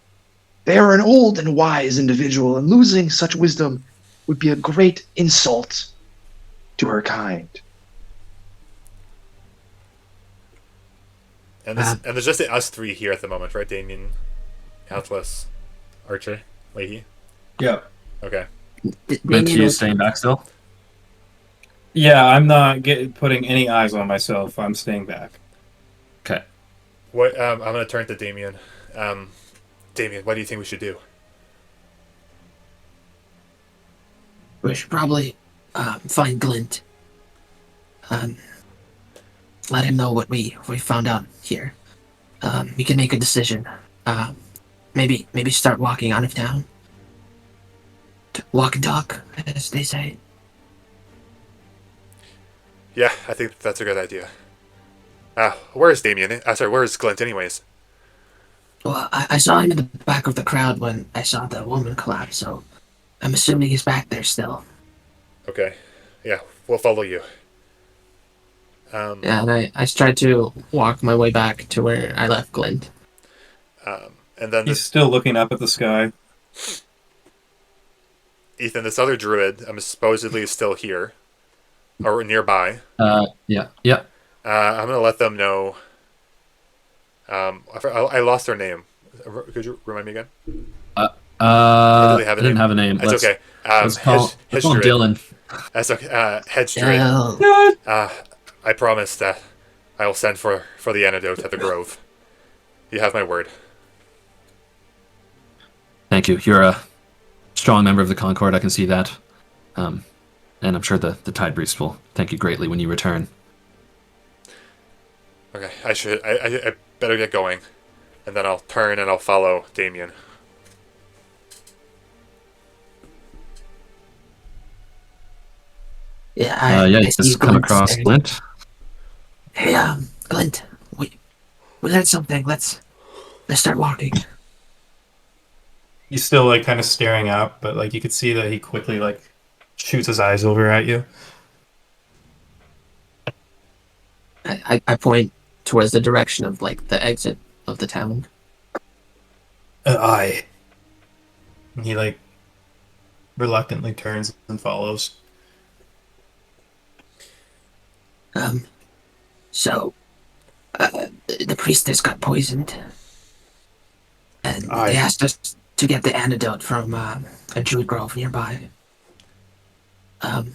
E: They are an old and wise individual, and losing such wisdom would be a great insult to her kind.
C: And there's just us 3 here at the moment, right? Damien, Atlas, Archer, Leahy.
B: Yeah.
C: Okay.
A: Mint, you staying back still?
B: Yeah, I'm not putting any eyes on myself. I'm staying back.
A: Okay.
C: What? I'm gonna turn to Damien. Damien, what do you think we should do?
G: We should probably find Glint. Let him know what we found out here. We can make a decision. Maybe start walking out of town. walk and talk, as they say.
C: Yeah, I think that's a good idea. Where's Damien? Sorry, where's Glint anyways?
G: Well, I saw him in the back of the crowd when I saw the woman collapse, so I'm assuming he's back there still.
C: Okay. Yeah, we'll follow you.
G: Yeah, and I tried to walk my way back to where I left Glint.
C: And then
B: He's still looking up at the sky.
C: Ethan, this other druid, supposedly is still here. Or nearby.
A: Yeah.
C: I'm going to let them know. I lost their name. Could you remind me again?
A: I
C: they have a
A: didn't
C: name?
A: have a name.
C: That's okay.
A: Let's call him Dylan.
C: That's okay. Hedge druid.
G: Well,
C: I promise that I will send for the antidote at the grove. You have my word.
A: Thank you. You're a strong member of the Concord. I can see that. And I'm sure the Tide Priest will thank you greatly when you return.
C: Okay, I better get going. And then I'll turn and I'll follow Damien.
G: yeah,
A: You
G: I
A: just
G: see
A: come
G: Glint
A: across
G: staring.
A: Glint.
G: Hey, Glint, we learned something. Let's start walking.
B: He's still like kind of staring up, but like you could see that he quickly like shoots his eyes over at you.
G: I point towards the direction of like the exit of the town.
B: Aye. And he like reluctantly turns and follows.
G: So the priestess got poisoned, and
B: Aye.
G: they asked us to get the antidote from a druid grove nearby.
C: And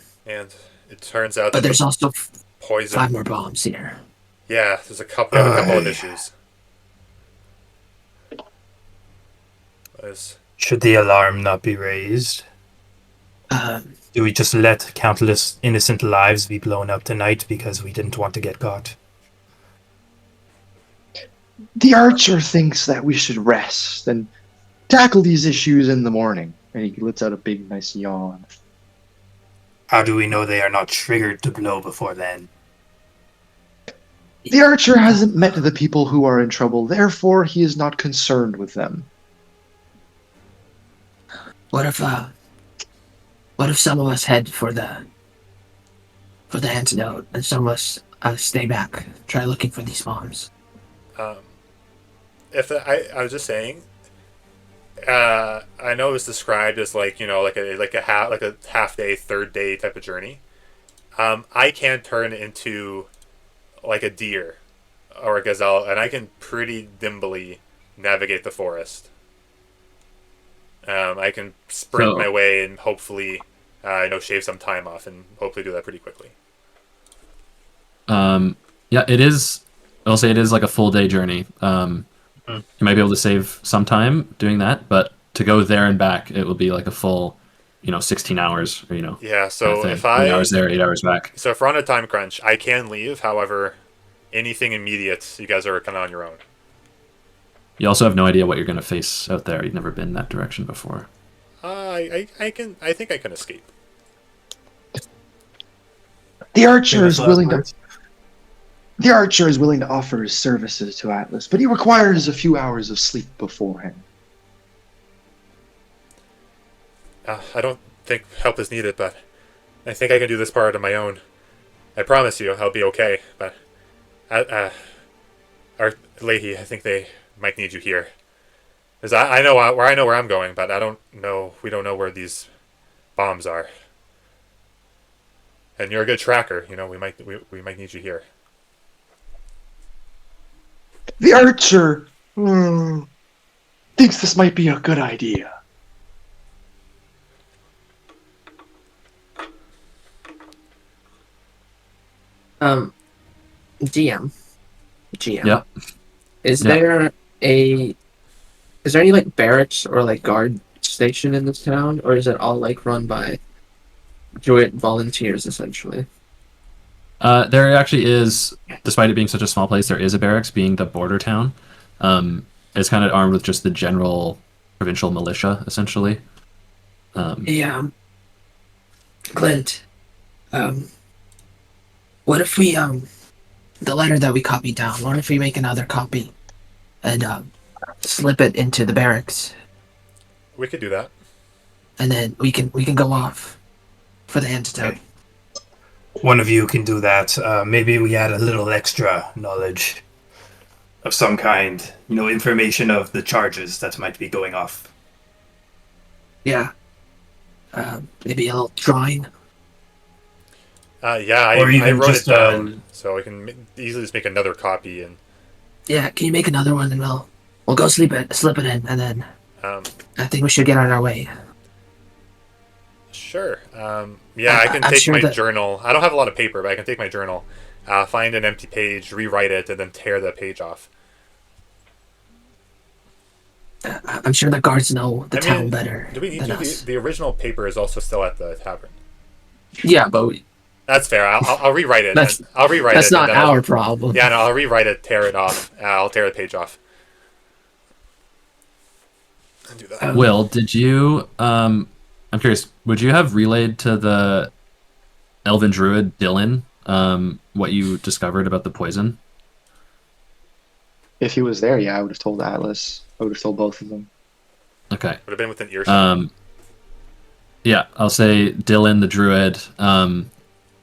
C: it turns out
G: But
C: that
G: there's
C: the
G: also
C: poison.
G: 5 more bombs here.
C: Yeah, there's a couple of
B: Aye.
C: issues. There's,
F: Should the alarm not be raised? Do we just let countless innocent lives be blown up tonight because we didn't want to get caught?
E: The archer thinks that we should rest and tackle these issues in the morning. And he lets out a big, nice yawn.
F: How do we know they are not triggered to blow before then?
E: The archer hasn't met the people who are in trouble, therefore he is not concerned with them.
G: What if some of us head for the antidote, and some of us stay back, try looking for these bombs?
C: if I was just saying, I know it was described as like a half day, third day type of journey. I can turn into like a deer or a gazelle, and I can pretty nimbly navigate the forest. I can sprint my way and hopefully, shave some time off, and hopefully do that pretty quickly.
A: Yeah, it is. I'll say it is like a full day journey. You might be able to save some time doing that, but to go there and back, it will be like a full, 16 hours. Or,
C: Yeah. So
A: thing.
C: if
A: 8 hours there, 8 hours back.
C: So if we're on a time crunch, I can leave. However, anything immediate, you guys are kind of on your own.
A: You also have no idea what you're going to face out there. You've never been in that direction before.
C: I think I can escape.
E: The archer
B: Famous
E: is
B: last
E: willing to.
B: words.
E: The archer is willing to offer his services to Atlas, but he requires a few hours of sleep beforehand.
C: I don't think help is needed, but I think I can do this part on my own. I promise you, I'll be okay. But, our Leahy, I think they might need you here. Because I know where I'm going, but I don't know. We don't know where these bombs are. And you're a good tracker. We might need you here.
E: The archer thinks this might be a good idea.
G: GM.
A: Yeah.
G: Is
A: Yeah.
G: there any like barracks or like guard station in this town, or is it all like run by Druid volunteers essentially?
A: There actually is, despite it being such a small place, there is a barracks, being the border town. It's kind of armed with just the general provincial militia, essentially.
G: Hey, Clint, what if we, the letter that we copied down, what if we make another copy and, slip it into the barracks,
C: We could do that.
G: and then we can go off for the antidote.
F: One of you can do that. Maybe we add a little extra knowledge of some kind. Information of the charges that might be going off.
G: Yeah. Maybe a little drawing.
C: Yeah,
F: Or
C: I
F: even
C: wrote
F: just,
C: it down, so I can easily just make another copy. And
G: Yeah, can you make another one and we'll go slip it in, and then
C: um,
G: I think we should get on our way.
C: sure. Yeah, I can
G: I'm
C: take
G: sure
C: my
G: that-
C: journal. I don't have a lot of paper, but I can take my journal, find an empty page, rewrite it, and then tear the page off.
G: I'm sure the guards know the
C: I
G: town
C: mean,
G: better
C: Do we need
G: than
C: to?
G: us.
C: The original paper is also still at the tavern.
G: Yeah, but
C: That's fair. I'll rewrite it.
G: That's-
C: I'll rewrite
G: that's
C: it.
G: not
C: and then
G: our problem.
C: Yeah, no, I'll rewrite it, tear it off. I'll tear the page off. And do that.
A: Will, did you? I'm curious. Would you have relayed to the elven druid Dylan what you discovered about the poison?
E: If he was there, yeah, I would have told Atlas. I would have told both of them.
A: Okay.
C: Would have been within earshot.
A: Yeah, I'll say Dylan the druid.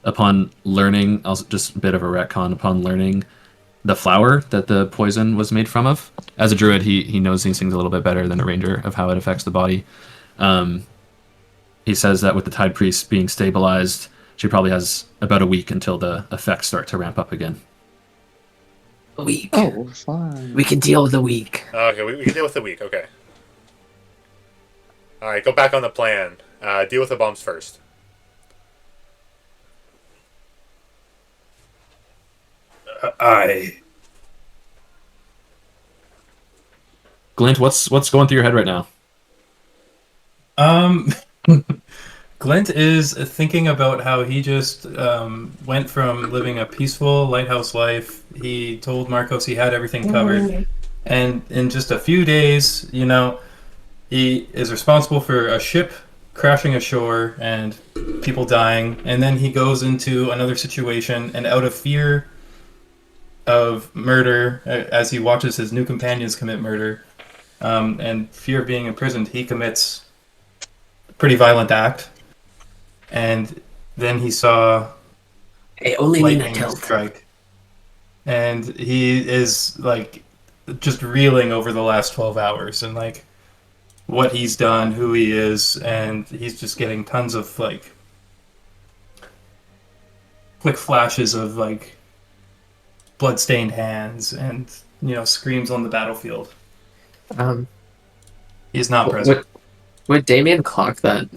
A: Upon learning, just a bit of a retcon. Upon learning the flower that the poison was made from of, as a druid, he knows these things a little bit better than a ranger of how it affects the body. He says that with the Tide Priest being stabilized, she probably has about a week until the effects start to ramp up again.
G: A week.
E: Oh, fine.
G: We can deal with a week.
C: Okay, we can deal with the week. Okay. All right, go back on the plan. Deal with the bombs first.
A: Glint, what's going through your head right now?
B: Glint is thinking about how he just went from living a peaceful lighthouse life. He told Marcos he had everything covered. And in just a few days, he is responsible for a ship crashing ashore and people dying. And then he goes into another situation, and out of fear of murder, as he watches his new companions commit murder, and fear of being imprisoned, he commits a pretty violent act. And then he saw
G: Hey, only Nina
B: lightning
G: killed.
B: strike. And he is just reeling over the last 12 hours and what he's done, who he is, and he's just getting tons of quick flashes of bloodstained hands and screams on the battlefield. He's not present.
G: Would Damien clock that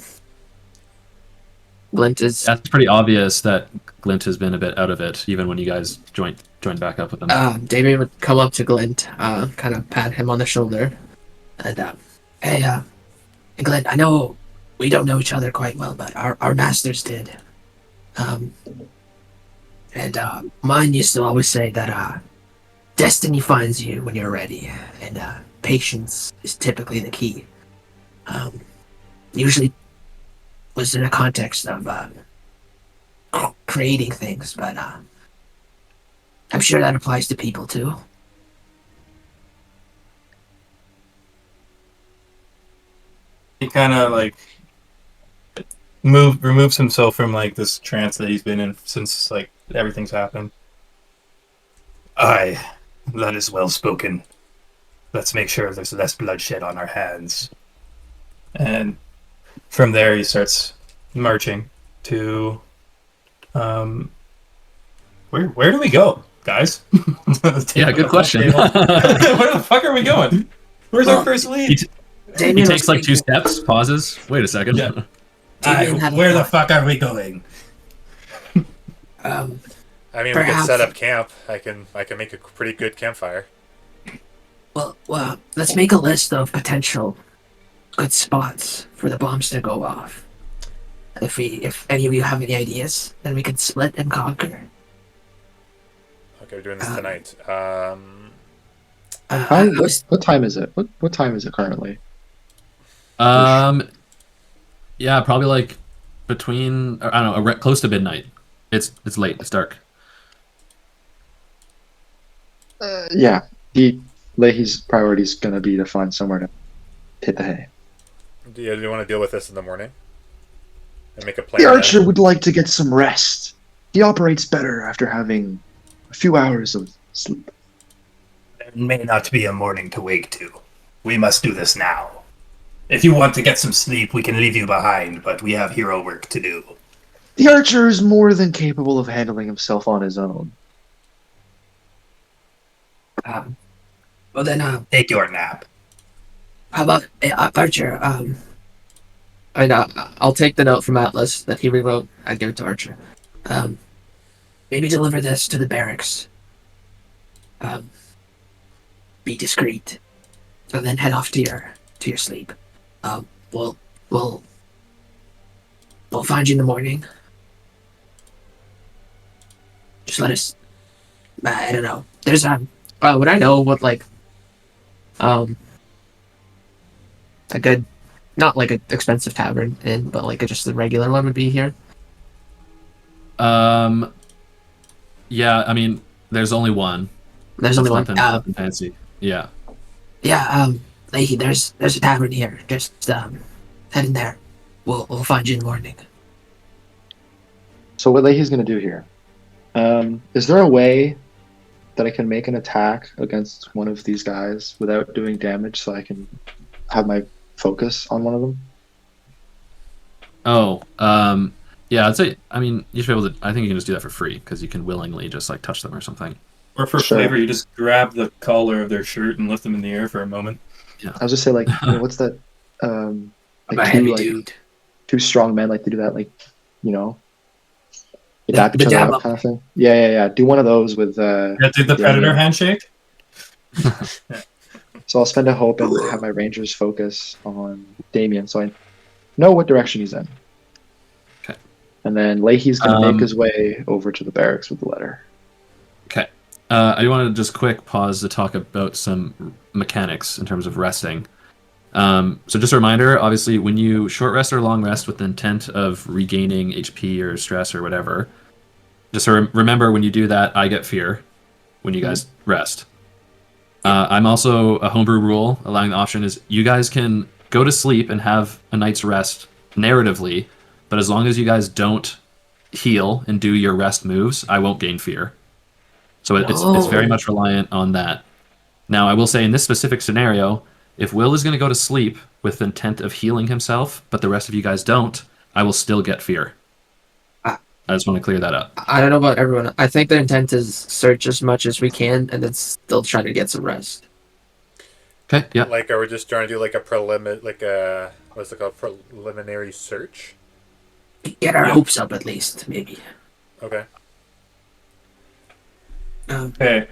G: Glint is
A: That's pretty obvious that Glint has been a bit out of it, even when you guys joined back up with him.
G: Damien would come up to Glint, kind of pat him on the shoulder, and hey, Glint, I know we don't know each other quite well, but our masters did. And mine used to always say that destiny finds you when you're ready, and patience is typically the key. Usually was in a context of creating things, but I'm sure that applies to people too.
B: He kind of removes himself from this trance that he's been in since everything's happened.
F: Aye, that is well spoken. Let's make sure there's less bloodshed on our hands.
B: And from there, he starts marching to. Where do we go, guys?
A: Yeah, good question.
B: Where the fuck are we going? Where's our first lead?
A: He
G: Damien
A: takes
G: was
A: two steps, pauses. Wait a second.
B: Yeah.
G: Damien had a
F: Where the
G: thought.
F: fuck are we going?
C: I mean, we can
G: Perhaps-
C: set up camp. I can make a pretty good campfire.
G: Well, let's make a list of potential good spots for the bombs to go off. If any of you have any ideas, then we can split and conquer.
C: Okay, we're doing this tonight.
E: What time is it? What time is it currently?
A: Yeah, probably like between I don't know, close to midnight. It's late. It's dark.
E: Yeah, Leahy's priority is gonna be to find somewhere to hit the hay.
C: Do you want to deal with this in the morning and make a
E: The
C: plan
E: archer
C: then?
E: would like to get some rest. He operates better after having a few hours of sleep.
F: There may not be a morning to wake to. We must do this now. If you want to get some sleep, we can leave you behind, but we have hero work to do.
E: The archer is more than capable of handling himself on his own.
G: Um, well then,
F: Take your nap.
G: how about Archer? I'll take the note from Atlas that he rewrote. I give it to Archer. Maybe deliver this to the barracks. Be discreet, and then head off to your sleep. We'll we'll we'll find you in the morning. Just let us. I don't know. There's would I know what like a good, not like an expensive tavern inn, but like just a regular one would be here?
A: Um, yeah, I mean, there's only one.
G: There's
A: It's
G: only one.
A: nothing fancy. Yeah.
G: Yeah. Leahy, there's a tavern here. Just head in there. We'll find you in the morning.
E: So what Leahy's gonna do here? Is there a way that I can make an attack against one of these guys without doing damage, so I can have my focus on one of them?
A: Oh, yeah, I'd say, I mean, you should be able to, I think you can just do that for free, because you can willingly just, like, touch them or something.
B: Or for
E: Sure.
B: flavor, you just grab the collar of their shirt and lift them in the air for a moment.
E: I was just say like, what's that?
G: I'm a
E: Like
G: heavy
E: two, like,
G: dude.
E: two strong men like to do that, like, you know, you
G: The-
E: dap each
G: the
E: other
G: dab
E: up
G: up.
E: kind of thing. Yeah. Do one of those with.
B: Yeah, did the
E: Yeah,
B: predator
E: yeah.
B: handshake?
E: So I'll spend a hope and have my rangers focus on Damien, so I know what direction he's in.
A: Okay.
E: And then Leahy's gonna make
A: Um,
E: his way over to the barracks with the letter.
A: Okay. I wanted to just quick pause to talk about some mechanics in terms of resting. So just a reminder, obviously, when you short rest or long rest with the intent of regaining HP or stress or whatever, just remember when you do that, I get fear when you guys rest. I'm also a homebrew rule, allowing the option is you guys can go to sleep and have a night's rest narratively, but as long as you guys don't heal and do your rest moves, I won't gain fear. So it's very much reliant on that. Now, I will say in this specific scenario, if Will is going to go to sleep with the intent of healing himself, but the rest of you guys don't, I will still get fear.
G: Ah.
A: I just want to clear that up.
G: I don't know about everyone. I think the intent is search as much as we can and then still try to get some rest.
A: Okay, yeah.
C: Like, are we just trying to do like a what's it called, preliminary search?
G: Get our hopes up at least, maybe.
C: Okay.
B: Okay.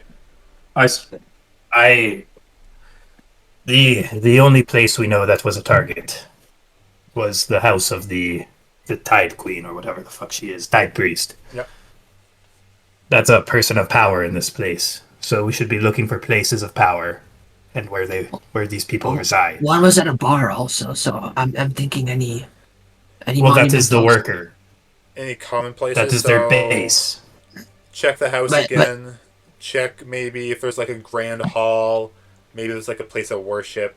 B: The only place we know that was a target was the house of the Tide Queen, or whatever the fuck she is, Tide Priest.
C: Yep.
B: That's a person of power in this place. So we should be looking for places of power and where these people reside.
G: One was at a bar also, so I'm thinking any
B: Well, that is the
G: monumentals.
B: worker.
C: Any common places?
B: That is their
C: so
B: base.
C: Check the house
G: But-
C: again. Check maybe if there's like a grand hall. Maybe there's like a place of worship.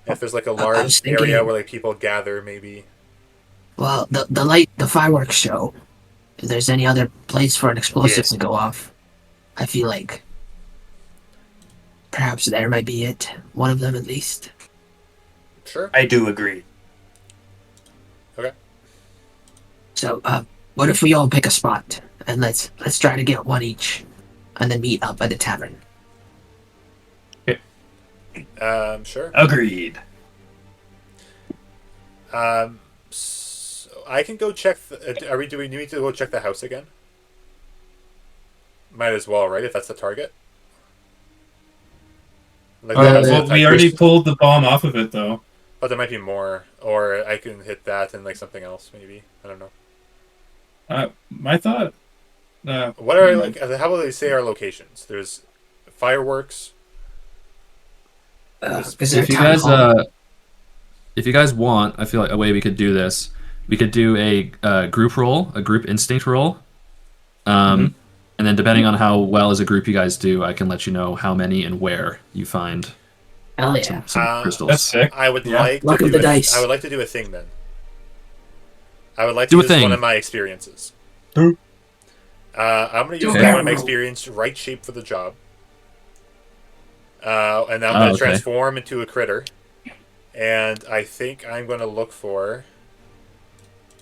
C: If there's like a
G: I was
C: large
G: thinking-
C: area where like people gather, maybe.
G: Well, the fireworks show. If there's any other place for an explosive
B: Yes.
G: to go off, I feel like perhaps there might be it. One of them at least.
C: Sure.
B: I do agree.
G: So, what if we all pick a spot and let's try to get one each, and then meet up at the tavern.
C: Sure.
B: Agreed.
C: So I can go check. Do we need to go check the house again? Might as well, right? If that's the target. Like the house
B: Well,
C: of
B: we
C: Tide
B: already
C: Priest.
B: pulled the bomb off of it, though.
C: But there might be more, or I can hit that and like something else, maybe. I don't know.
B: I thought.
C: What are like? How will they say our locations? There's fireworks.
G: Is there
A: If you
G: town
A: guys,
G: hall?
A: if you guys want, I feel like a way we could do this, we could do a group roll, a group instinct roll. And then depending on how well as a group you guys do, I can let you know how many and where you find
G: Hell yeah.
A: some crystals.
B: That's sick.
C: I would
B: Yeah.
C: like
G: Luck
C: to
G: of
C: do
G: the dice.
C: I would like to do a thing then. I would like
A: Do
C: to
A: a
C: use
A: thing.
C: one of my experiences.
B: Do-
C: I'm going to use
G: Okay.
C: one of my experience, right shape for the job. And then I'm going to
A: okay.
C: transform into a critter. And I think I'm going to look for.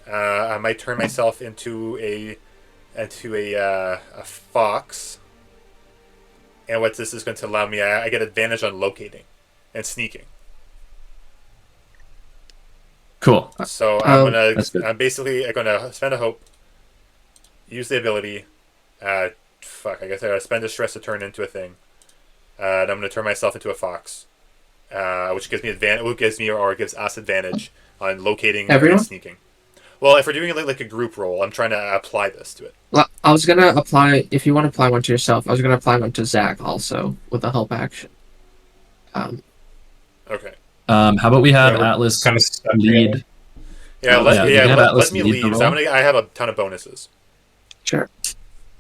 C: I might turn myself into a fox. And what this is going to allow me, I get advantage on locating and sneaking.
A: Cool.
C: So
A: That's good.
C: I'm gonna spend a hope, use the ability. I guess I gotta spend a stress to turn into a thing. And I'm gonna turn myself into a fox, which gives me gives us advantage on locating
G: Everyone?
C: and sneaking. Well, if we're doing it like a group roll, I'm trying to apply this to it.
G: Well, I was gonna apply. If you want to apply one to yourself, I was gonna apply one to Zach also with a help action.
C: Okay.
A: How about we have
B: Yeah, we're
A: Atlas
B: kinda stuck
A: lead?
B: together.
C: Yeah,
A: yeah, you can have Atlas
C: let me
A: lead the
C: leave. So
A: roll.
C: I have a ton of bonuses.
G: Sure.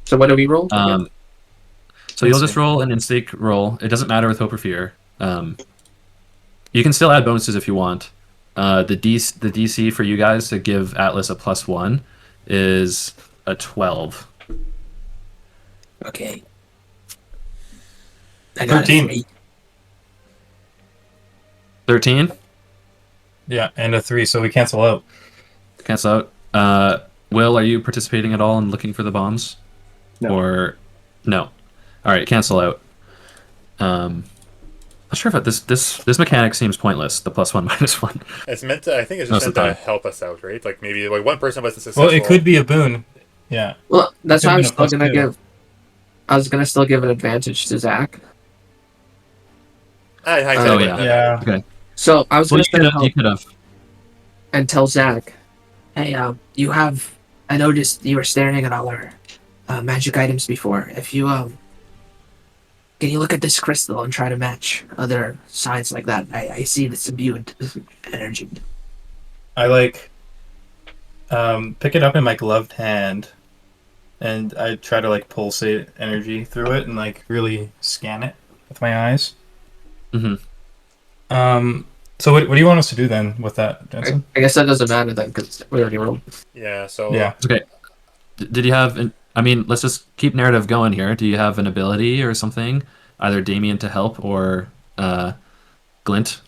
G: So what do we roll?
A: So you'll just roll an instinct roll. It doesn't matter with hope or fear. You can still add bonuses if you want. The DC for you guys to give Atlas a +1 is a 12.
G: Okay. I got
B: 13.
G: a 3.
A: 13.
B: Yeah, and a 3, so we cancel out.
A: Cancel out. Will, are you participating at all in looking for the bombs?
E: No.
A: Or no? All right, cancel out. Not sure if this mechanic seems pointless. The +1 -1.
C: It's meant to. I think it's
A: Most
C: just
A: of the
C: meant to
A: time.
C: help us out, right? Like maybe like one person wasn't successful.
B: Well, it could be a boon. Yeah.
G: Well, that's
B: Could've
G: why I
B: been
G: was
B: a
G: still gonna
B: +2.
G: give. I was gonna still give an advantage to Zach.
A: Oh, yeah.
B: Yeah.
A: Okay.
G: So I was
A: Well,
G: gonna spend
A: you
G: help
A: could have.
G: and tell Zach, hey, you have. I noticed you were staring at all our magic items before. If you can you look at this crystal and try to match other signs like that? I see this imbued energy.
B: I like pick it up in my gloved hand, and I try to like pulsate energy through it and like really scan it with my eyes.
A: Mhm.
B: So what do you want us to do then with that, Jensen?
G: I guess that doesn't matter then because we already rolled.
C: Yeah. So
B: Yeah.
A: Okay. Did you have? I mean, let's just keep narrative going here. Do you have an ability or something, either Damien to help or Glint?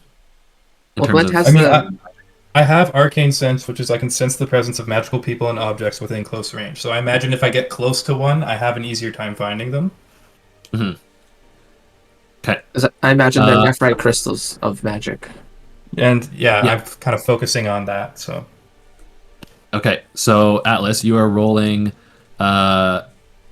A: In
G: Well,
A: terms
G: Glint
A: of,
G: has
B: I mean,
G: the.
B: I have arcane sense, which is I can sense the presence of magical people and objects within close range. So I imagine if I get close to one, I have an easier time finding them.
A: Okay.
G: I imagine they're nephrite crystals of magic.
B: And yeah,
A: Yeah.
B: I'm kind of focusing on that. So
A: Okay. So Atlas, you are rolling.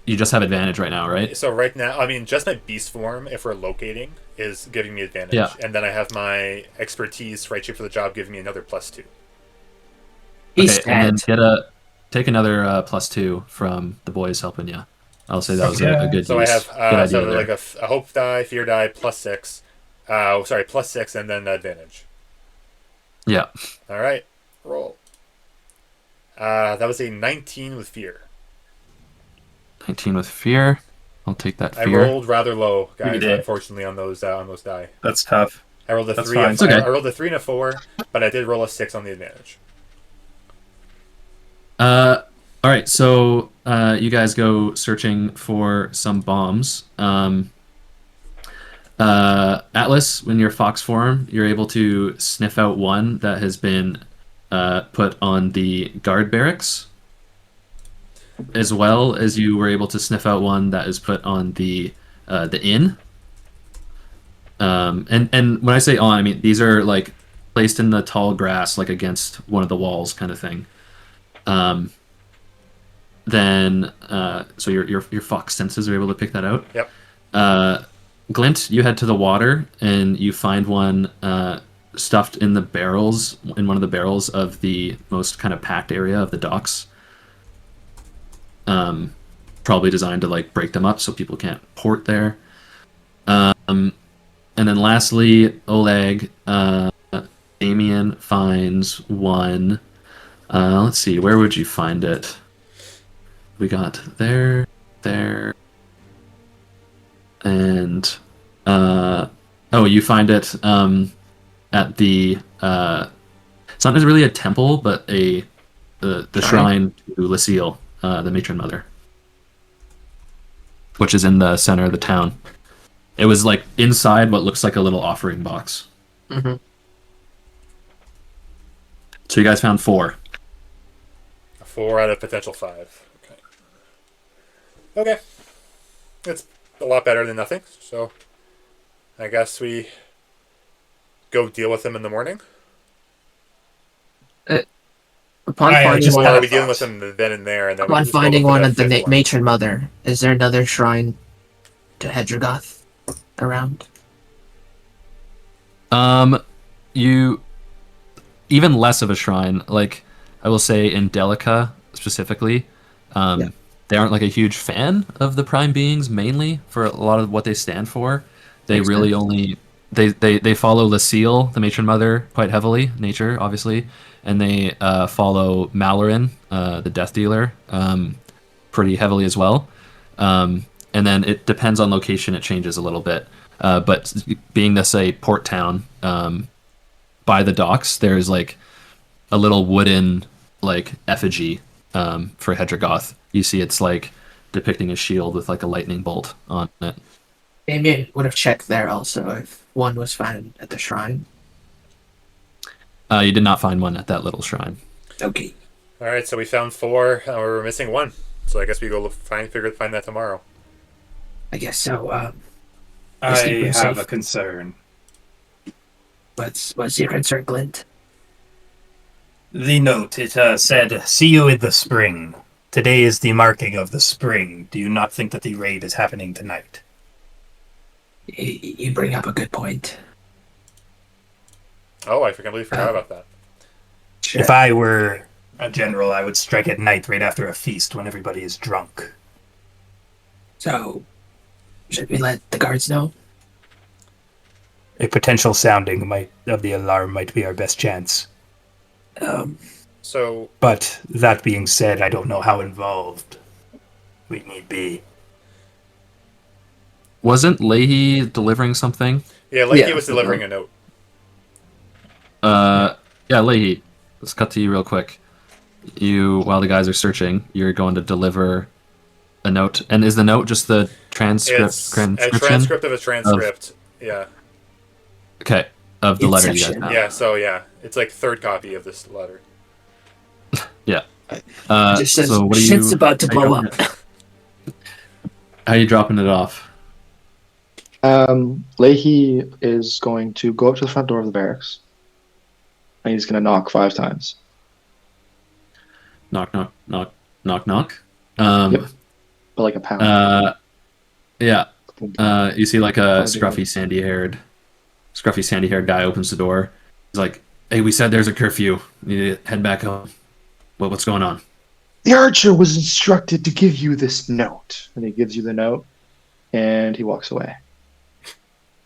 A: You just have advantage right now, right?
C: So right now, I mean, just my beast form, if we're locating, is giving me advantage.
A: Yeah.
C: And then I have my expertise, right shape for the job, giving me another +2.
G: He's
A: Okay, and
G: dead.
A: then take another +2 from the boys helping you. I'll say that was a good
C: So
A: use.
C: I have
A: good idea
C: so
A: there.
C: like a hope die, fear die, +6. Sorry, +6, and then advantage.
A: Yeah.
C: All right, roll. That was a 19 with fear.
A: 19 with fear. I'll take that
C: I
A: fear.
C: rolled rather low, guys.
B: You did.
C: Unfortunately, on those die.
B: that's tough.
C: I rolled a
B: That's
C: 3.
B: fine.
A: It's okay.
C: I rolled a 3 and a 4, but I did roll a 6 on the advantage.
A: All right, so you guys go searching for some bombs. Atlas, when you're fox form, you're able to sniff out one that has been put on the guard barracks, as well as you were able to sniff out one that is put on the inn. And when I say on, I mean these are like placed in the tall grass, like against one of the walls, kind of thing. Then so your fox senses are able to pick that out.
C: Yep.
A: Glint, you head to the water and you find one stuffed in the barrels, in one of the barrels of the most kind of packed area of the docks. Probably designed to like break them up so people can't port there. And then lastly, Oleg, Damien finds one. Let's see, where would you find it? We got there, there, and oh, you find it at the it's not really a temple, but the shrine to Lucille, the matron mother, which is in the center of the town. It was like inside what looks like a little offering box.
G: Mm-hmm.
A: So you guys found 4.
C: A 4 out of potential 5. Okay. Okay. It's a lot better than nothing. So I guess we go deal with them in the morning.
G: Upon
F: I
G: finding
F: just
C: Or
G: one,
C: are we dealing with them then and there? And then
G: upon
C: we just go
G: finding
C: look for
G: one
C: that
G: of the
C: fifth one?
G: matron mother, is there another shrine to Hedragoth around?
A: You even less of a shrine. Like I will say in Delica specifically,
G: Yeah.
A: they aren't like a huge fan of the prime beings mainly for a lot of what they stand for. They
G: Makes
A: really
G: sense.
A: only they follow Lucille, the matron mother, quite heavily, nature obviously, and they follow Malarin, the death dealer, pretty heavily as well. And then it depends on location; it changes a little bit. But being this a port town, by the docks, there's like a little wooden like effigy for Hedragoth. You see, it's like depicting a shield with like a lightning bolt on it.
G: Damien would have checked there also if one was found at the shrine.
A: You did not find one at that little shrine.
G: Okay.
C: All right, so we found 4. We're missing 1. So I guess we go find that tomorrow.
G: I guess so.
F: I
G: keep them
F: have
G: safe.
F: a concern.
G: What's your concern, Glint?
F: The note, it said, "See you in the spring. Today is the marking of the spring. Do you not think that the raid is happening tonight?"
G: You bring up a good point.
C: Oh, I completely forgot about that.
G: Sure.
F: If I were a general, I would strike at night right after a feast when everybody is drunk.
G: So, should we let the guards know?
F: A potential sounding of the alarm might be our best chance.
C: So
F: But that being said, I don't know how involved we need be.
A: Wasn't Leahy delivering something?
C: yeah, like he
G: Yeah.
C: was delivering a note.
A: Yeah, Leahy. Let's cut to you real quick. You, while the guys are searching, you're going to deliver a note. And is the note just the
C: It's a
A: transcription?
C: transcript of a transcript. Yeah.
A: Okay, of the letter you guys
G: Inception.
A: have.
C: Yeah, so yeah. It's like third copy of this letter.
A: Yeah.
G: It just says,
A: so what are
G: shit's
A: you?
G: about to
A: how you
G: blow
A: dropping
G: up.
A: it? How are you dropping it off?
E: Leahy is going to go up to the front door of the barracks, and he's going to knock 5 times.
A: Knock, knock, knock, knock, knock.
E: Yep. But like a pound.
A: Yeah.
E: Boom, boom.
A: You see like a
E: Oh,
A: scruffy sandy haired guy opens the door. He's like, "Hey, we said there's a curfew. You need to head back home. What's going on?"
E: The archer was instructed to give you this note. And he gives you the note, and he walks away.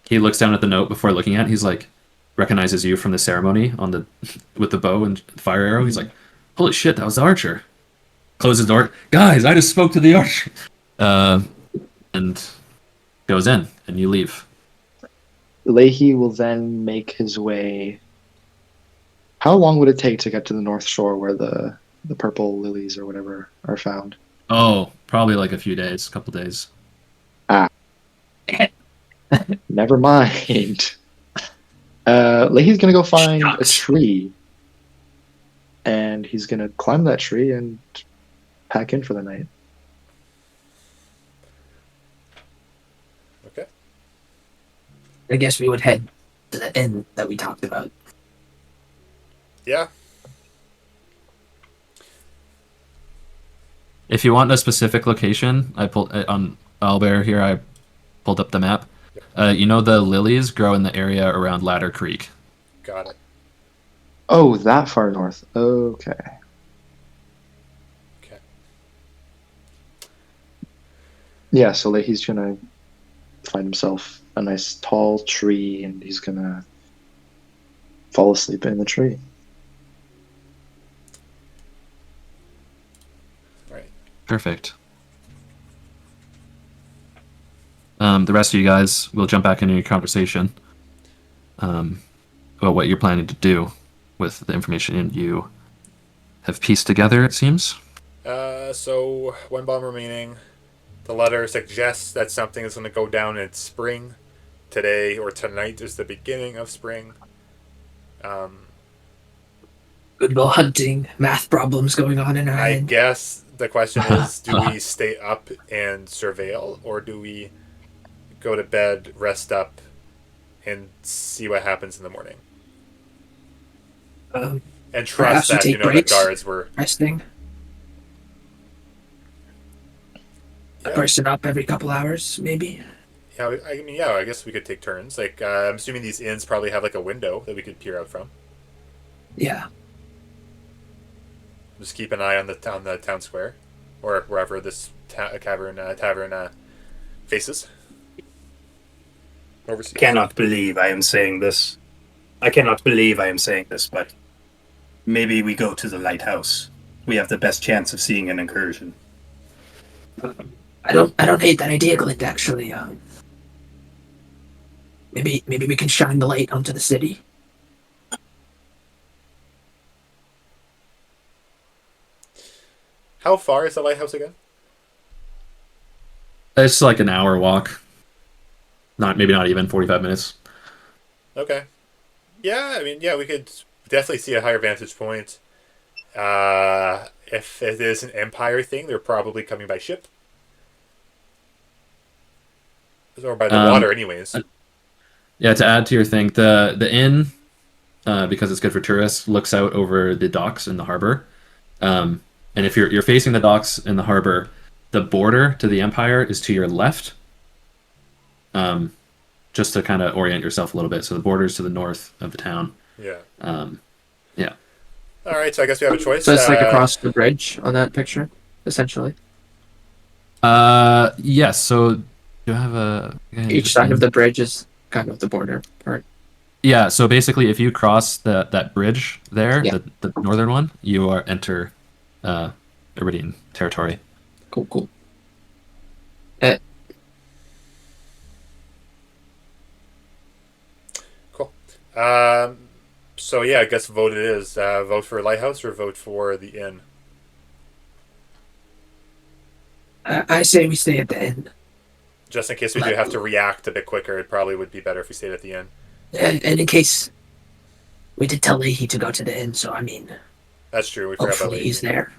A: He looks down at the note before looking at it. He's like, recognizes you from the ceremony on the with the bow and fire arrow. He's like, "Holy shit, that was the archer." Closes the door. "Guys, I just spoke to the archer." And goes in, and you leave.
E: Leahy will then make his way. How long would it take to get to the North Shore where the purple lilies or whatever are found?
A: Oh, probably like a few days, a couple days.
E: Never mind. Leahy's gonna go find a tree, and he's gonna climb that tree and pack in for the night.
C: Okay.
G: I guess we would head to the inn that we talked about.
C: Yeah.
A: If you want a specific location, I pulled on Owlbear here. I pulled up the map. You know the lilies grow in the area around Ladder Creek.
C: Got it.
E: Oh, that far north. Okay.
C: Okay.
E: Yeah, so Leahy's gonna find himself a nice tall tree, and he's gonna fall asleep in the tree.
C: Right.
A: Perfect. The rest of you guys will jump back into your conversation about what you're planning to do with the information you have pieced together, it seems.
C: So one bomb remaining. The letter suggests that something is going to go down in spring. Today or tonight is the beginning of spring.
G: Good old hunting, math problems going on in our
C: I
G: head.
C: guess the question is, do we stay up and surveil, or do we go to bed, rest up, and see what happens in the morning?
G: Um,
C: And
G: Perhaps
C: trust
G: we
C: that,
G: take
C: the
G: breaks.
C: guards were...
G: Resting. A
C: Yeah.
G: person up every couple hours, maybe.
C: Yeah, I mean, yeah, I guess we could take turns. Like, I'm assuming these inns probably have, like, a window that we could peer out from.
G: Yeah.
C: Just keep an eye on the town square, or wherever this tavern faces. Overseas.
F: Cannot believe I am saying this. I cannot believe I am saying this, but maybe we go to the lighthouse. We have the best chance of seeing an incursion.
G: I don't hate that idea, Glint, actually. Maybe we can shine the light onto the city.
C: How far is the lighthouse again?
A: It's like an hour walk. Maybe not even 45 minutes.
C: Okay. Yeah, I mean, yeah, we could definitely see a higher vantage point. If it is an Empire thing, they're probably coming by ship. Or by the water, anyways.
A: Yeah, to add to your thing, the inn, because it's good for tourists, looks out over the docks in the harbor. And if you're facing the docks in the harbor, the border to the Empire is to your left. Just to kind of orient yourself a little bit. So the border is to the north of the town.
C: Yeah.
A: Yeah.
C: All right, so I guess we have a choice.
G: So it's like across the bridge on that picture, essentially.
A: Yes. So do you have a...
G: Each side of the bridge is kind of the border part.
A: Yeah, so basically if you cross that bridge there,
G: Yeah.
A: the northern one, you enter Iridian territory.
G: Cool.
C: Cool. So yeah, I guess vote it is. Vote for Lighthouse or vote for the inn.
G: I say we stay at the inn.
C: Just in case we do have to react a bit quicker, it probably would be better if we stayed at the inn.
G: And in case we did tell Leahy to go to the inn, so I mean,
C: That's true. We forgot about
G: hopefully
C: Leahy.
G: he's there.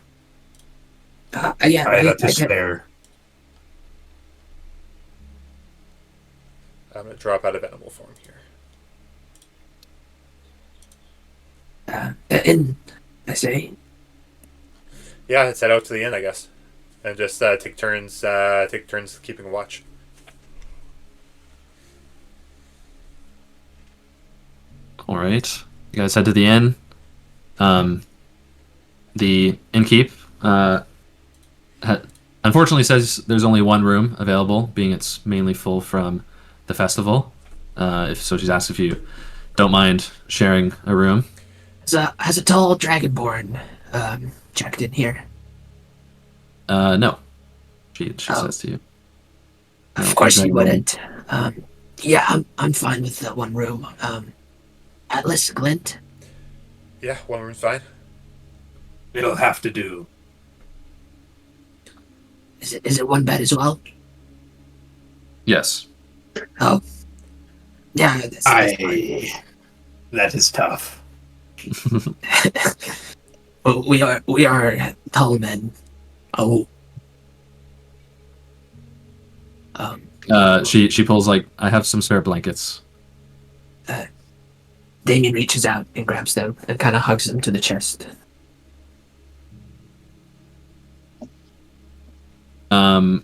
G: Yeah,
F: I had to
G: I get-
F: spare.
C: I'm gonna drop out of animal form here.
G: the inn, I say.
C: Yeah, let's head out to the inn, I guess, and just take turns keeping watch.
A: All right. You guys head to the inn. The innkeep unfortunately says there's only one room available, being it's mainly full from the festival. She's asked if you don't mind sharing a room.
G: Has a tall dragonborn checked in here?
A: No. She says to you.
G: Of course he wouldn't. Yeah, I'm fine with the one room. Atlas, Glint.
C: Yeah, one room's fine.
F: It'll have to do.
G: Is it one bed as well?
A: Yes.
G: Oh. Yeah, that's fine.
F: That is tough.
G: Well, we are tall men. Oh.
A: She pulls I have some spare blankets.
G: Damien reaches out and grabs them and kind of hugs them to the chest.
A: And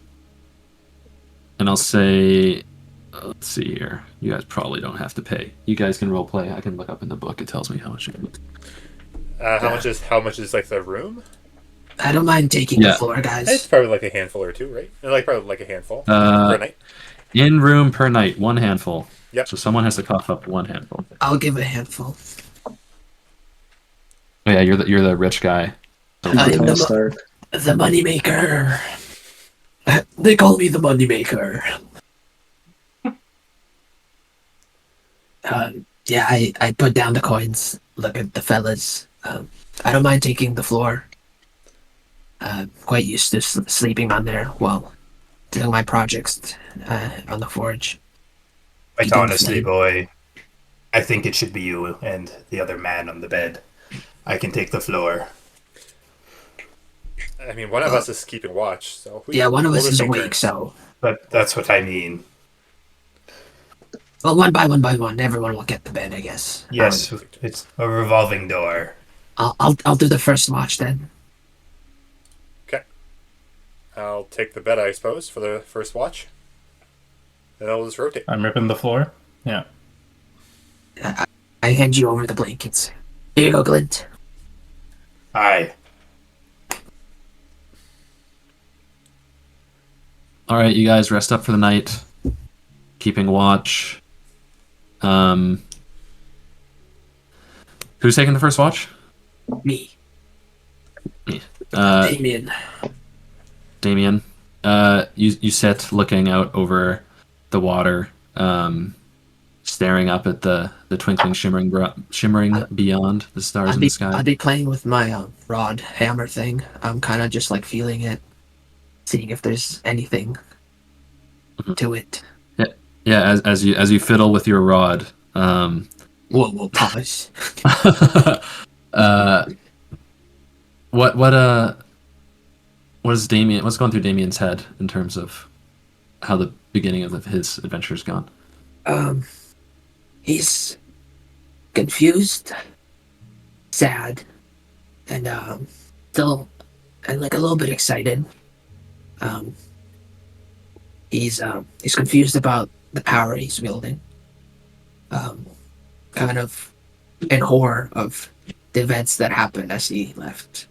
A: I'll say, let's see here. You guys probably don't have to pay. You guys can role play. I can look up in the book. It tells me how much.
C: How much is like the room?
G: I don't mind taking the floor,
C: It's
G: guys.
C: probably like a handful or two, right? Probably like a handful per night.
A: In room per night, one handful.
C: Yep.
A: So someone has to cough up one handful.
G: I'll give a handful.
A: Oh yeah, you're the rich guy.
G: I am
E: Tony Stark.
G: the moneymaker. They call me the moneymaker. Yeah, I put down the coins, look at the fellas. I don't mind taking the floor. Quite used to sleeping on there while doing my projects on the forge.
F: Quite
G: Eating
F: honestly,
G: flame.
F: boy, I think it should be you and the other man on the bed. I can take the floor.
C: I mean, one of us is keeping watch, so
G: Yeah, one of
C: we'll
G: us
C: just
G: is
C: take
G: awake,
C: turns.
G: so
F: But that's what I mean.
G: well, one by one, everyone will get the bed, I guess.
F: Yes, it's a revolving door.
G: I'll do the first watch then.
C: Okay. I'll take the bed, I suppose, for the first watch. Then I'll just rotate.
B: I'm ripping the floor. Yeah.
G: I hand you over the blankets. Here you go, Glint.
F: Aye.
A: All right, you guys rest up for the night, keeping watch. Who's taking the first watch?
G: Me,
A: Uh,
G: Damien.
A: Damien. You sit looking out over the water, staring up at the twinkling, shimmering beyond the stars in the sky.
G: I'd be playing with my rod hammer thing. I'm kind of just like feeling it, seeing if there's anything to it.
A: Yeah, as you fiddle with your rod.
G: Whoa, pause.
A: What is Damien? What's going through Damien's head in terms of how the beginning of his adventure's gone?
G: He's confused, sad, and still, and like a little bit excited. He's confused about the power he's wielding. Kind of in horror of the events that happened as he left.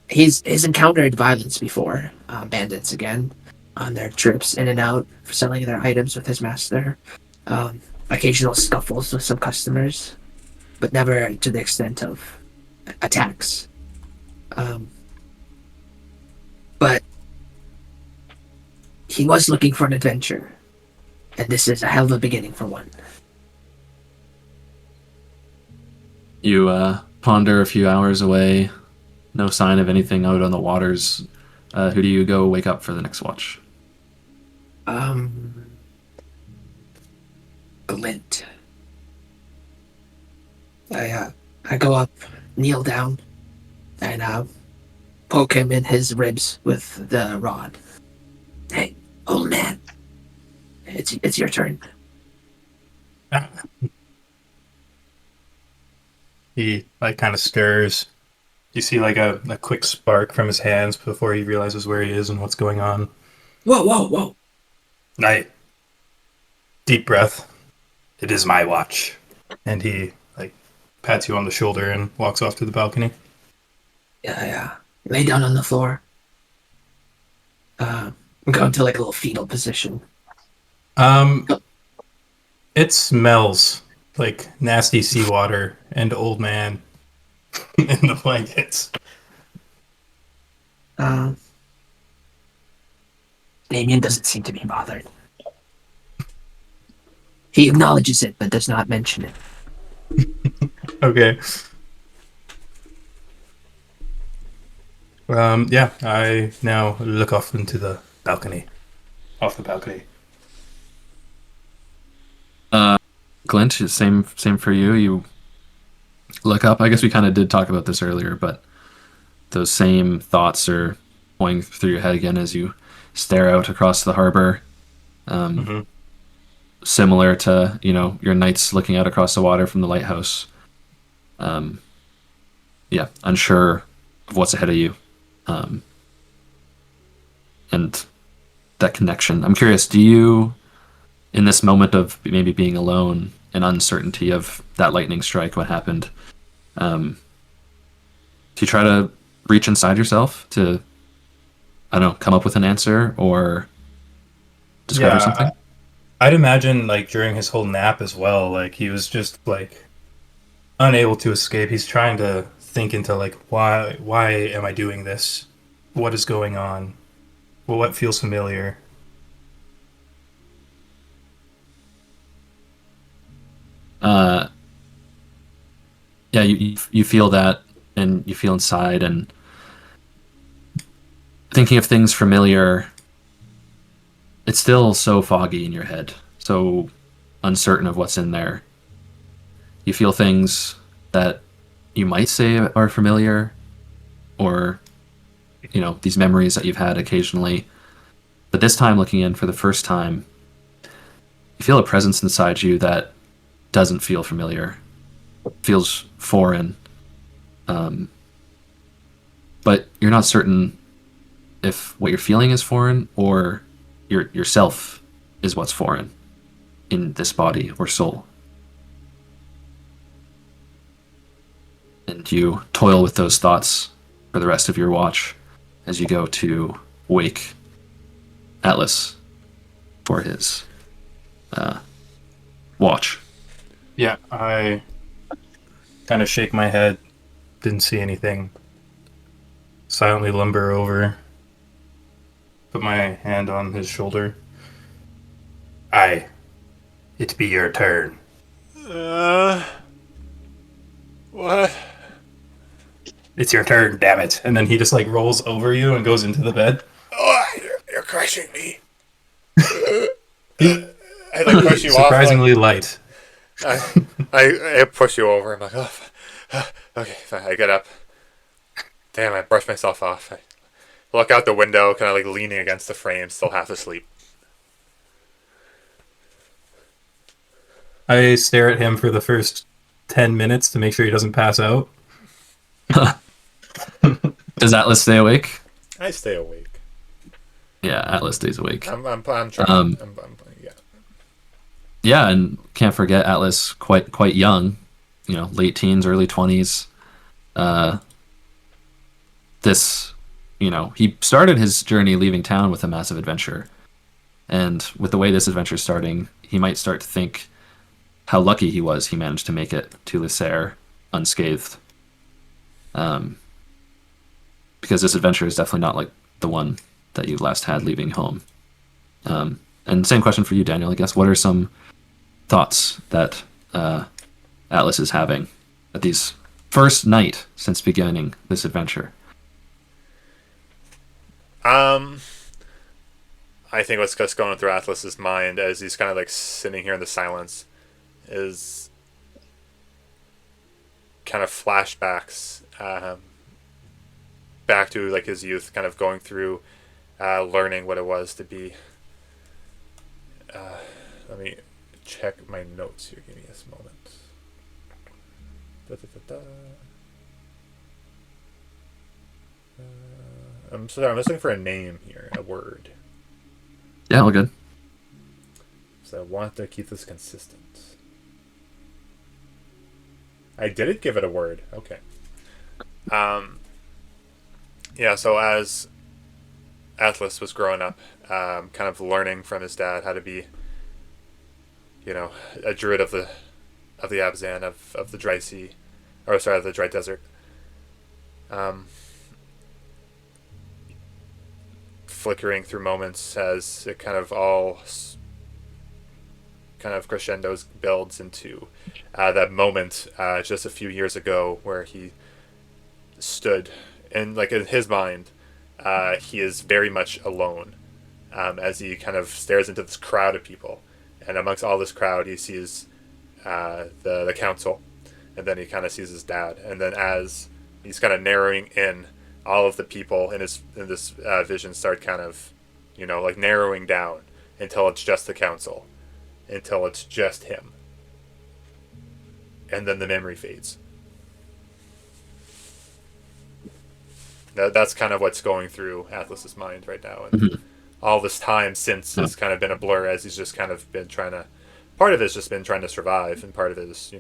G: He's encountered violence before, bandits again, on their trips in and out, selling their items with his master. Occasional scuffles with some customers, but never to the extent of attacks. But he was looking for an adventure, and this is a hell of a beginning for one.
A: You ponder a few hours away, no sign of anything out on the waters. Who do you go wake up for the next watch?
G: Glint. I go up, kneel down, and poke him in his ribs with the rod. Hey, old man, it's your turn.
B: He like kind of stirs. You see like a quick spark from his hands before he realizes where he is and what's going on.
G: Whoa!
F: Night. Deep breath. It is my watch.
B: And he like pats you on the shoulder and walks off to the balcony.
G: Yeah. Lay down on the floor. Go into like a little fetal position.
B: It smells like nasty seawater and old man in the blankets.
G: Damien doesn't seem to be bothered. He acknowledges it, but does not mention it.
B: Okay. Yeah, I now look off into the balcony. Off the balcony.
A: Glint, same for you. You look up. I guess we kind of did talk about this earlier, but those same thoughts are going through your head again as you stare out across the harbor. Similar to your nights looking out across the water from the lighthouse. Yeah, unsure of what's ahead of you, and that connection. I'm curious. Do you, in this moment of maybe being alone and uncertainty of that lightning strike, what happened? Do you try to reach inside yourself to, I don't know, come up with an answer or discover something?
B: I'd imagine like during his whole nap as well, like he was just like unable to escape. He's trying to think into like why am I doing this? What is going on? Well, what feels familiar?
A: Uh, yeah, you feel that, and you feel inside, and thinking of things familiar. It's still so foggy in your head, so uncertain of what's in there. You feel things that you might say are familiar, or these memories that you've had occasionally. But this time, looking in for the first time, you feel a presence inside you that doesn't feel familiar, feels foreign. But you're not certain if what you're feeling is foreign or yourself is what's foreign in this body or soul. And you toil with those thoughts for the rest of your watch as you go to wake Atlas for his watch.
B: Yeah, I kind of shake my head. Didn't see anything. Silently lumber over. Put my hand on his shoulder.
F: Aye. It be your turn.
C: What?
F: It's your turn, damn it.
B: And then he just like rolls over you and goes into the bed.
C: Oh, you're crushing me. I like push you off.
B: Surprisingly light.
C: I push you over. I'm like, oh, okay, fine. I get up. Damn, I brush myself off. I look out the window, kind of like leaning against the frame, still half asleep.
B: I stare at him for the first 10 minutes to make sure he doesn't pass out.
A: Does Atlas stay awake?
C: I stay awake.
A: Yeah, Atlas stays awake.
C: I'm trying. Yeah.
A: Yeah, and can't forget Atlas, quite young, late teens, early 20s. He started his journey leaving town with a massive adventure. And with the way this adventure is starting, he might start to think how lucky he was he managed to make it to Lysair unscathed. Because this adventure is definitely not like the one that you last had leaving home. And same question for you, Daniel, I guess. What are some thoughts that Atlas is having at these first night since beginning this adventure?
C: I think what's just going through Atlas's mind as he's kind of like sitting here in the silence is kind of flashbacks back to like his youth, kind of going through learning what it was to be. Let me check my notes here. Give me a moment. I'm sorry, I'm just looking for a name here, a word.
A: Yeah, all good.
C: So I want to keep this consistent. I didn't give it a word. Okay. Yeah, so as Atlas was growing up, kind of learning from his dad how to be, a druid of the Abzan, of the dry sea, or sorry, of the dry desert. Flickering through moments as it kind of all kind of crescendos builds into that moment just a few years ago where he stood, and like in his mind he is very much alone as he kind of stares into this crowd of people, and amongst all this crowd he sees the council, and then he kind of sees his dad, and then as he's kind of narrowing in, all of the people in this vision start kind of, like narrowing down until it's just the council, until it's just him, and then the memory fades. That's kind of what's going through Atlas's mind right now, and all this time since has kind of been a blur as he's just kind of been trying to. Part of it's just been trying to survive, and part of it is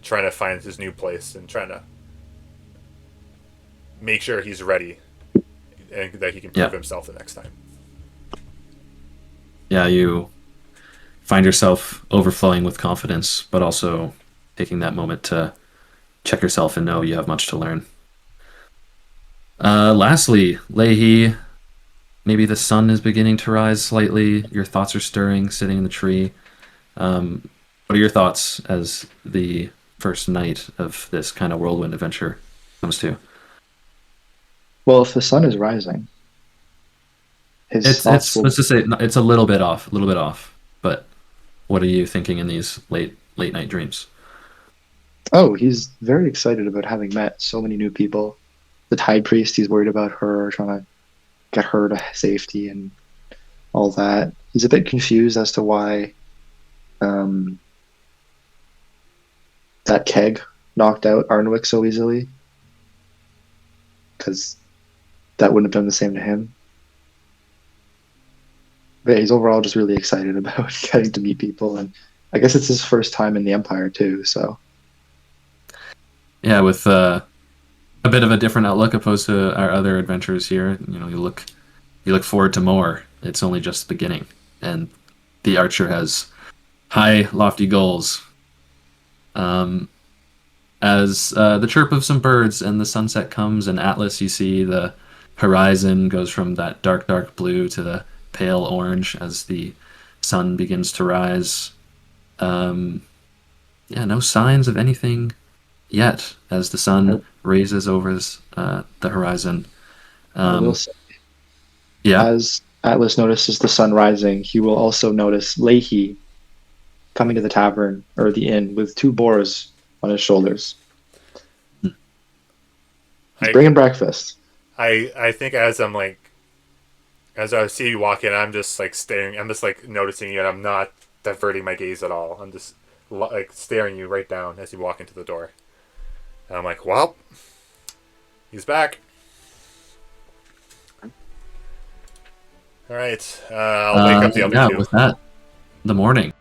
C: trying to find his new place and trying to make sure he's ready and that he can prove himself the next time.
A: Yeah, you find yourself overflowing with confidence, but also taking that moment to check yourself and know you have much to learn. Lastly, Leahy, maybe the sun is beginning to rise slightly. Your thoughts are stirring, sitting in the tree. What are your thoughts as the first night of this kind of whirlwind adventure comes to?
E: Well, if the sun is rising, his thoughts
A: It's
E: will.
A: let's just say it's a little bit off. But what are you thinking in these late night dreams?
E: Oh, he's very excited about having met so many new people. The Tide Priest, he's worried about her, trying to get her to safety and all that. He's a bit confused as to why um, that keg knocked out Arnwick so easily, because that wouldn't have done the same to him. But yeah, he's overall just really excited about getting to meet people, and I guess it's his first time in the Empire too. So
A: Yeah, with a bit of a different outlook opposed to our other adventures here. You look forward to more. It's only just the beginning, and the archer has high, lofty goals. Um, as the chirp of some birds and the sunset comes, and Atlas, you see the horizon goes from that dark, dark blue to the pale orange as the sun begins to rise. Um, yeah, no signs of anything yet as the sun raises over the horizon.
E: I will
A: Um,
E: say,
A: yeah,
E: as Atlas notices the sun rising, he will also notice Leahy coming to the tavern or the inn with two boars on his shoulders. He's
C: I
E: bringing breakfast.
C: I think as I see you walk in, I'm just like staring. I'm just like noticing you, and I'm not diverting my gaze at all. I'm just like staring you right down as you walk into the door. And I'm like, well, he's back. All right, I'll wake up the other
A: yeah.
C: two.
A: With that, the morning.